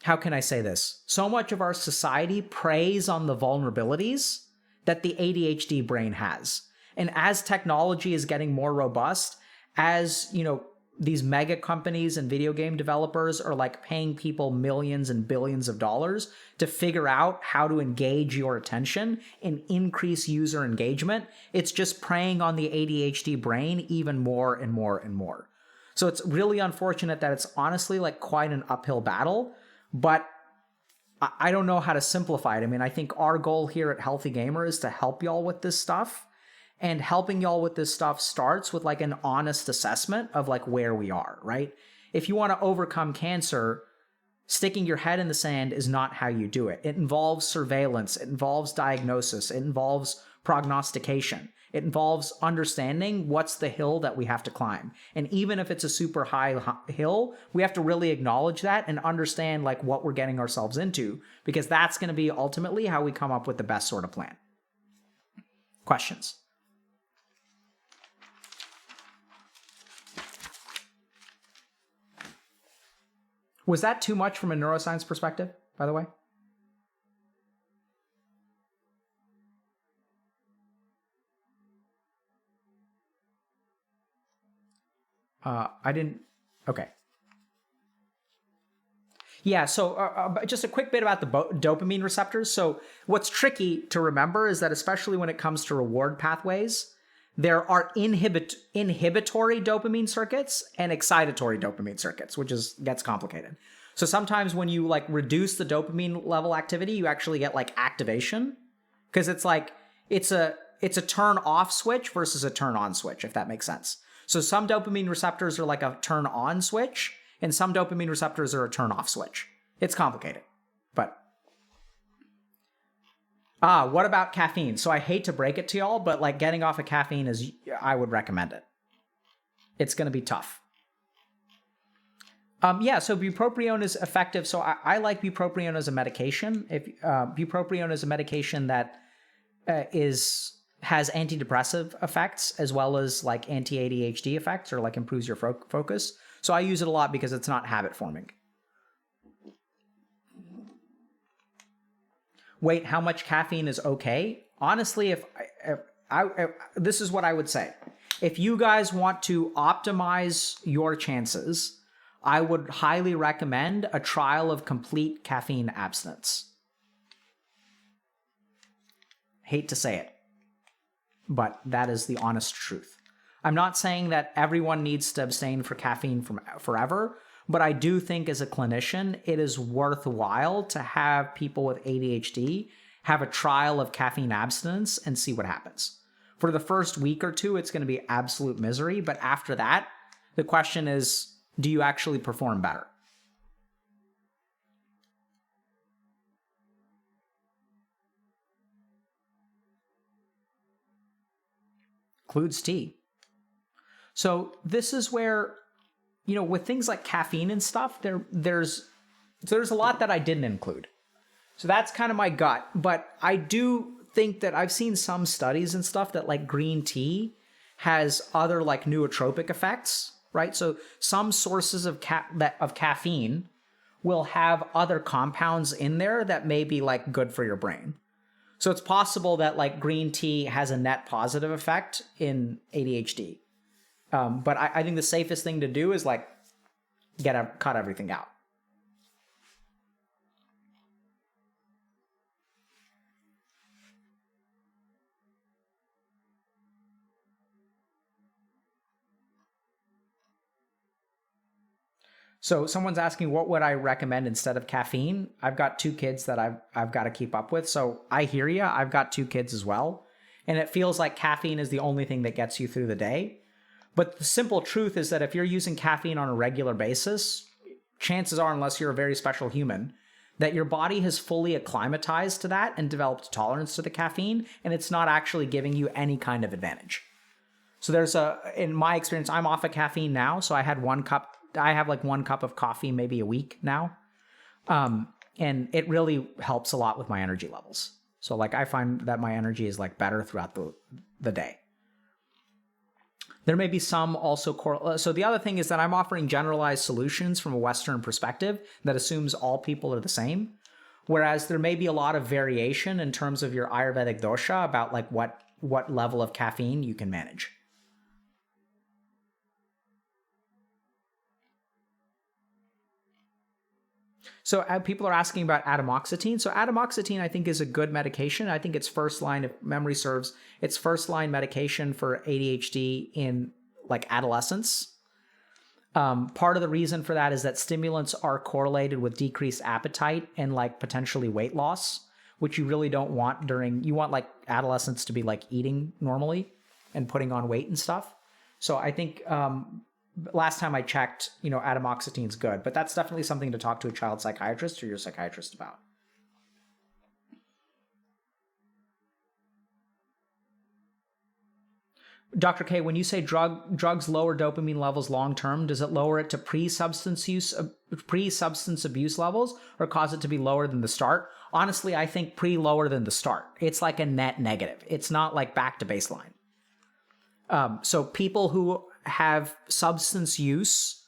how can I say this? So much of our society preys on the vulnerabilities that the ADHD brain has. And as technology is getting more robust, as, you know, these mega companies and video game developers are like paying people millions and billions of dollars to figure out how to engage your attention and increase user engagement, it's just preying on the ADHD brain even more and more and more. So it's really unfortunate that it's honestly like quite an uphill battle, but I don't know how to simplify it. I mean, I think our goal here at Healthy Gamer is to help y'all with this stuff. And helping y'all with this stuff starts with like an honest assessment of like where we are, right? If you want to overcome cancer, sticking your head in the sand is not how you do it. It involves surveillance. It involves diagnosis. It involves prognostication. It involves understanding what's the hill that we have to climb. And even if it's a super high hill, we have to really acknowledge that and understand like what we're getting ourselves into, because that's going to be ultimately how we come up with the best sort of plan. Questions? Was that too much from a neuroscience perspective, by the way? I didn't. Okay. Yeah, so just a quick bit about the dopamine receptors. So what's tricky to remember is that especially when it comes to reward pathways, there are inhibitory dopamine circuits and excitatory dopamine circuits, which gets complicated. So sometimes when you like reduce the dopamine level activity, you actually get like activation, because it's like it's a turn off switch versus a turn on switch, if that makes sense. So some dopamine receptors are like a turn on switch, and some dopamine receptors are a turn off switch. It's complicated, but what about caffeine? So I hate to break it to y'all, but like getting off of caffeine I would recommend it. It's going to be tough. So bupropion is effective. So I like bupropion as a medication. If bupropion is a medication that has antidepressive effects as well as like anti-ADHD effects, or like improves your focus. So I use it a lot because it's not habit forming. Wait, how much caffeine is okay? Honestly, if this is what I would say. If you guys want to optimize your chances, I would highly recommend a trial of complete caffeine abstinence. Hate to say it, but that is the honest truth. I'm not saying that everyone needs to abstain from caffeine forever, but I do think as a clinician, it is worthwhile to have people with ADHD have a trial of caffeine abstinence and see what happens. For the first week or two, it's going to be absolute misery. But after that, the question is, do you actually perform better? Includes tea. So this is where, you know, with things like caffeine and stuff, there's a lot that I didn't include. So that's kind of my gut. But I do think that I've seen some studies and stuff that like green tea has other like nootropic effects, right? So some sources of caffeine will have other compounds in there that may be like good for your brain. So it's possible that like green tea has a net positive effect in ADHD. But I think the safest thing to do is like cut everything out. So someone's asking, what would I recommend instead of caffeine? I've got 2 kids that I've got to keep up with. So I hear you. I've got 2 kids as well. And it feels like caffeine is the only thing that gets you through the day. But the simple truth is that if you're using caffeine on a regular basis, chances are, unless you're a very special human, that your body has fully acclimatized to that and developed a tolerance to the caffeine, and it's not actually giving you any kind of advantage. So in my experience, I'm off of caffeine now, so I have like 1 cup of coffee maybe a week now. And it really helps a lot with my energy levels. So like I find that my energy is like better throughout the day. There may be some also so the other thing is that I'm offering generalized solutions from a Western perspective that assumes all people are the same. Whereas there may be a lot of variation in terms of your Ayurvedic dosha about like what level of caffeine you can manage. So people are asking about atomoxetine. So atomoxetine, I think, is a good medication. I think it's first line, if memory serves, it's first line medication for ADHD in like adolescence. Part of the reason for that is that stimulants are correlated with decreased appetite and like potentially weight loss, which you really don't want you want like adolescents to be like eating normally and putting on weight and stuff. So I think last time I checked, atomoxetine's good, but that's definitely something to talk to a child psychiatrist or your psychiatrist about. Dr. K, when you say drugs lower dopamine levels long-term, does it lower it to pre-substance abuse levels or cause it to be lower than the start? Honestly, I think lower than the start. It's like a net negative. It's not like back to baseline. So people who have substance use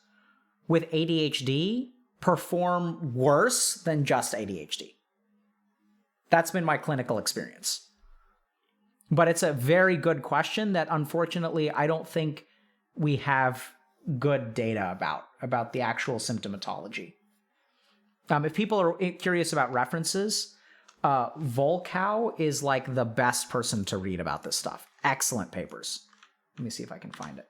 with ADHD perform worse than just ADHD. That's been my clinical experience. But it's a very good question that unfortunately I don't think we have good data about the actual symptomatology. If people are curious about references, Volkow is like the best person to read about this stuff. Excellent papers. Let me see if I can find it.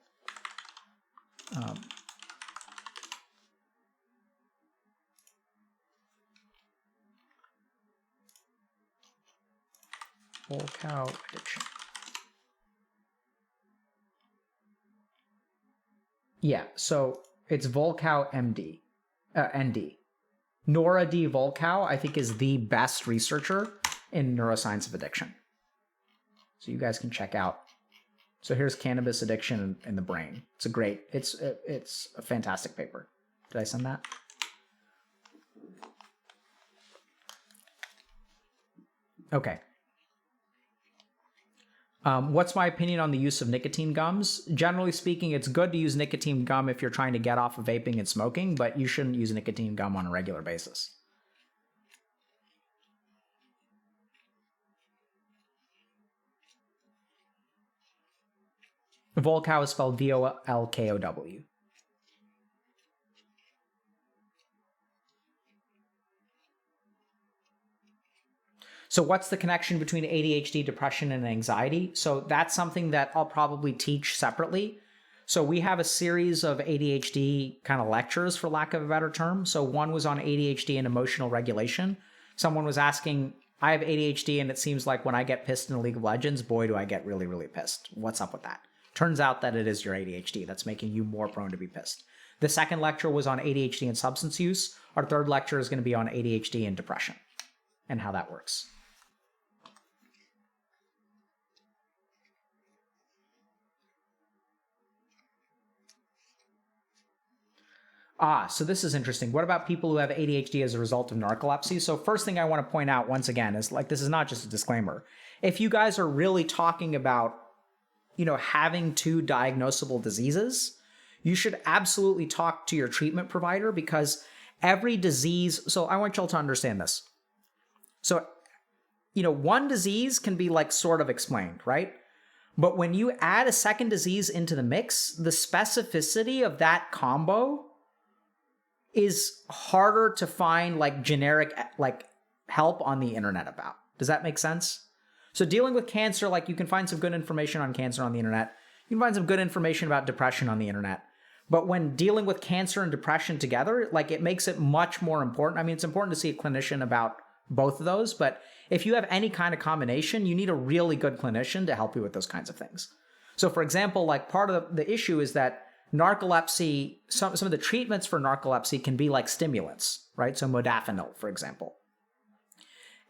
Volkow addiction. Yeah, so it's Volkow MD, ND. Nora D. Volkow, I think, is the best researcher in neuroscience of addiction. So you guys can check out. So here's cannabis addiction in the brain. It's a fantastic paper. Did I send that? Okay. What's my opinion on the use of nicotine gums? Generally speaking, it's good to use nicotine gum if you're trying to get off of vaping and smoking, but you shouldn't use nicotine gum on a regular basis. Volkow is spelled Volkow. So what's the connection between ADHD, depression, and anxiety? So that's something that I'll probably teach separately. So we have a series of ADHD kind of lectures, for lack of a better term. So one was on ADHD and emotional regulation. Someone was asking, I have ADHD and it seems like when I get pissed in League of Legends, boy, do I get really, really pissed. What's up with that? Turns out that it is your ADHD that's making you more prone to be pissed. The second lecture was on ADHD and substance use. Our third lecture is going to be on ADHD and depression and how that works. So this is interesting. What about people who have ADHD as a result of narcolepsy? So first thing I want to point out once again is like, this is not just a disclaimer. If you guys are really talking about, having two diagnosable diseases, you should absolutely talk to your treatment provider because every disease, so I want y'all to understand this. So, one disease can be like sort of explained, right? But when you add a second disease into the mix, the specificity of that combo is harder to find like generic like help on the internet about. Does that make sense? So dealing with cancer, like you can find some good information on cancer on the internet. You can find some good information about depression on the internet. But when dealing with cancer and depression together, like it makes it much more important. I mean, it's important to see a clinician about both of those, but if you have any kind of combination, you need a really good clinician to help you with those kinds of things. So for example, like part of the issue is that narcolepsy, some of the treatments for narcolepsy can be like stimulants, right? So modafinil, for example.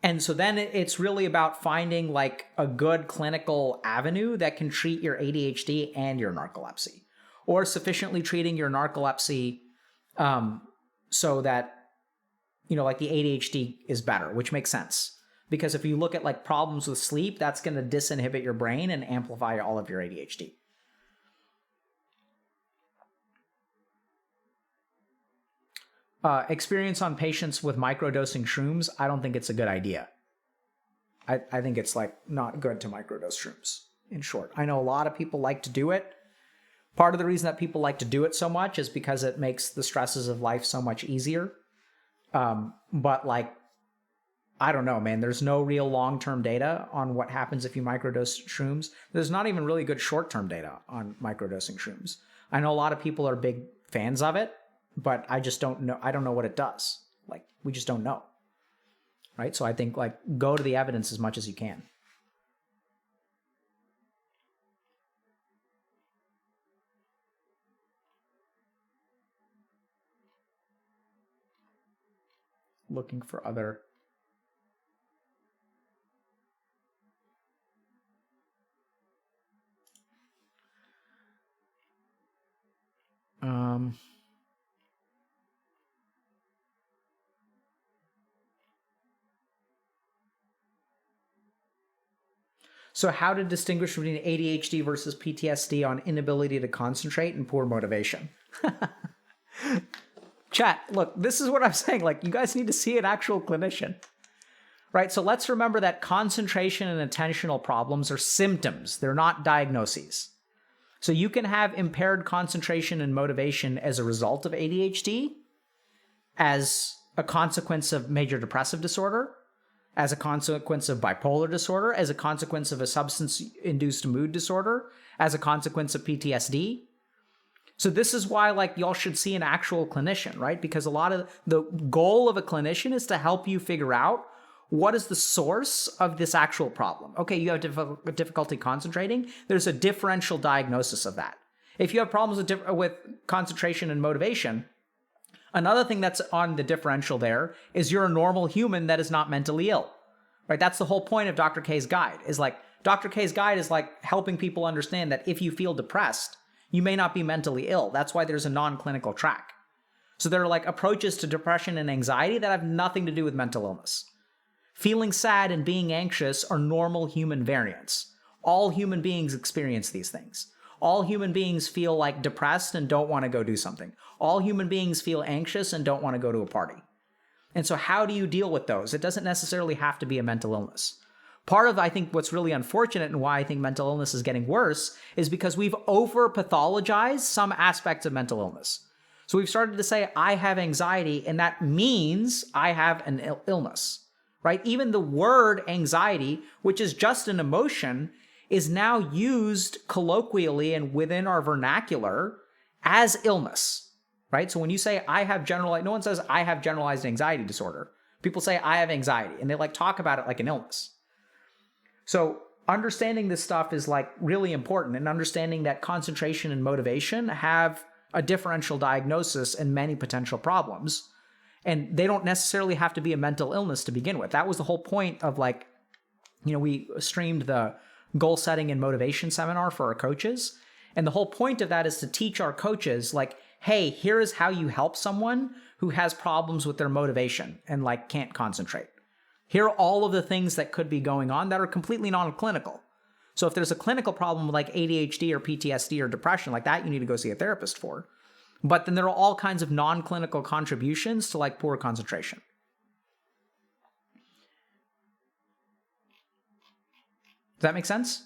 And so then it's really about finding like a good clinical avenue that can treat your ADHD and your narcolepsy, or sufficiently treating your narcolepsy so that, you know, like the ADHD is better, which makes sense. Because if you look at like problems with sleep, that's going to disinhibit your brain and amplify all of your ADHD. Experience on patients with microdosing shrooms, I don't think it's a good idea. I think it's like not good to microdose shrooms, in short. I know a lot of people like to do it. Part of the reason that people like to do it so much is because it makes the stresses of life so much easier. But like, I don't know, man, there's no real long-term data on what happens if you microdose shrooms. There's not even really good short-term data on microdosing shrooms. I know a lot of people are big fans of it, but I just don't know. I don't know what it does. Like, we just don't know. Right? So I think like go to the evidence as much as you can. Looking for other. So how to distinguish between ADHD versus PTSD on inability to concentrate and poor motivation? Chat, look, this is what I'm saying. Like, you guys need to see an actual clinician, right? So let's remember that concentration and attentional problems are symptoms. They're not diagnoses. So you can have impaired concentration and motivation as a result of ADHD, as a consequence of major depressive disorder, as a consequence of bipolar disorder, as a consequence of a substance-induced mood disorder, as a consequence of PTSD. So this is why, like, y'all should see an actual clinician, right? Because a lot of the goal of a clinician is to help you figure out what is the source of this actual problem. Okay, you have difficulty concentrating. There's a differential diagnosis of that. If you have problems with concentration and motivation, another thing that's on the differential there is you're a normal human that is not mentally ill, right? That's the whole point of Dr. K's guide, is like, Dr. K's guide is like helping people understand that if you feel depressed, you may not be mentally ill. That's why there's a non-clinical track. So there are like approaches to depression and anxiety that have nothing to do with mental illness. Feeling sad and being anxious are normal human variants. All human beings experience these things. All human beings feel like depressed and don't want to go do something. All human beings feel anxious and don't want to go to a party. And so how do you deal with those? It doesn't necessarily have to be a mental illness. Part of, I think, what's really unfortunate and why I think mental illness is getting worse is because we've over-pathologized some aspects of mental illness. So we've started to say, I have anxiety, and that means I have an illness, right? Even the word anxiety, which is just an emotion, is now used colloquially and within our vernacular as illness, right? So when you say I have no one says I have generalized anxiety disorder. People say I have anxiety, and they like talk about it like an illness. So understanding this stuff is like really important, and understanding that concentration and motivation have a differential diagnosis and many potential problems. And they don't necessarily have to be a mental illness to begin with. That was the whole point of like, you know, we streamed the goal setting and motivation seminar for our coaches. And the whole point of that is to teach our coaches like, hey, here is how you help someone who has problems with their motivation and like can't concentrate. Here are all of the things that could be going on that are completely non-clinical. So if there's a clinical problem like ADHD or PTSD or depression like that, you need to go see a therapist for. But then there are all kinds of non-clinical contributions to like poor concentration. Does that make sense?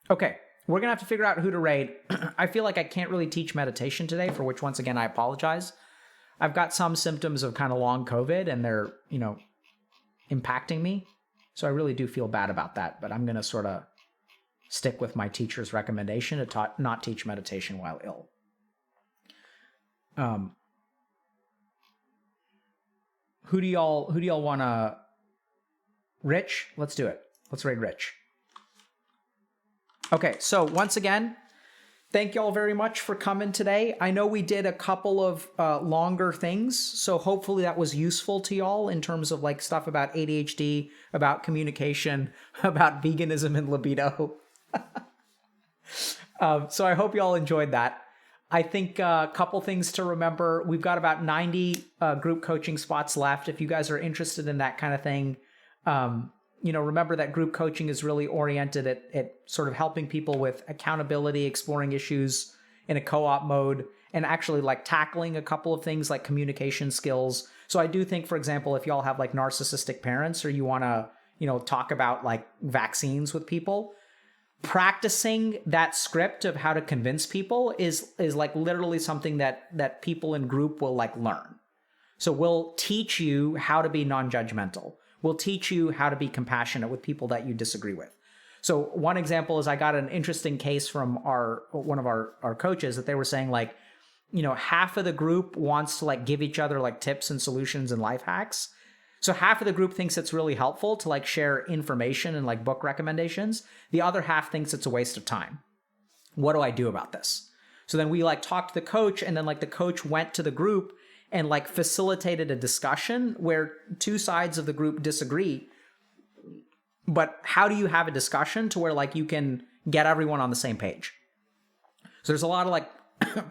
Okay, we're gonna have to figure out who to raid. I feel like I can't really teach meditation today, for which once again I apologize. I've got some symptoms of kind of long COVID and they're, you know, impacting me. So I really do feel bad about that, but I'm gonna sort of stick with my teacher's recommendation to not teach meditation while ill. Who do y'all want to? Rich? Let's do it. Let's raid Rich. Okay, so once again, thank you all very much for coming today. I know we did a couple of longer things, so hopefully that was useful to y'all in terms of like stuff about ADHD, about communication, about veganism and libido. So I hope y'all enjoyed that. I think a couple things to remember. We've got about 90 group coaching spots left. If you guys are interested in that kind of thing, remember that group coaching is really oriented at sort of helping people with accountability, exploring issues in a co-op mode, and actually like tackling a couple of things like communication skills. So I do think, for example, if y'all have like narcissistic parents or you want to, talk about like vaccines with people, practicing that script of how to convince people is like literally something that people in group will like learn. So we'll teach you how to be non-judgmental. We'll teach you how to be compassionate with people that you disagree with. So one example is I got an interesting case from one of our coaches that they were saying like, half of the group wants to like give each other like tips and solutions and life hacks. So half of the group thinks it's really helpful to like share information and like book recommendations. The other half thinks it's a waste of time. What do I do about this? So then we like talked to the coach, and then like the coach went to the group and like facilitated a discussion where two sides of the group disagree. But how do you have a discussion to where like you can get everyone on the same page? So there's a lot of like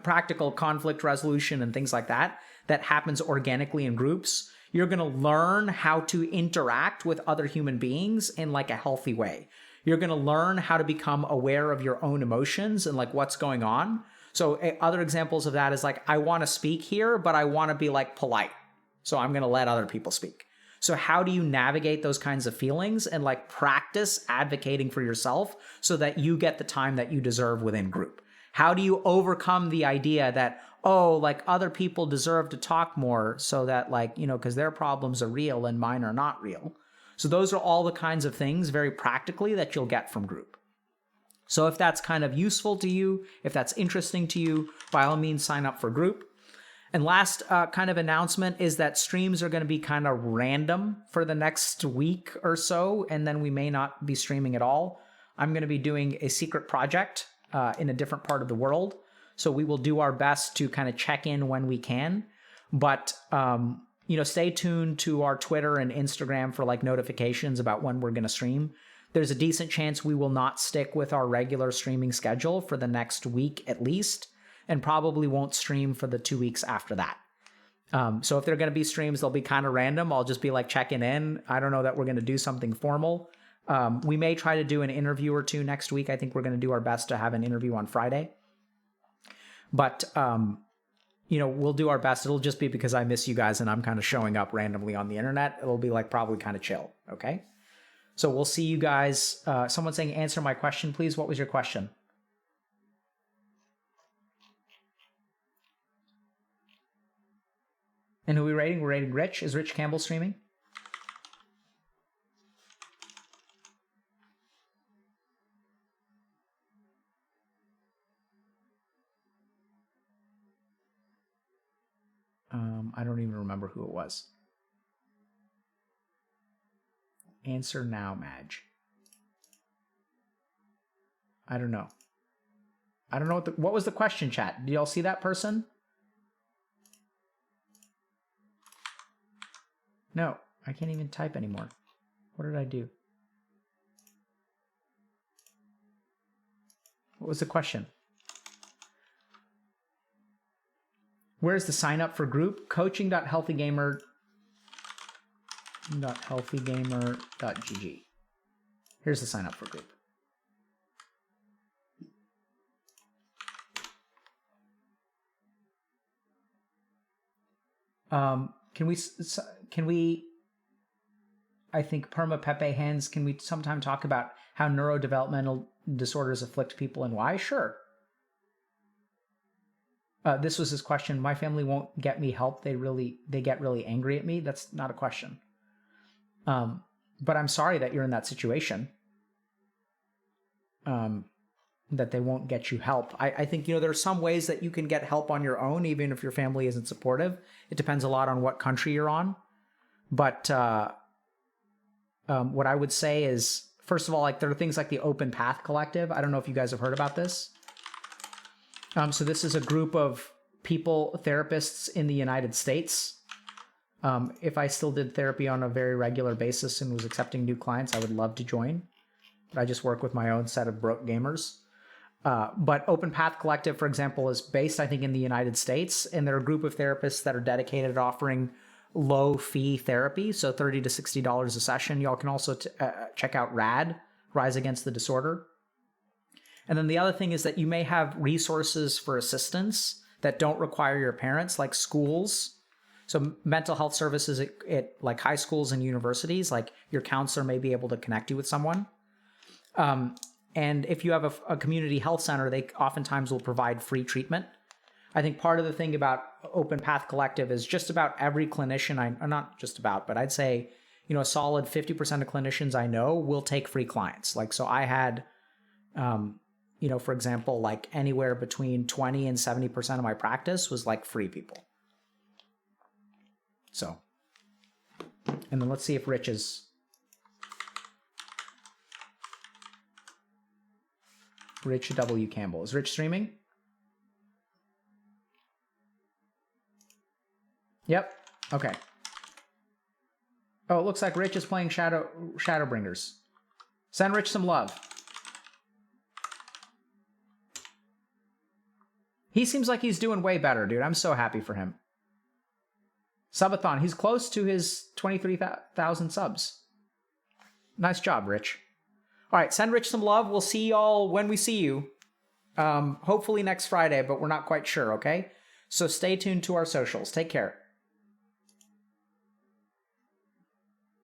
practical conflict resolution and things like that happens organically in groups. You're going to learn how to interact with other human beings in like a healthy way. You're going to learn how to become aware of your own emotions and like what's going on. So other examples of that is like, I want to speak here, but I want to be like polite. So I'm going to let other people speak. So how do you navigate those kinds of feelings and like practice advocating for yourself so that you get the time that you deserve within group? How do you overcome the idea that, oh, like other people deserve to talk more so that like, because their problems are real and mine are not real. So those are all the kinds of things very practically that you'll get from group. So if that's kind of useful to you, if that's interesting to you, by all means, sign up for group. And last kind of announcement is that streams are going to be kind of random for the next week or so, and then we may not be streaming at all. I'm going to be doing a secret project in a different part of the world. So we will do our best to kind of check in when we can. But, stay tuned to our Twitter and Instagram for like notifications about when we're going to stream. There's a decent chance we will not stick with our regular streaming schedule for the next week at least, and probably won't stream for the 2 weeks after that. So if they're going to be streams, they'll be kind of random. I'll just be like checking in. I don't know that we're going to do something formal. We may try to do an interview or two next week. I think we're going to do our best to have an interview on Friday. But, we'll do our best. It'll just be because I miss you guys and I'm kind of showing up randomly on the internet. It'll be like probably kind of chill. Okay. So we'll see you guys. Someone saying, answer my question, please. What was your question? And who are we rating? We're rating Rich. Is Rich Campbell streaming? I don't even remember who it was. Answer now, Madge. I don't know. I don't know what was the question, chat. Did y'all see that person? No, I can't even type anymore. What did I do? What was the question? Where's the sign up for group? Coaching.healthygamer.gg. Here's the sign up for group. Can we, I think Perma Pepe Hands, can we sometime talk about how neurodevelopmental disorders afflict people and why? Sure. This was his question. My family won't get me help. They get really angry at me. That's not a question. But I'm sorry that you're in that situation. That they won't get you help. I think, there are some ways that you can get help on your own, even if your family isn't supportive. It depends a lot on what country you're on. But what I would say is, first of all, like there are things like the Open Path Collective. I don't know if you guys have heard about this. So this is a group of people, therapists in the United States. If I still did therapy on a very regular basis and was accepting new clients, I would love to join. But I just work with my own set of broke gamers. But Open Path Collective, for example, is based, I think, in the United States. And they're a group of therapists that are dedicated to offering low fee therapy. So $30 to $60 a session. Y'all can also check out RAD, Rise Against the Disorder. And then the other thing is that you may have resources for assistance that don't require your parents, like schools. So mental health services at like high schools and universities, like your counselor may be able to connect you with someone. And if you have a community health center, they oftentimes will provide free treatment. I think part of the thing about Open Path Collective is just about every clinician, not just about, but I'd say, a solid 50% of clinicians I know will take free clients. Like, so I had, for example, like anywhere between 20 and 70% of my practice was like free people. So, and then let's see if Rich is. Rich W. Campbell. Is Rich streaming? Yep. Okay. Oh, it looks like Rich is playing Shadowbringers. Send Rich some love. He seems like he's doing way better, dude. I'm so happy for him. Subathon. He's close to his 23,000 subs. Nice job, Rich. All right, send Rich some love. We'll see y'all when we see you. Hopefully next Friday, but we're not quite sure, okay? So stay tuned to our socials. Take care.